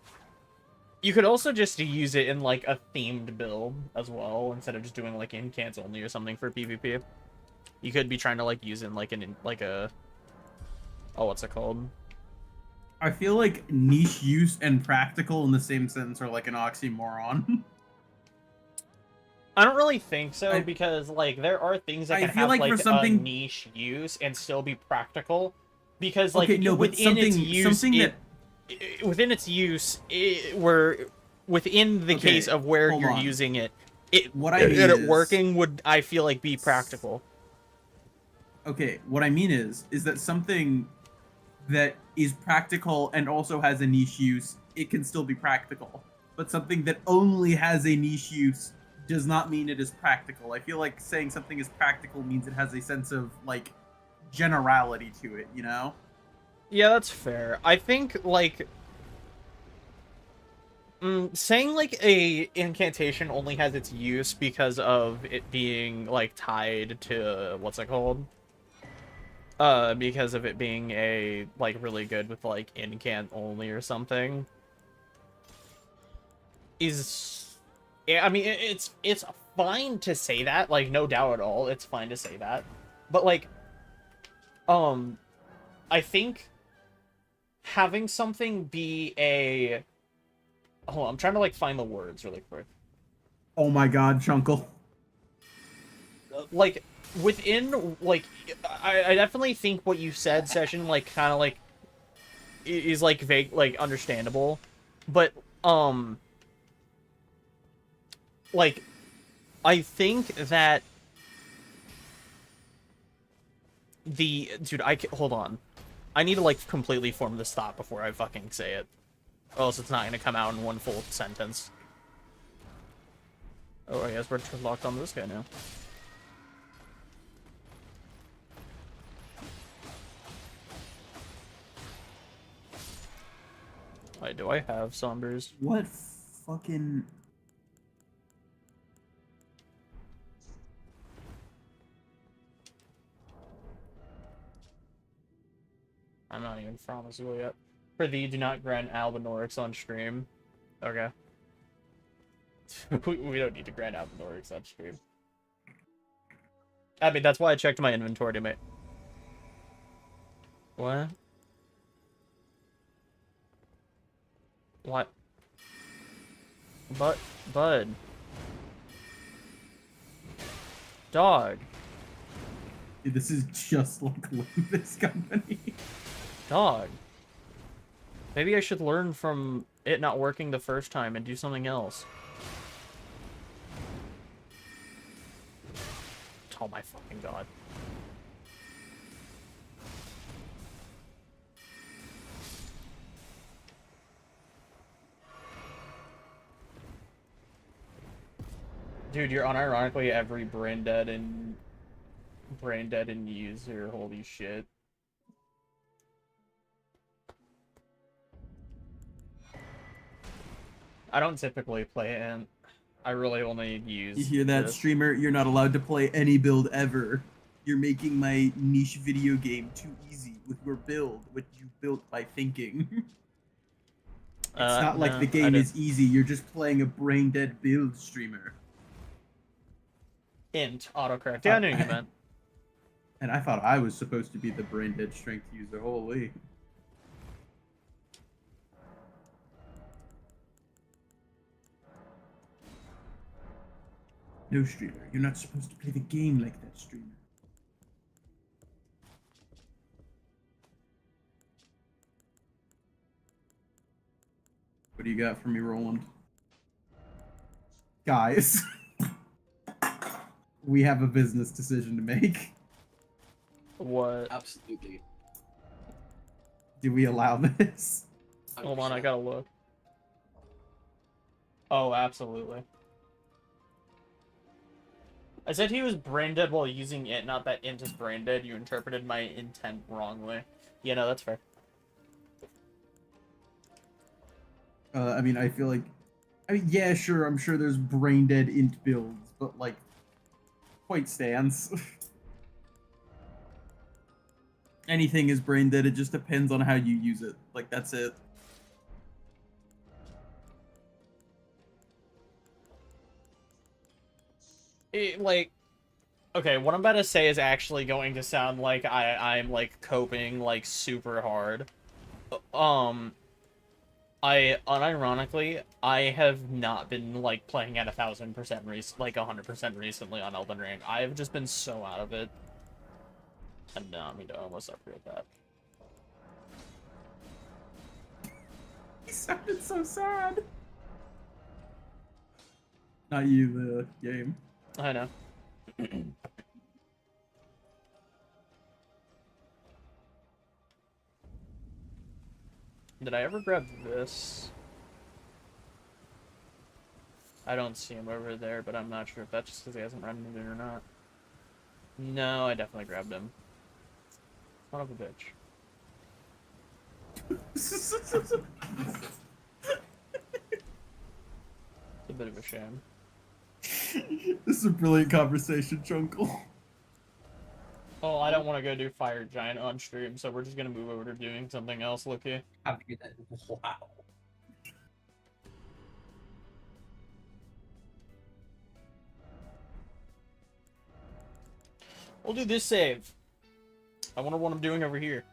Speaker 5: You could also just use it in, like, a themed build as well, instead of just doing, like, incants only or something for PvP. You could be trying to, like, use it in, like, oh, what's it called?
Speaker 2: I feel like niche use and practical in the same sentence are like an oxymoron.
Speaker 5: I don't really think so, because, like, there are things that
Speaker 2: I
Speaker 5: can
Speaker 2: feel
Speaker 5: have,
Speaker 2: like for
Speaker 5: like,
Speaker 2: something-
Speaker 5: a niche use and still be practical. Because, like,
Speaker 2: Okay, no, but
Speaker 5: within its
Speaker 2: something-
Speaker 5: use,
Speaker 2: something that-
Speaker 5: within its use, within the
Speaker 2: Okay,
Speaker 5: case of where
Speaker 2: hold
Speaker 5: you're
Speaker 2: on.
Speaker 5: using it,
Speaker 2: What I mean
Speaker 5: it
Speaker 2: is-
Speaker 5: working would, I feel like, be practical.
Speaker 2: Okay, what I mean is that something that is practical and also has a niche use, it can still be practical. But something that only has a niche use does not mean it is practical. I feel like saying something is practical means it has a sense of, like, generality to it, you know?
Speaker 5: Yeah, that's fair. I think, like, saying, like, a incantation only has its use because of it being, like, tied to, what's it called? Because of it being a, like, really good with, like, incant only or something. Yeah, I mean, it's fine to say that, like, no doubt at all, it's fine to say that. But, like, I think having something be a... Hold on, I'm trying to, like, find the words really quick.
Speaker 2: Oh my god, Chunkle.
Speaker 5: Like, within, like, I definitely think what you said, Session, like, kind of, like, is, like, vague, like, understandable. But, like, I think that Dude, hold on. I need to, like, completely form this thought before I fucking say it. Or else it's not gonna come out in one full sentence. Oh, I guess we're locked on this guy now. Wait, do I have Sombers?
Speaker 2: What fucking...
Speaker 5: I'm not even from Azul yet. For thee, do not grant Albinorics on stream. Okay. we don't need to grant Albinorics on stream. I mean, that's why I checked my inventory, mate. What? What? Bud. Dog.
Speaker 2: Dude, this is just like this company.
Speaker 5: Dog. Maybe I should learn from it not working the first time and do something else. Oh my fucking god. Dude, you're unironically every brain dead and user. Holy shit. I don't typically play Ant. I really only use.
Speaker 2: You hear that,
Speaker 5: this.
Speaker 2: streamer? You're not allowed to play any build ever. You're making my niche video game too easy with your build, what you built by thinking. It's not like
Speaker 5: no,
Speaker 2: the game is easy. You're just playing a brain dead build, streamer.
Speaker 5: Int autocorrect. Yeah, I knew you meant.
Speaker 2: And I thought I was supposed to be the brain dead strength user. Holy. No, streamer. You're not supposed to play the game like that, streamer. What do you got for me, Roland? Guys, we have a business decision to make.
Speaker 5: What?
Speaker 6: Absolutely.
Speaker 2: Do we allow this?
Speaker 5: Hold on, I gotta look. Oh, absolutely. I said he was brain dead while using it, not that int is brain dead. You interpreted my intent wrongly. Yeah, no, that's fair.
Speaker 2: I mean, I feel like... I mean, yeah, sure, I'm sure there's brain dead int builds, but, like, point stands. Anything is brain dead, it just depends on how you use it. Like, that's it.
Speaker 5: Like, okay, what I'm about to say is actually going to sound like I'm like coping like super hard. Unironically, I have not been like playing at 1,000% like 100% recently on Elden Ring. I've just been so out of it. And no, I mean, I almost upgrade that.
Speaker 2: He sounded so sad. Not you, the game.
Speaker 5: I know. Did I ever grab this? I don't see him over there, but I'm not sure if that's just because he hasn't run into it or not. No, I definitely grabbed him. Son of a bitch. It's a bit of a shame.
Speaker 2: This is a brilliant conversation, Chunkle.
Speaker 5: Oh, I don't want to go do Fire Giant on stream, so we're just gonna move over to doing something else, Looky.
Speaker 4: Have to get that. Wow.
Speaker 5: We'll do this save. I wonder what I'm doing over here.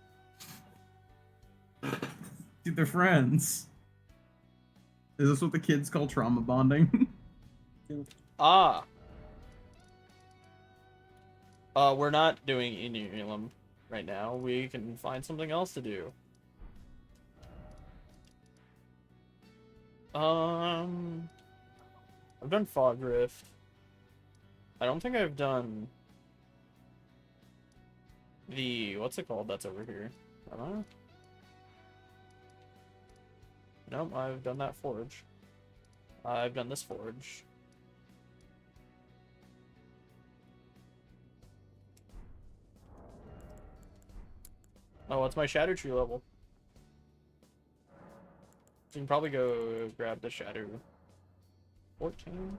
Speaker 2: Dude, they're friends. Is this what the kids call trauma bonding?
Speaker 5: Ah. We're not doing Inulum right now. We can find something else to do. I've done Fog Rift. I don't think I've done the what's it called that's over here? I don't know. Nope, I've done that forge. I've done this forge. Oh, what's my shadow tree level? So you can probably go grab the shadow. 14.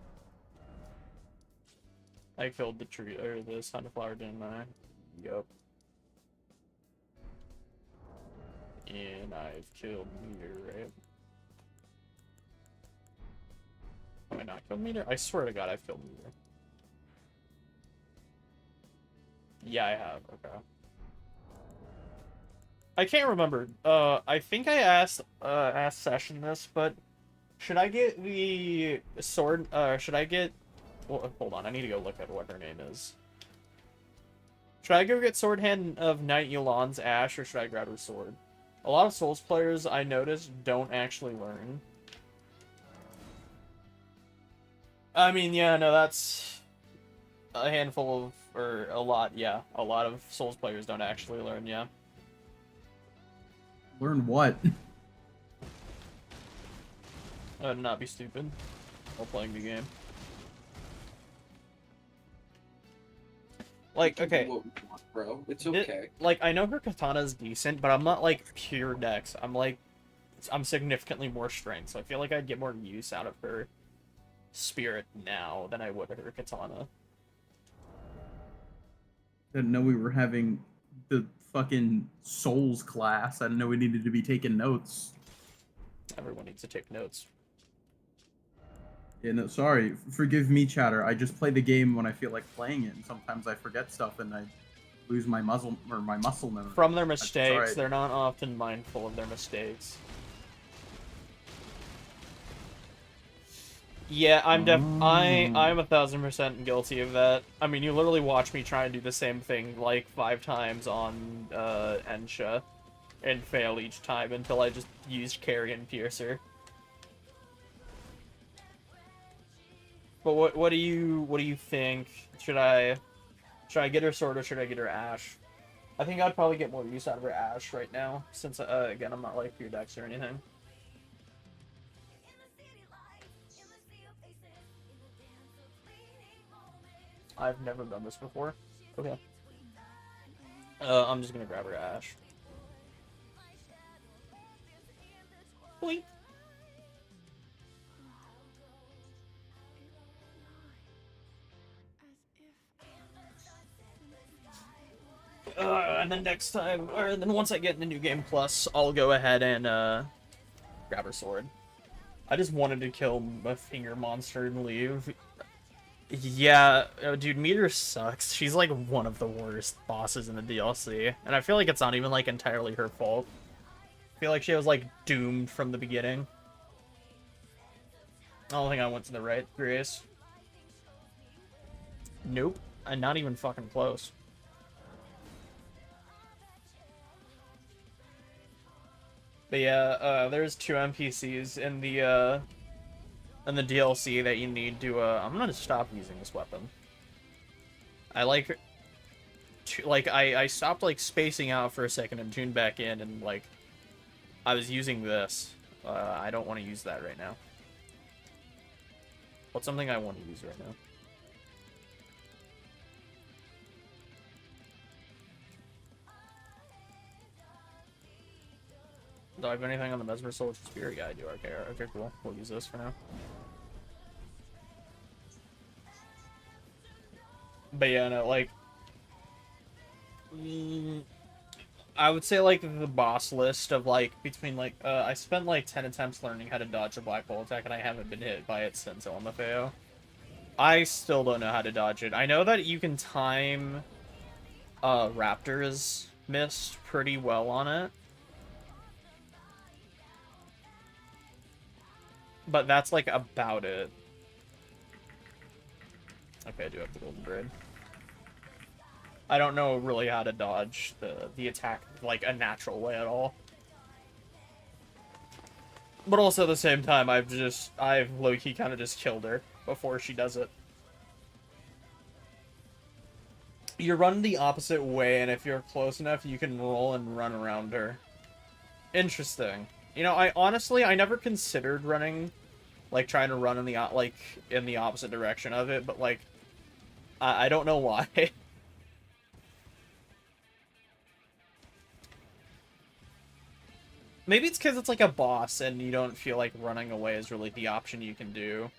Speaker 5: I killed the tree or the sunflower, didn't I? Yup. And I've killed meteor, right? Have I not killed meteor? I swear to God, I've killed meteor. Yeah, I have. Okay. I can't remember. I think I asked Session this, but should I get the sword? Should I get? Well, hold on. I need to go look at what her name is. Should I go get Sword Hand of Knight Yulan's Ash, or should I grab her sword? A lot of Souls players I noticed don't actually learn. I mean, yeah, no, that's a handful of, or a lot, yeah. A lot of Souls players don't actually learn, yeah.
Speaker 2: Learn what?
Speaker 5: Not be stupid while playing the game. Like,
Speaker 6: We can do
Speaker 5: okay.
Speaker 6: what we want, bro. It's okay.
Speaker 5: Like, I know her katana's decent, but I'm not, like, pure dex. I'm significantly more strength, so I feel like I'd get more use out of her spirit now than I would her katana.
Speaker 2: Didn't know we were having the fucking Souls class. I didn't know we needed to be taking notes.
Speaker 5: Everyone needs to take notes.
Speaker 2: Yeah, no, sorry. Forgive me, chatter. I just play the game when I feel like playing it, and sometimes I forget stuff and I lose my muscle memory.
Speaker 5: From their
Speaker 2: That's
Speaker 5: mistakes,
Speaker 2: alright.
Speaker 5: they're not often mindful of their mistakes. Yeah, I'm 1000% guilty of that. I mean, you literally watch me try and do the same thing like 5 times on Ensha and fail each time until I just used Carry and Piercer. But what do you think? Should I get her sword or should I get her ash? I think I'd probably get more use out of her ash right now, since again I'm not like pure dex or anything. I've never done this before. Okay. I'm just gonna grab her ash. Boink. And then next time, or then once I get into New Game Plus, I'll go ahead and grab her sword. I just wanted to kill a finger monster and leave. Yeah, dude, Meteor sucks. She's like one of the worst bosses in the DLC, and I feel like it's not even like entirely her fault. I feel like she was like doomed from the beginning. I don't think I went to the right, Grace. Nope, and not even fucking close. But yeah, there's 2 NPCs in the DLC that you need to. I'm gonna stop using this weapon. I like, I stopped like spacing out for a second and tuned back in, and like, I was using this. I don't want to use that right now. What's something I want to use right now? Do I have anything on the Mesmer Soul Spirit? Yeah, I do. Okay, okay, cool. We'll use this for now. But yeah, no, like... I would say, like, the boss list of, like, between, like... I spent, like, 10 attempts learning how to dodge a Black Hole attack, and I haven't been hit by it since LMFAO. I still don't know how to dodge it. I know that you can time Raptor's Mist pretty well on it. But that's, like, about it. Okay, I do have the Golden Braid. I don't know really how to dodge the attack, like, a natural way at all. But also at the same time, I've low-key kind of just killed her before she does it. You run the opposite way, and if you're close enough, you can roll and run around her. Interesting. You know, I never considered running, like, trying to run in the, in the opposite direction of it, but, like, I don't know why. Maybe it's because it's like a boss and you don't feel like running away is really the option you can do.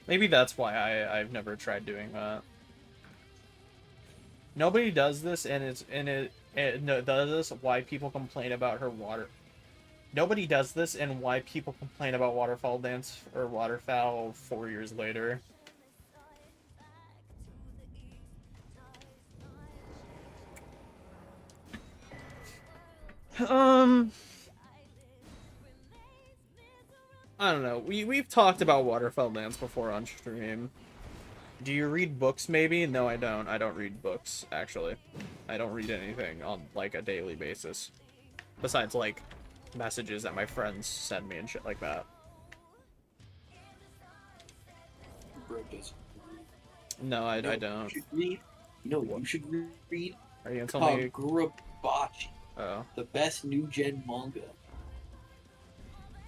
Speaker 5: Maybe that's why I've never tried doing that. Nobody does this, and does this why people complain about her water. Nobody does this, and why people complain about waterfall dance or waterfowl 4 years later. I don't know. We've talked about waterfall dance before on stream. Do you read books, maybe? No, I don't. I don't read books, actually. I don't read anything on, like, a daily basis. Besides, like, messages that my friends send me and shit like that.
Speaker 6: Bro doesn't.
Speaker 5: No, I
Speaker 6: You
Speaker 5: don't.
Speaker 6: should read. You know what you should read?
Speaker 5: Are you gonna tell me?
Speaker 6: Kagurabachi,
Speaker 5: Oh,
Speaker 6: the best new gen manga.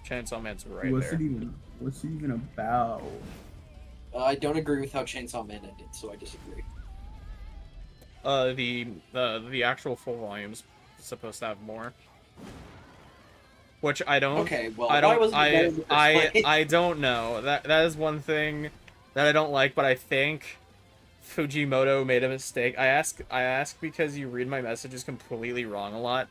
Speaker 5: Chainsaw Man's right
Speaker 2: What's
Speaker 5: there.
Speaker 2: it even about?
Speaker 6: I don't agree with how Chainsaw Man ended, so I disagree.
Speaker 5: The actual full volume's supposed to have more. Which I don't.
Speaker 6: Okay, well,
Speaker 5: I
Speaker 6: why
Speaker 5: don't.
Speaker 6: wasn't it better in the first place?
Speaker 5: I don't know. That is one thing that I don't like. But I think Fujimoto made a mistake. I ask because you read my messages completely wrong a lot.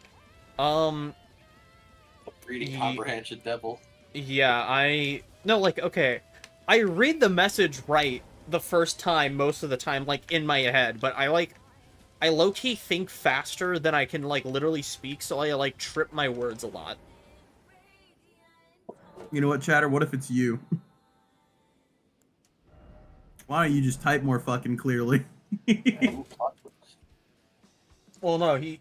Speaker 6: Reading comprehension devil.
Speaker 5: Yeah, no, like, okay, I read the message right the first time most of the time, like, in my head, but I low-key think faster than I can, like, literally speak, so I, like, trip my words a lot.
Speaker 2: You know what, Chatter? What if it's you? Why don't you just type more fucking clearly?
Speaker 5: Well, no, he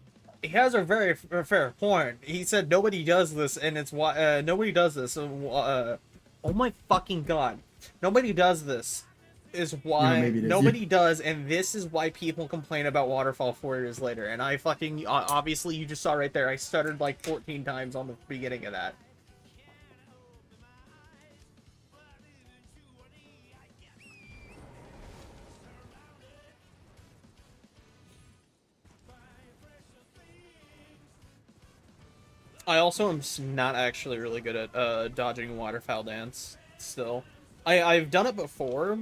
Speaker 5: has a very fair point. He said nobody does this, and it's why nobody does this. Oh my fucking god, nobody does this is why
Speaker 2: maybe it is
Speaker 5: nobody does, and this is why people complain about Waterfall 4 years later. And I fucking obviously you just saw right there. I stuttered like 14 times on the beginning of that. I also am not actually really good at dodging waterfowl dance still. I've done it before,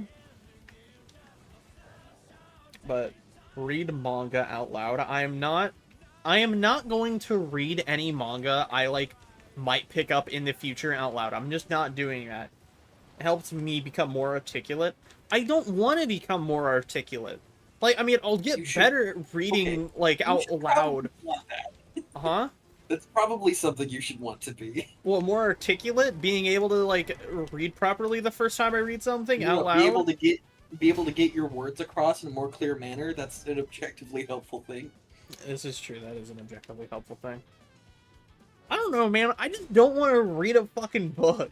Speaker 5: but read manga out loud. I am not going to read any manga I like might pick up in the future out loud. I'm just not doing that. It helps me become more articulate. I don't want to become more articulate. Like, I mean, I'll get better at reading, like, out loud. Huh?
Speaker 6: That's probably something you should want to be.
Speaker 5: Well, more articulate, being able to, like, read properly the first time I read something out loud.
Speaker 6: Be able to get your words across in a more clear manner. That's an objectively helpful thing.
Speaker 5: This is true. That is an objectively helpful thing. I don't know, man. I just don't want to read a fucking book.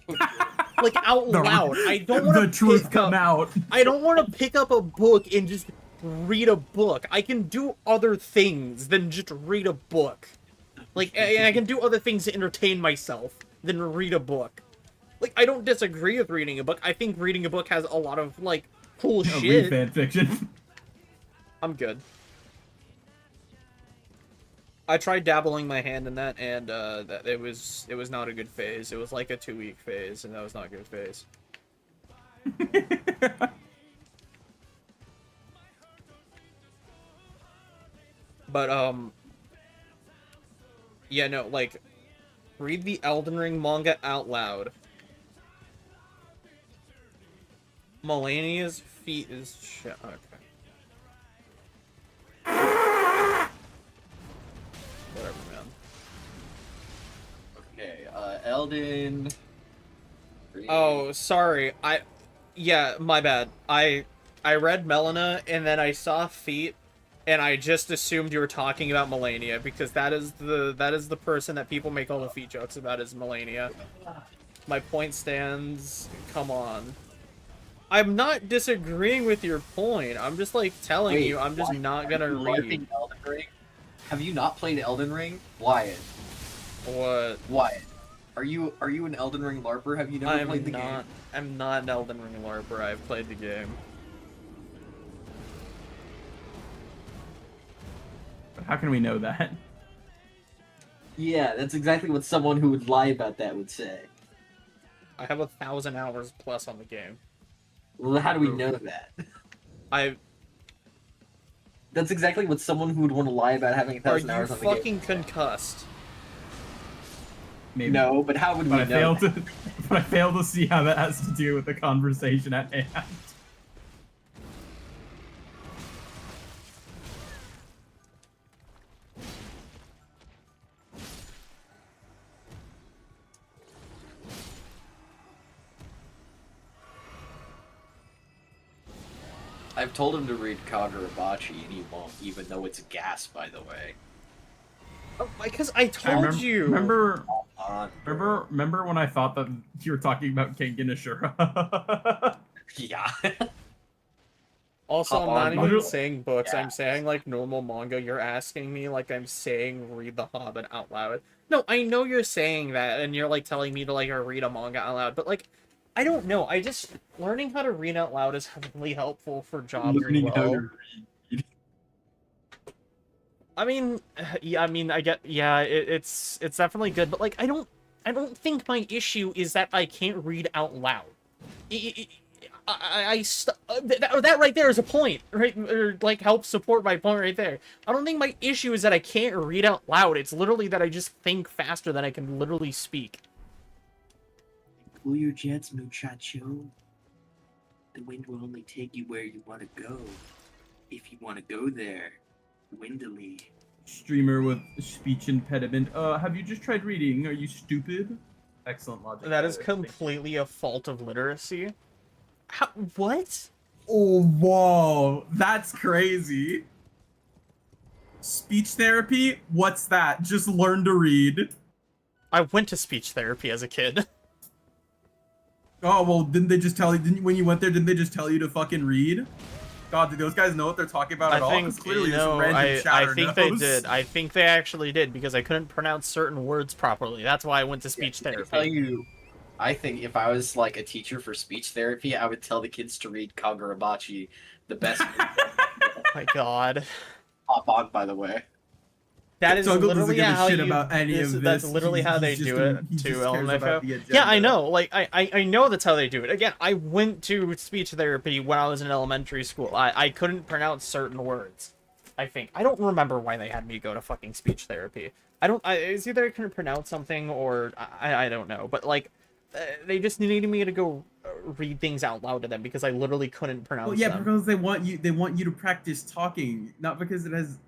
Speaker 5: Like, out loud. I don't want to
Speaker 2: the truth come out.
Speaker 5: I don't want to pick up a book and just read a book. I can do other things than just read a book. Like, I can do other things to entertain myself than read a book. Like, I don't disagree with reading a book. I think reading a book has a lot of, like, cool shit.
Speaker 2: Read fan fiction.
Speaker 5: I'm good. I tried dabbling my hand in that, and it was not a good phase. It was like a 2-week phase, and that was not a good phase. But yeah, no, like, read the Elden Ring manga out loud. Melania's feet is shit. Okay. Whatever, man.
Speaker 6: Okay, Elden.
Speaker 5: Oh, sorry. Yeah, my bad. I read Melina, and then I saw feet, and I just assumed you were talking about Melania, because that is the person that people make all the feet jokes about is Melania. My point stands. Come on. I'm not disagreeing with your point. I'm just like telling
Speaker 6: Wait,
Speaker 5: you I'm just
Speaker 6: why
Speaker 5: not
Speaker 6: are
Speaker 5: gonna
Speaker 6: you
Speaker 5: read.
Speaker 6: LARPing Elden Ring? Have you not played Elden Ring? Wyatt.
Speaker 5: What?
Speaker 6: Wyatt. Are you an Elden Ring LARPer? Have you never played the game?
Speaker 5: I'm not an Elden Ring LARPer. I've played the game.
Speaker 2: How can we know that?
Speaker 6: Yeah, that's exactly what someone who would lie about that would say.
Speaker 5: I have 1,000 hours plus on the game.
Speaker 6: Well, how do we know that? That's exactly what someone who would want to lie about having
Speaker 5: Are
Speaker 6: 1,000
Speaker 5: you
Speaker 6: hours on the game.
Speaker 5: fucking concussed?
Speaker 2: Maybe.
Speaker 6: No, but how would we
Speaker 2: But
Speaker 6: know?
Speaker 2: I fail to see how that has to do with the conversation at hand.
Speaker 6: I've told him to read Kagurabachi, and he won't, even though it's a gas, by the way.
Speaker 5: Oh, because I told you.
Speaker 2: Remember
Speaker 6: Bro.
Speaker 2: remember when I thought that you were talking about Kengan Ashura?
Speaker 6: Yeah.
Speaker 5: Also, I'm
Speaker 6: Hop
Speaker 5: not
Speaker 6: on,
Speaker 5: even
Speaker 2: bro.
Speaker 5: saying books.
Speaker 6: Yeah.
Speaker 5: I'm saying like normal manga. You're asking me like I'm saying read The Hobbit out loud. No, I know you're saying that, and you're like telling me to like read a manga out loud. But like, I don't know. I just learning how to read out loud is really helpful for jobs.
Speaker 2: Learning how to read.
Speaker 5: I mean, yeah. I mean, I get. Yeah, it's definitely good. But like, I don't think my issue is that I can't read out loud. That right there is a point, right? Or like helps support my point right there. I don't think my issue is that I can't read out loud. It's literally that I just think faster than I can literally speak.
Speaker 7: Cool your jets, muchacho. The wind will only take you where you want to go. If you want to go there, windily.
Speaker 2: Streamer with speech impediment. Have you just tried reading? Are you stupid? Excellent logic.
Speaker 5: That is completely a fault of literacy. How, what?
Speaker 2: Oh, whoa. That's crazy. Speech therapy? What's that? Just learn to read.
Speaker 5: I went to speech therapy as a kid.
Speaker 2: Oh, well, didn't they just tell you, when you went there, didn't they just tell you to fucking read? God, do those guys know what they're talking about at all? 'Cause clearly it's random
Speaker 5: I
Speaker 2: chatter
Speaker 5: think they
Speaker 2: knows.
Speaker 5: did. I think they actually did because I couldn't pronounce certain words properly. That's why I went to speech
Speaker 6: I
Speaker 5: therapy.
Speaker 6: tell you, I think if I was like a teacher for speech therapy, I would tell the kids to read Kagurabachi, the best.
Speaker 5: Oh my god.
Speaker 6: Hop on, by the way.
Speaker 5: That is
Speaker 2: Douglas doesn't
Speaker 5: literally
Speaker 2: give a
Speaker 5: how
Speaker 2: shit
Speaker 5: you.
Speaker 2: about any of
Speaker 5: That's
Speaker 2: this.
Speaker 5: literally how they
Speaker 2: He's just
Speaker 5: do it
Speaker 2: he just
Speaker 5: to
Speaker 2: cares
Speaker 5: LMFO.
Speaker 2: about the
Speaker 5: Yeah, I
Speaker 2: agenda.
Speaker 5: know. Like I know that's how they do it. Again, I went to speech therapy when I was in elementary school. I couldn't pronounce certain words. I think I don't remember why they had me go to fucking speech therapy. It's either I couldn't pronounce something or I don't know. But like, they just needed me to go read things out loud to them because I literally couldn't pronounce
Speaker 2: Well, yeah,
Speaker 5: them.
Speaker 2: because they want you to practice talking, not because it has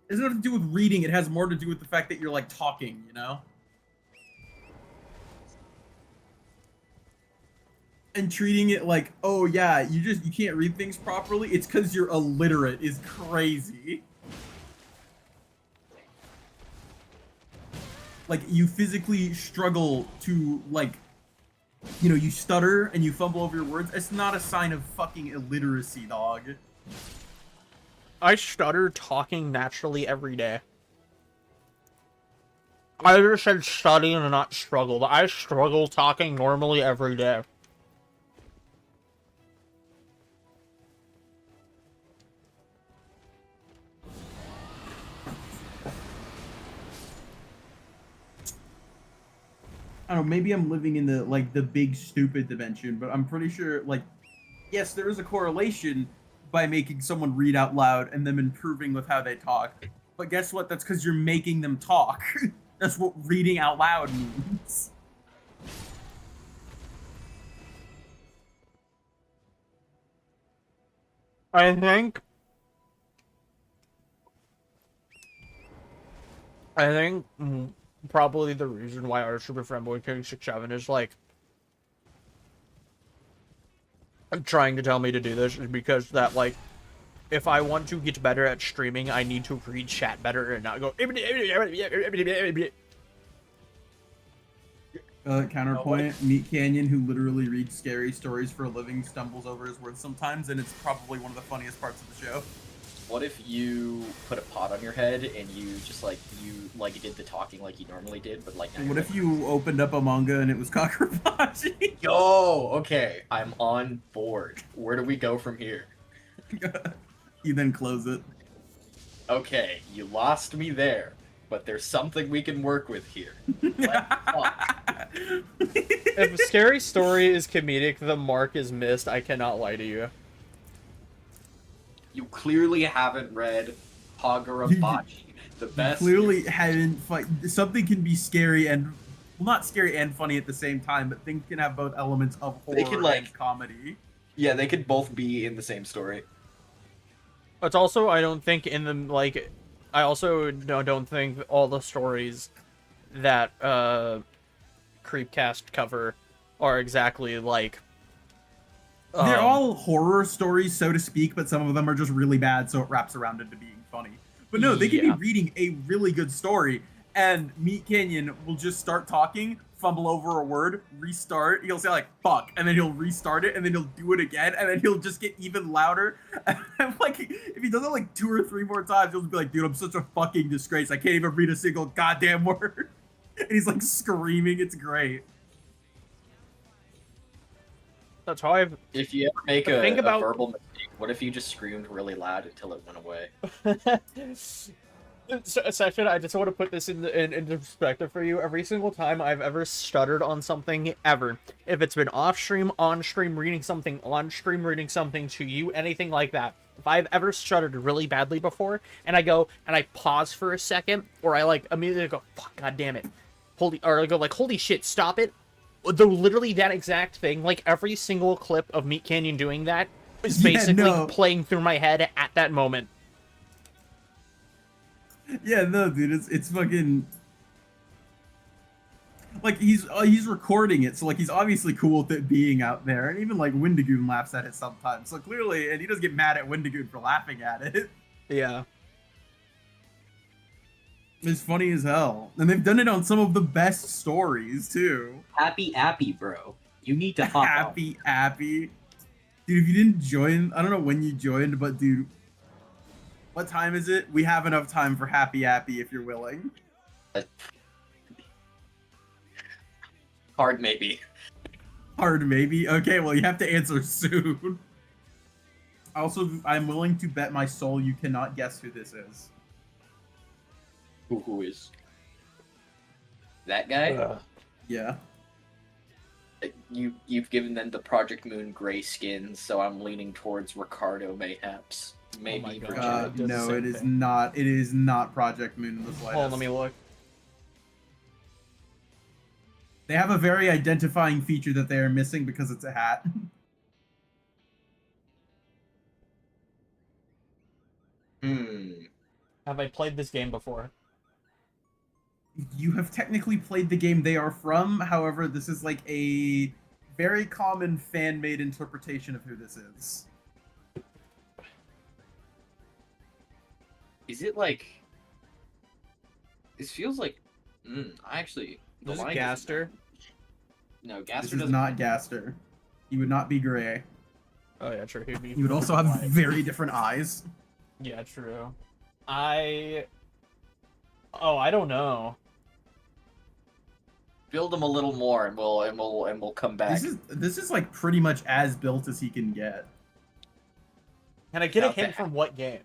Speaker 2: nothing to do with reading. It has more to do with the fact that you're like talking, you know? And treating it like, oh yeah, you can't read things properly. It's because you're illiterate is crazy. Like you physically struggle to like, you know, you stutter and you fumble over your words. It's not a sign of fucking illiteracy, dog.
Speaker 5: I stutter talking naturally every day. I just said study and not struggle. I struggle talking normally every day.
Speaker 2: I don't know, maybe I'm living in the big stupid dimension, but I'm pretty sure like yes, there is a correlation by making someone read out loud and them improving with how they talk. But guess what? That's because you're making them talk. That's what reading out loud means.
Speaker 5: I think probably the reason why our Super Fanboy King 67 is like trying to tell me to do this is because that like if I want to get better at streaming, I need to read chat better and not go
Speaker 2: Counterpoint, Meat Canyon, who literally reads scary stories for a living, stumbles over his words sometimes, and it's probably one of the funniest parts of the show.
Speaker 4: What if you put a pot on your head and you just you did the talking like you normally did, but like now
Speaker 2: What
Speaker 4: you're
Speaker 2: if you opened up a manga and it was Kakurabachi?
Speaker 4: Yo, okay, I'm on board. Where do we go from here?
Speaker 2: You then close it.
Speaker 4: Okay, you lost me there, but there's something we can work with here. Let's talk.
Speaker 5: If a scary story is comedic, the mark is missed. I cannot lie to you.
Speaker 4: You clearly haven't read Hagurabachi, the best.
Speaker 2: Clearly haven't something can be scary and well, not scary and funny at the same time, but things can have both elements of horror
Speaker 4: They can, like-
Speaker 2: and comedy.
Speaker 4: Yeah, they could both be in the same story.
Speaker 5: It's also, I don't think in the, like, I also don't think all the stories that Creepcast cover are exactly like...
Speaker 2: They're all horror stories, so to speak, but some of them are just really bad, so it wraps around into being funny. But no, they could be
Speaker 5: Yeah.
Speaker 2: reading a really good story, and Meat Canyon will just start talking, fumble over a word, restart. He'll say like "fuck," and then he'll restart it, and then he'll do it again, and then he'll just get even louder. And like, if he does it like 2 or 3 more times, he'll be like, "Dude, I'm such a fucking disgrace. I can't even read a single goddamn word." And he's like screaming. It's great.
Speaker 5: That's how I've...
Speaker 4: If you ever make
Speaker 5: The thing about-
Speaker 4: a verbal mistake, what if you just screamed really loud until it went away?
Speaker 5: Section, I just want to put this into perspective for you. Every single time I've ever stuttered on something, ever, if it's been off stream, on stream, reading something, on stream, reading something to you, anything like that, if I've ever stuttered really badly before, and I go and I pause for a second, or I like immediately go, "Fuck, god damn it," or I go like, "Holy shit, stop it." Though literally that exact thing, like every single clip of Meat Canyon doing that is
Speaker 2: Yeah,
Speaker 5: basically
Speaker 2: no.
Speaker 5: playing through my head at that moment.
Speaker 2: Yeah, no, dude, it's fucking like he's recording it, so like he's obviously cool with it being out there, and even like Wendigoon laughs at it sometimes. So clearly, and he doesn't get mad at Wendigoon for laughing at it.
Speaker 5: Yeah.
Speaker 2: It's funny as hell, and they've done it on some of the best stories too.
Speaker 7: Happy Appy, bro. You need to hop on.
Speaker 2: Happy, dude. If you didn't join, I don't know when you joined, but dude, what time is it? We have enough time for Happy if you're willing.
Speaker 4: Hard maybe.
Speaker 2: Hard maybe. Okay, well you have to answer soon. Also, I'm willing to bet my soul you cannot guess who this is.
Speaker 4: Who is that guy?
Speaker 2: Yeah.
Speaker 4: You've given them the Project Moon gray skin, so I'm leaning towards Ricardo mayhaps. Maybe
Speaker 5: my God.
Speaker 4: Virginia.
Speaker 5: It does the
Speaker 2: No,
Speaker 5: same
Speaker 2: it is
Speaker 5: thing.
Speaker 2: not. It is not Project Moon in the slightest.
Speaker 5: Hold on, let me look.
Speaker 2: They have a very identifying feature that they are missing because it's a hat.
Speaker 5: Have I played this game before?
Speaker 2: You have technically played the game they are from. However, this is like a very common fan-made interpretation of who this is.
Speaker 4: Is it like? This feels like. I actually. The
Speaker 5: This is
Speaker 4: line doesn't
Speaker 5: Gaster.
Speaker 4: match. No, Gaster
Speaker 2: This is
Speaker 4: doesn't.
Speaker 2: not Gaster. He would not be gray.
Speaker 5: Oh yeah, true. He'd be.
Speaker 2: He would also have
Speaker 5: white.
Speaker 2: very different eyes.
Speaker 5: Yeah, true. I don't know.
Speaker 4: Build him a little more, and we'll come back.
Speaker 2: This is like pretty much as built as he can get.
Speaker 5: Can I get a
Speaker 4: Okay.
Speaker 5: hint from what game?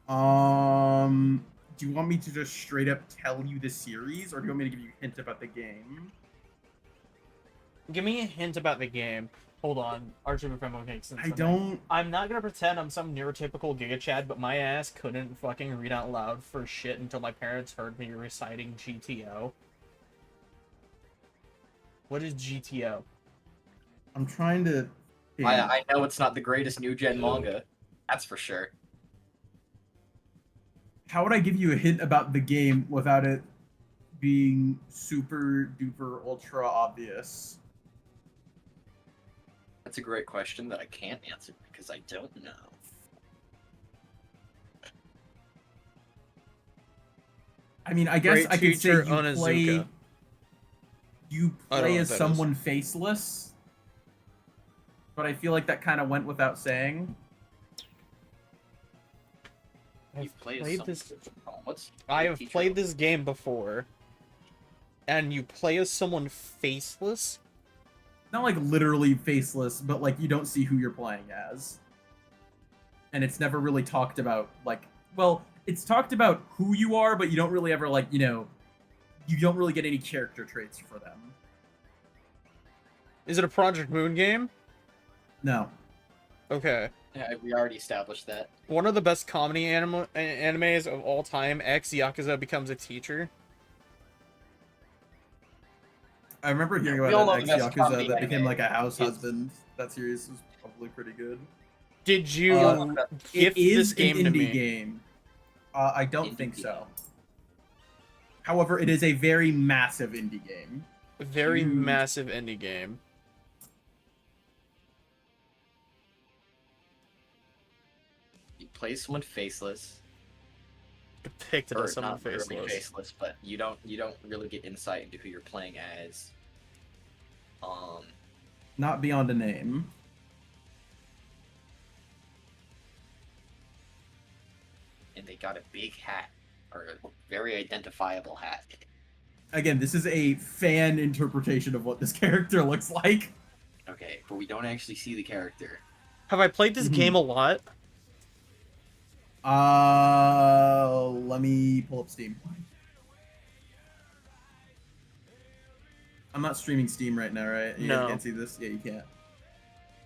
Speaker 2: Do you want me to just straight up tell you the series, or do you want me to give you a hint about the game?
Speaker 5: Give me a hint about the game. Hold on. Archer from okay, since
Speaker 2: I don't.
Speaker 5: I'm not gonna pretend I'm some neurotypical Giga Chad, but my ass couldn't fucking read out loud for shit until my parents heard me reciting GTO. What is GTO?
Speaker 2: I'm trying to.
Speaker 4: I know it's not the greatest new gen manga. That's for sure.
Speaker 2: How would I give you a hint about the game without it being super duper ultra obvious?
Speaker 4: That's a great question that I can't answer because I don't know.
Speaker 2: I mean, I guess
Speaker 5: Great
Speaker 2: I could say
Speaker 5: teacher
Speaker 2: you play.
Speaker 5: Onizuka.
Speaker 2: you
Speaker 5: I don't
Speaker 2: play
Speaker 5: know
Speaker 2: as
Speaker 5: what that
Speaker 2: someone faceless, but I feel like that kind of went without saying.
Speaker 6: You play as
Speaker 5: played
Speaker 6: someone-
Speaker 5: this.
Speaker 6: What's
Speaker 5: I
Speaker 6: the
Speaker 5: have
Speaker 6: teacher
Speaker 5: played
Speaker 6: look
Speaker 5: this game before, and you play as someone faceless.
Speaker 2: Not like literally faceless, but like you don't see who you're playing as. And it's never really talked about, like, well, it's talked about who you are, but you don't really ever, like, you know, you don't really get any character traits for them.
Speaker 5: Is it a Project Moon game?
Speaker 2: No.
Speaker 5: Okay.
Speaker 6: Yeah, we already established that.
Speaker 5: One of the best comedy animes of all time, Ex Yakuza becomes a teacher.
Speaker 2: I remember hearing
Speaker 6: we all
Speaker 2: about
Speaker 6: know
Speaker 2: an
Speaker 6: the best comedy
Speaker 2: ex-Yakuza that became
Speaker 6: anime
Speaker 2: like a house
Speaker 6: is-
Speaker 2: husband. That series was probably pretty good.
Speaker 5: Did you
Speaker 2: It
Speaker 5: gift
Speaker 2: is
Speaker 5: this game
Speaker 2: an
Speaker 5: to
Speaker 2: indie
Speaker 5: me?
Speaker 2: game. I don't
Speaker 6: Indie
Speaker 2: think
Speaker 6: game.
Speaker 2: so. However, it is a very massive indie game.
Speaker 5: Very
Speaker 2: Huge.
Speaker 5: massive indie game.
Speaker 4: You play someone faceless,
Speaker 5: Depicted
Speaker 4: or
Speaker 5: as someone
Speaker 4: not really
Speaker 5: faceless.
Speaker 4: faceless, but you don't really get insight into who you're playing as.
Speaker 2: Not beyond a name.
Speaker 4: And they got a big hat, or a very identifiable hat.
Speaker 2: Again, this is a fan interpretation of what this character looks like.
Speaker 4: Okay, but we don't actually see the character.
Speaker 5: Have I played this
Speaker 2: Mhm.
Speaker 5: game a lot?
Speaker 2: Let me pull up Steam. I'm not streaming Steam right now, right? You guys
Speaker 5: No.
Speaker 2: can't see this? Yeah, you can't.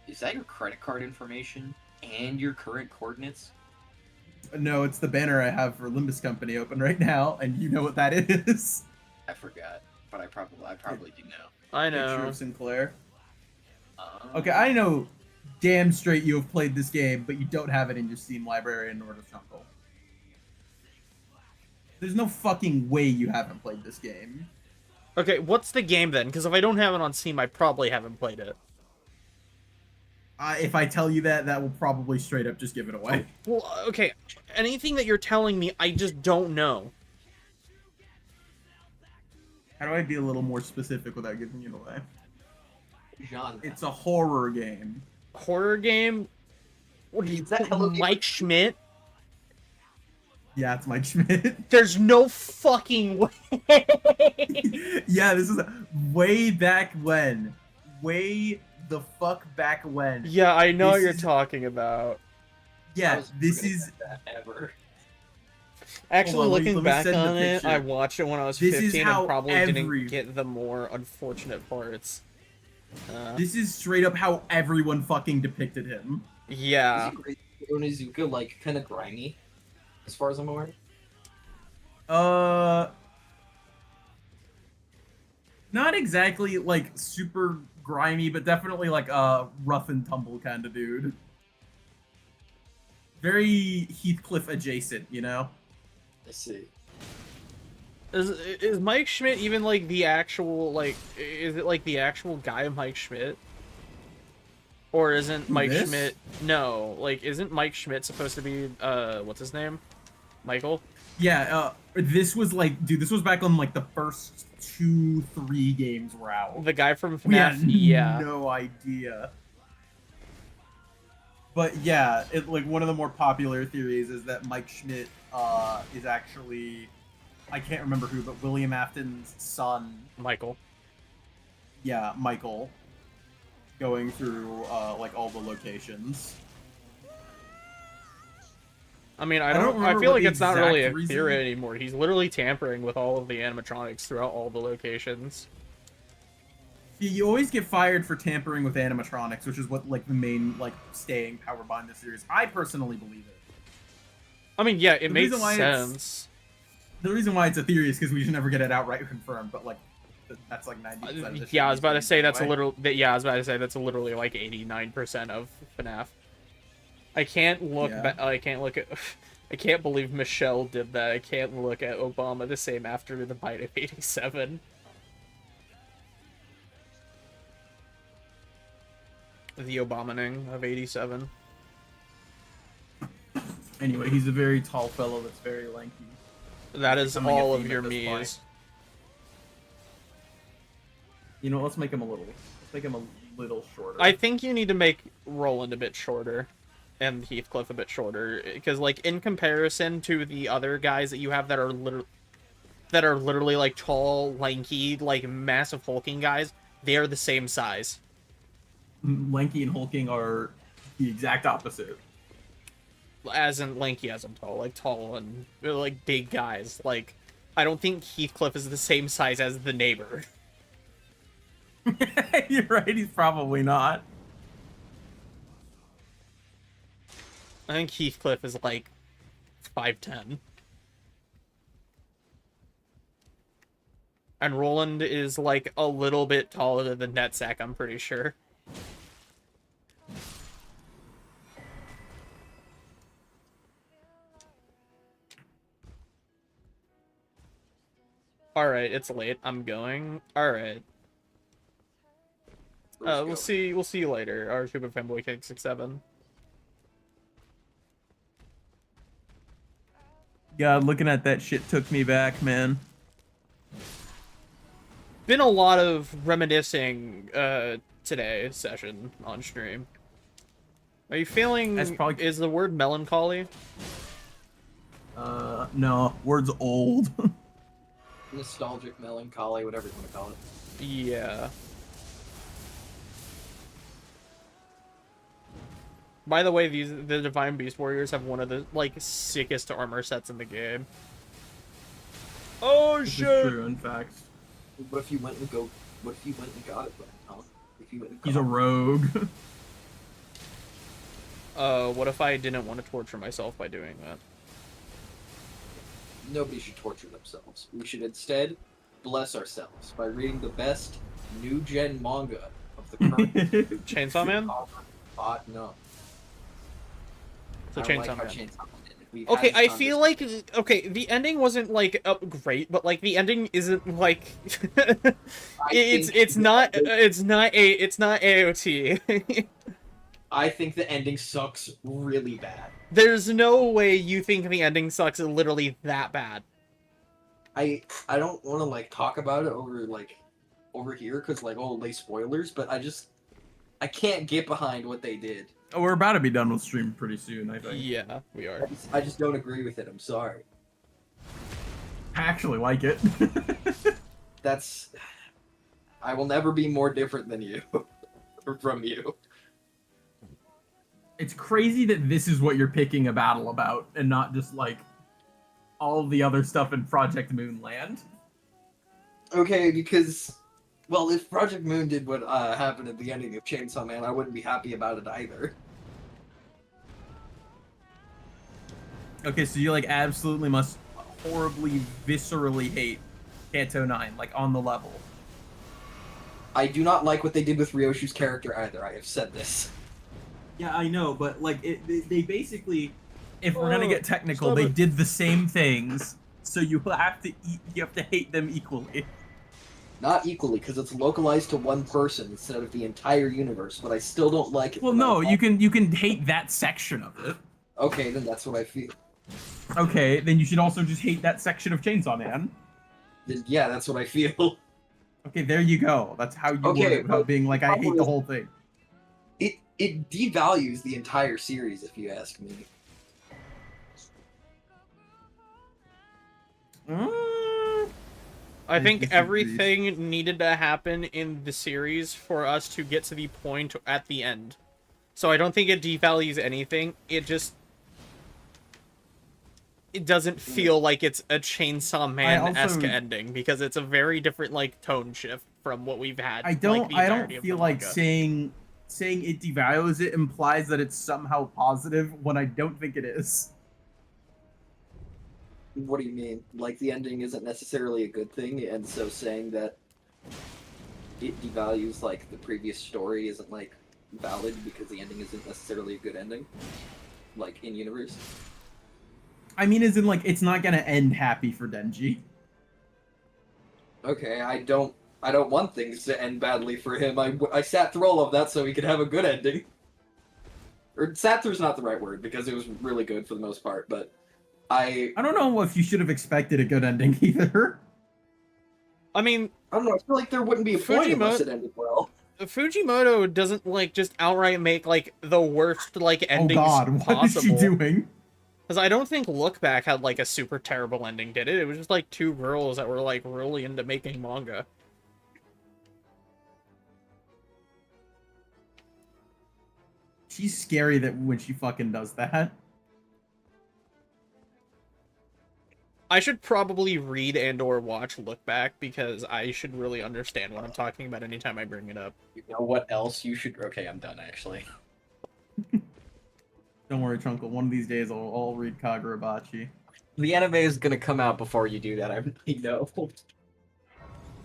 Speaker 4: Is that your credit card information and your current coordinates?
Speaker 2: No, it's the banner I have for Limbus Company open right now, and you know what that is.
Speaker 4: I forgot, but I probably do know.
Speaker 5: I
Speaker 2: Picture
Speaker 5: know.
Speaker 2: of Sinclair.
Speaker 4: Um,
Speaker 2: Okay, I know damn straight you have played this game, but you don't have it in your Steam library in order to Jungle. There's no fucking way you haven't played this game.
Speaker 5: Okay, what's the game then? Because if I don't have it on Steam, I probably haven't played it.
Speaker 2: If I tell you that, that will probably straight up just give it away.
Speaker 5: Well, okay, anything that you're telling me, I just don't know.
Speaker 2: How do I be a little more specific without giving it away?
Speaker 6: genre.
Speaker 2: It's a horror game.
Speaker 5: Horror game? What
Speaker 6: Is that Hello Neighbor?
Speaker 5: Mike Schmidt?
Speaker 2: Yeah, it's Mike Schmidt.
Speaker 5: There's no fucking way.
Speaker 2: Yeah, this is way back when. Way the fuck back when.
Speaker 5: Yeah, I know what
Speaker 2: This
Speaker 5: you're
Speaker 2: is-
Speaker 5: talking about.
Speaker 6: I
Speaker 2: Yeah,
Speaker 6: was
Speaker 2: this
Speaker 6: never
Speaker 2: is.
Speaker 6: gonna get that ever.
Speaker 5: Actually,
Speaker 2: on, let me-
Speaker 5: looking
Speaker 2: let me
Speaker 5: back
Speaker 2: send the
Speaker 5: on it,
Speaker 2: picture.
Speaker 5: I watched it when I was
Speaker 2: This is
Speaker 5: 15
Speaker 2: how
Speaker 5: and probably
Speaker 2: every-
Speaker 5: didn't get the more unfortunate parts.
Speaker 2: This is straight up how everyone fucking depicted him.
Speaker 5: Yeah.
Speaker 6: Isn't Onizuka like kind of grimy, as far as I'm aware?
Speaker 2: Not exactly like super grimy, but definitely like a rough and tumble kind of dude. Very Heathcliff adjacent, you know?
Speaker 6: I see.
Speaker 5: Is Mike Schmidt even like the actual like? Is it like the actual guy Mike Schmidt? Or isn't Mike
Speaker 2: This?
Speaker 5: Schmidt? No, like isn't Mike Schmidt supposed to be what's his name? Michael?
Speaker 2: Yeah, this was like, dude, this was back on like the first 2-3 games were out.
Speaker 5: The guy from
Speaker 2: We
Speaker 5: FNAF?
Speaker 2: had
Speaker 5: Yeah.
Speaker 2: no idea. But yeah, it like one of the more popular theories is that Mike Schmidt is actually, I can't remember who, but William Afton's son.
Speaker 5: Michael.
Speaker 2: Yeah, Michael. Going through like all the locations.
Speaker 5: I mean, I
Speaker 2: don't
Speaker 5: don't. I
Speaker 2: remember
Speaker 5: feel
Speaker 2: what
Speaker 5: like
Speaker 2: the
Speaker 5: it's not really a
Speaker 2: exact reason-
Speaker 5: theory anymore. He's literally tampering with all of the animatronics throughout all the locations.
Speaker 2: You always get fired for tampering with animatronics, which is what like the main like staying power behind the series. I personally believe it.
Speaker 5: I mean, yeah, it
Speaker 2: The
Speaker 5: makes
Speaker 2: reason why it's-
Speaker 5: sense.
Speaker 2: The reason why it's a theory is because we just never get it outright confirmed, but like that's like 90% of the shit
Speaker 5: Yeah, I was
Speaker 2: these
Speaker 5: about to
Speaker 2: days
Speaker 5: say that's a
Speaker 2: anyway.
Speaker 5: little. Yeah, I was about to say that's literally like 89% of FNAF. I can't look.
Speaker 2: Yeah.
Speaker 5: I can't look at. I can't believe Michelle did that. I can't look at Obama the same after the bite of 87. The Obamaning of 87.
Speaker 2: Anyway, he's a very tall fellow that's very lanky.
Speaker 5: That is
Speaker 2: Becoming a
Speaker 5: all of
Speaker 2: theme
Speaker 5: your
Speaker 2: at this point.
Speaker 5: me's.
Speaker 2: You know, let's make him a little shorter.
Speaker 5: I think you need to make Roland a bit shorter, and Heathcliff a bit shorter, because like in comparison to the other guys that you have that are literally like tall, lanky, like massive hulking guys, they are the same size.
Speaker 2: Lanky and hulking are the exact opposite.
Speaker 5: As in lanky, as in tall, like tall and like big guys. Like, I don't think Heathcliff is the same size as the neighbor.
Speaker 2: You're right, he's probably not.
Speaker 5: I think Heathcliff is like 5'10". And Roland is like a little bit taller than Netsack, I'm pretty sure. Alright, it's late. I'm going. Alright. We'll see you later. Our Super Fanboy Cake 67.
Speaker 2: God, looking at that shit took me back, man.
Speaker 5: Been a lot of reminiscing today session on stream. Are you feeling is the word melancholy?
Speaker 2: No, word's old.
Speaker 4: Nostalgic, melancholy, whatever you want to call it.
Speaker 5: Yeah. By the way, the Divine Beast Warriors have one of the like sickest armor sets in the game. Oh
Speaker 2: This is
Speaker 5: shit!
Speaker 2: true, in fact.
Speaker 4: What if you went and got it then, huh? If you went and
Speaker 2: He's a rogue.
Speaker 5: What if I didn't want to torture myself by doing that?
Speaker 4: Nobody should torture themselves. We should instead bless ourselves by reading the best new gen manga of the current.
Speaker 5: Chainsaw Man?
Speaker 4: No.
Speaker 5: So
Speaker 4: I don't
Speaker 5: Chainsaw
Speaker 4: like how
Speaker 5: Man.
Speaker 4: Chainsaw Man ended. We've
Speaker 5: Okay,
Speaker 4: had
Speaker 5: I
Speaker 4: this
Speaker 5: feel like the ending wasn't like great, but like the ending isn't like it's not AOT.
Speaker 4: I think the ending sucks really bad.
Speaker 5: There's no way you think the ending sucks literally that bad.
Speaker 4: I don't want to like talk about it over here because like they spoilers, but I can't get behind what they did.
Speaker 2: Oh, we're about to be done with stream pretty soon, I think.
Speaker 5: Yeah, we are.
Speaker 4: I just don't agree with it. I'm sorry.
Speaker 2: I actually like it.
Speaker 4: I will never be more different than you or from you.
Speaker 2: It's crazy that this is what you're picking a battle about and not just like all the other stuff in Project Moonland.
Speaker 4: Okay, because well, if Project Moon did what happened at the ending of Chainsaw Man, I wouldn't be happy about it either.
Speaker 2: Okay, so you like absolutely must horribly, viscerally hate Kanto 9, like on the level.
Speaker 4: I do not like what they did with Ryoshu's character either. I have said this.
Speaker 2: Yeah, I know, but like they basically, if we're gonna get technical,
Speaker 5: stop
Speaker 2: they
Speaker 5: it.
Speaker 2: did the same things, so you have to hate them equally.
Speaker 4: Not equally, because it's localized to one person instead of the entire universe. But I still don't like it.
Speaker 2: Well, no, you can hate that section of it.
Speaker 4: Okay, then that's what I feel.
Speaker 2: Okay, then you should also just hate that section of Chainsaw Man.
Speaker 4: Then, yeah, that's what I feel.
Speaker 2: Okay, there you go. That's how you word it without being like, I hate the whole thing.
Speaker 4: It devalues the entire series, if you ask me.
Speaker 5: I think
Speaker 2: disagree.
Speaker 5: everything needed to happen in the series for us to get to the point at the end. So I don't think it devalues anything. It doesn't feel like it's a Chainsaw Man-esque ending because it's a very different like tone shift from what we've had.
Speaker 2: I don't
Speaker 5: entirety of the
Speaker 2: feel like
Speaker 5: manga.
Speaker 2: saying it devalues it implies that it's somehow positive when I don't think it is.
Speaker 4: What do you mean? Like the ending isn't necessarily a good thing, and so saying that it devalues like the previous story isn't like valid because the ending isn't necessarily a good ending, like in universe.
Speaker 2: I mean, as in like it's not gonna end happy for Denji.
Speaker 4: Okay, I don't want things to end badly for him. I sat through all of that so he could have a good ending. Or sat through's not the right word because it was really good for the most part, but I
Speaker 2: don't know if you should have expected a good ending either.
Speaker 5: I mean,
Speaker 6: I don't know. I feel like there wouldn't be a point unless it ended well.
Speaker 5: Fujimoto doesn't like just outright make like the worst like
Speaker 2: Oh
Speaker 5: endings
Speaker 2: god, what is
Speaker 5: possible.
Speaker 2: she doing?
Speaker 5: Because I don't think Look Back had like a super terrible ending, did it? It was just like two girls that were like really into making manga.
Speaker 2: She's scary that when she fucking does that.
Speaker 5: I should probably read and or watch Look Back because I should really understand what I'm talking about anytime I bring it up.
Speaker 4: You know what else you should? Okay, I'm done actually.
Speaker 2: Don't worry, Trunkle. One of these days I'll read Kagurabachi.
Speaker 4: The anime is gonna come out before you do that. I really know.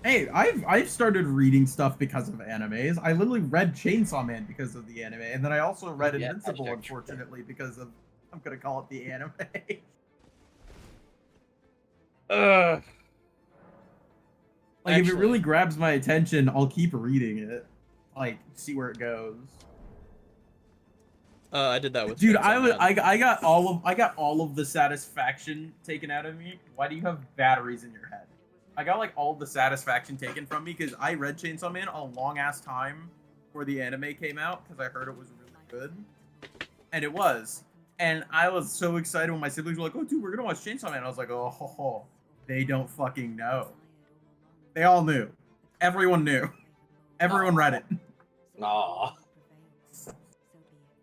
Speaker 2: Hey, I've started reading stuff because of animes. I literally read Chainsaw Man because of the anime, and then I also read
Speaker 4: Yeah,
Speaker 2: Invincible,
Speaker 4: hashtag
Speaker 2: unfortunately, because of I'm gonna call it the anime.
Speaker 5: Ugh.
Speaker 2: Like, if it
Speaker 5: Actually-
Speaker 2: really grabs my attention, I'll keep reading it. Like, see where it goes.
Speaker 5: I did that with
Speaker 2: Dude,
Speaker 5: Chainsaw Man.
Speaker 2: I got all of the satisfaction taken out of me. Why do you have batteries in your head? I got like all of the satisfaction taken from me because I read Chainsaw Man a long ass time before the anime came out because I heard it was really good, and it was. And I was so excited when my siblings were like, "Oh, dude, we're gonna watch Chainsaw Man." I was like, "Oh, ho, ho. They don't fucking know." They all knew. Everyone knew. Everyone read it.
Speaker 4: Aw.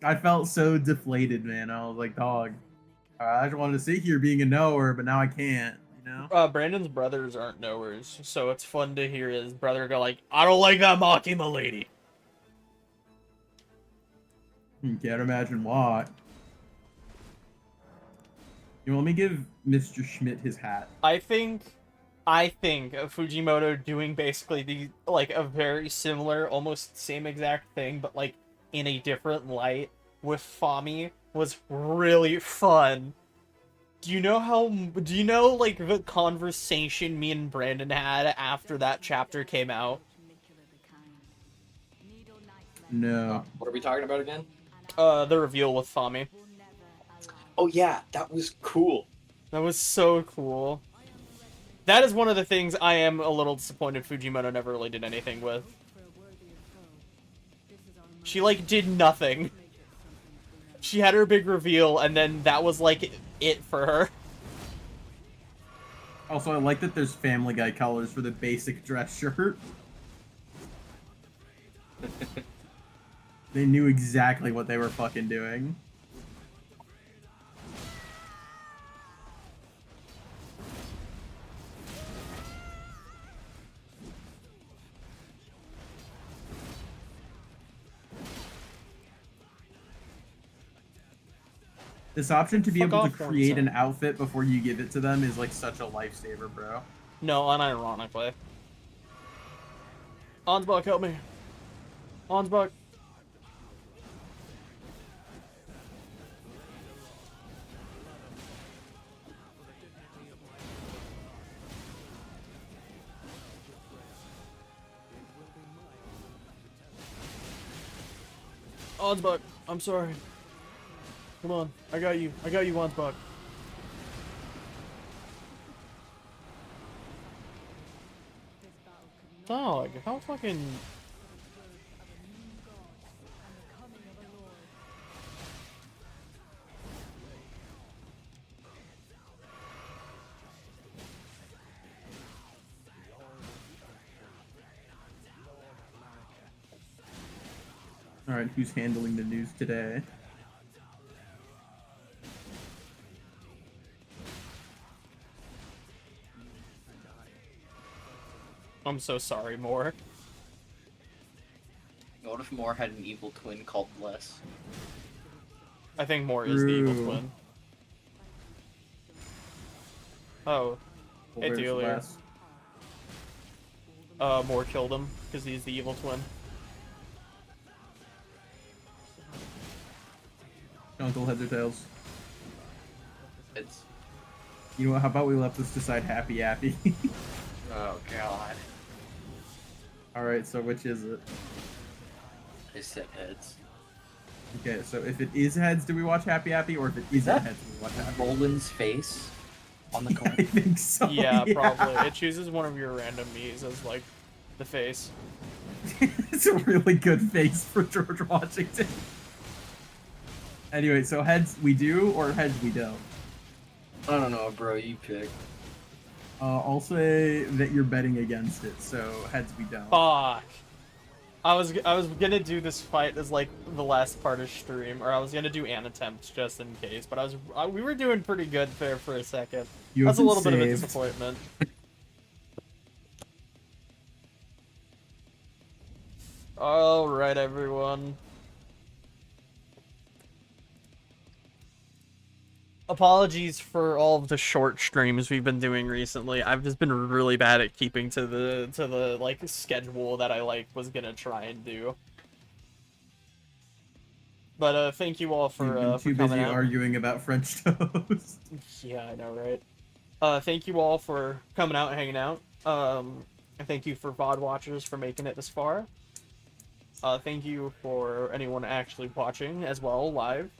Speaker 2: I felt so deflated, man. I was like, dog. I just wanted to sit here being a knower, but now I can't, you know?
Speaker 5: Brandon's brothers aren't knowers, so it's fun to hear his brother go like, I don't like that Makima lady.
Speaker 2: You can't imagine what. You know, let me give Mr. Schmidt his hat.
Speaker 5: I think of Fujimoto doing basically the like a very similar, almost same exact thing, but like in a different light with Fami was really fun. Do you know like the conversation me and Brandon had after that chapter came out?
Speaker 2: No.
Speaker 4: What are we talking about again?
Speaker 5: The reveal with Fami.
Speaker 4: Oh yeah, that was cool.
Speaker 5: That was so cool. That is one of the things I am a little disappointed Fujimoto never really did anything with. She, like, did nothing. She had her big reveal, and then that was, like, it for her.
Speaker 2: Also, I like that there's Family Guy colors for the basic dress shirt. They knew exactly what they were fucking doing. This option to be
Speaker 5: Fuck
Speaker 2: able to
Speaker 5: off, porn
Speaker 2: create
Speaker 5: star.
Speaker 2: an outfit before you give it to them is like such a lifesaver, bro.
Speaker 5: No, unironically. Ansbach, help me. Ansbach. Ansbach, I'm sorry. Come on, I got you, Ansbach. Dog, how fucking...
Speaker 2: Alright, who's handling the news today?
Speaker 5: I'm so sorry, Moore.
Speaker 4: What if Moore had an evil twin called Bless?
Speaker 5: I think Moore is the evil
Speaker 2: True.
Speaker 5: twin. Oh, hey,
Speaker 2: Where's
Speaker 5: Delia.
Speaker 2: Les?
Speaker 5: Moore killed him, because he's the evil twin.
Speaker 2: Uncle heads or tails?
Speaker 4: It's
Speaker 2: You know what? How about we let this decide happy happy?
Speaker 4: oh god.
Speaker 2: Alright, so which is it?
Speaker 4: I said heads.
Speaker 2: Okay, so if it is heads, do we watch happy happy? Or if it isn't
Speaker 4: that
Speaker 2: heads, do we watch happy?
Speaker 4: Roland's face. On the
Speaker 2: I think so.
Speaker 5: Yeah, probably. It chooses one of your random Miis as, like, the face.
Speaker 2: It's a really good face for George Washington. Anyway, so heads we do or heads we don't?
Speaker 6: I don't know, bro. You pick.
Speaker 2: I'll say that you're betting against it, so heads we don't.
Speaker 5: Fuck. I was gonna do this fight as like the last part of stream, or I was gonna do an attempt just in case, but we were doing pretty good there for a second.
Speaker 2: You have
Speaker 5: That's a little
Speaker 2: been
Speaker 5: bit of a
Speaker 2: saved.
Speaker 5: disappointment. All right, everyone. Apologies for all of the short streams we've been doing recently. I've just been really bad at keeping to the like schedule that I like was gonna try and do. But thank you all
Speaker 2: You've been
Speaker 5: for
Speaker 2: too
Speaker 5: coming
Speaker 2: busy
Speaker 5: out.
Speaker 2: arguing about French toast.
Speaker 5: Yeah, I know, right? Thank you all for coming out and hanging out. And thank you for VOD watchers for making it this far. Thank you for anyone actually watching as well live.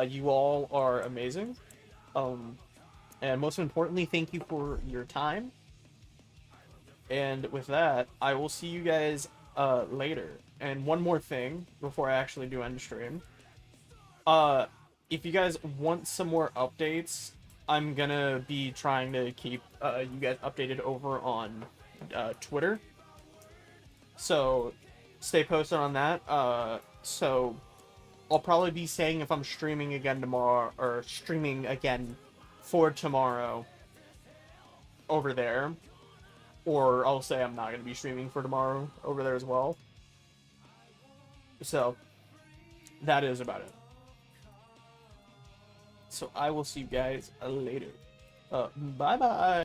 Speaker 5: You all are amazing. And most importantly, thank you for your time. And with that, I will see you guys later. And one more thing before I actually do end stream. If you guys want some more updates, I'm gonna be trying to keep you guys updated over on Twitter. So stay posted on that. So I'll probably be saying if I'm streaming again tomorrow, or streaming again for tomorrow over there. Or I'll say I'm not going to be streaming for tomorrow over there as well. So, that is about it. So I will see you guys later. Bye-bye.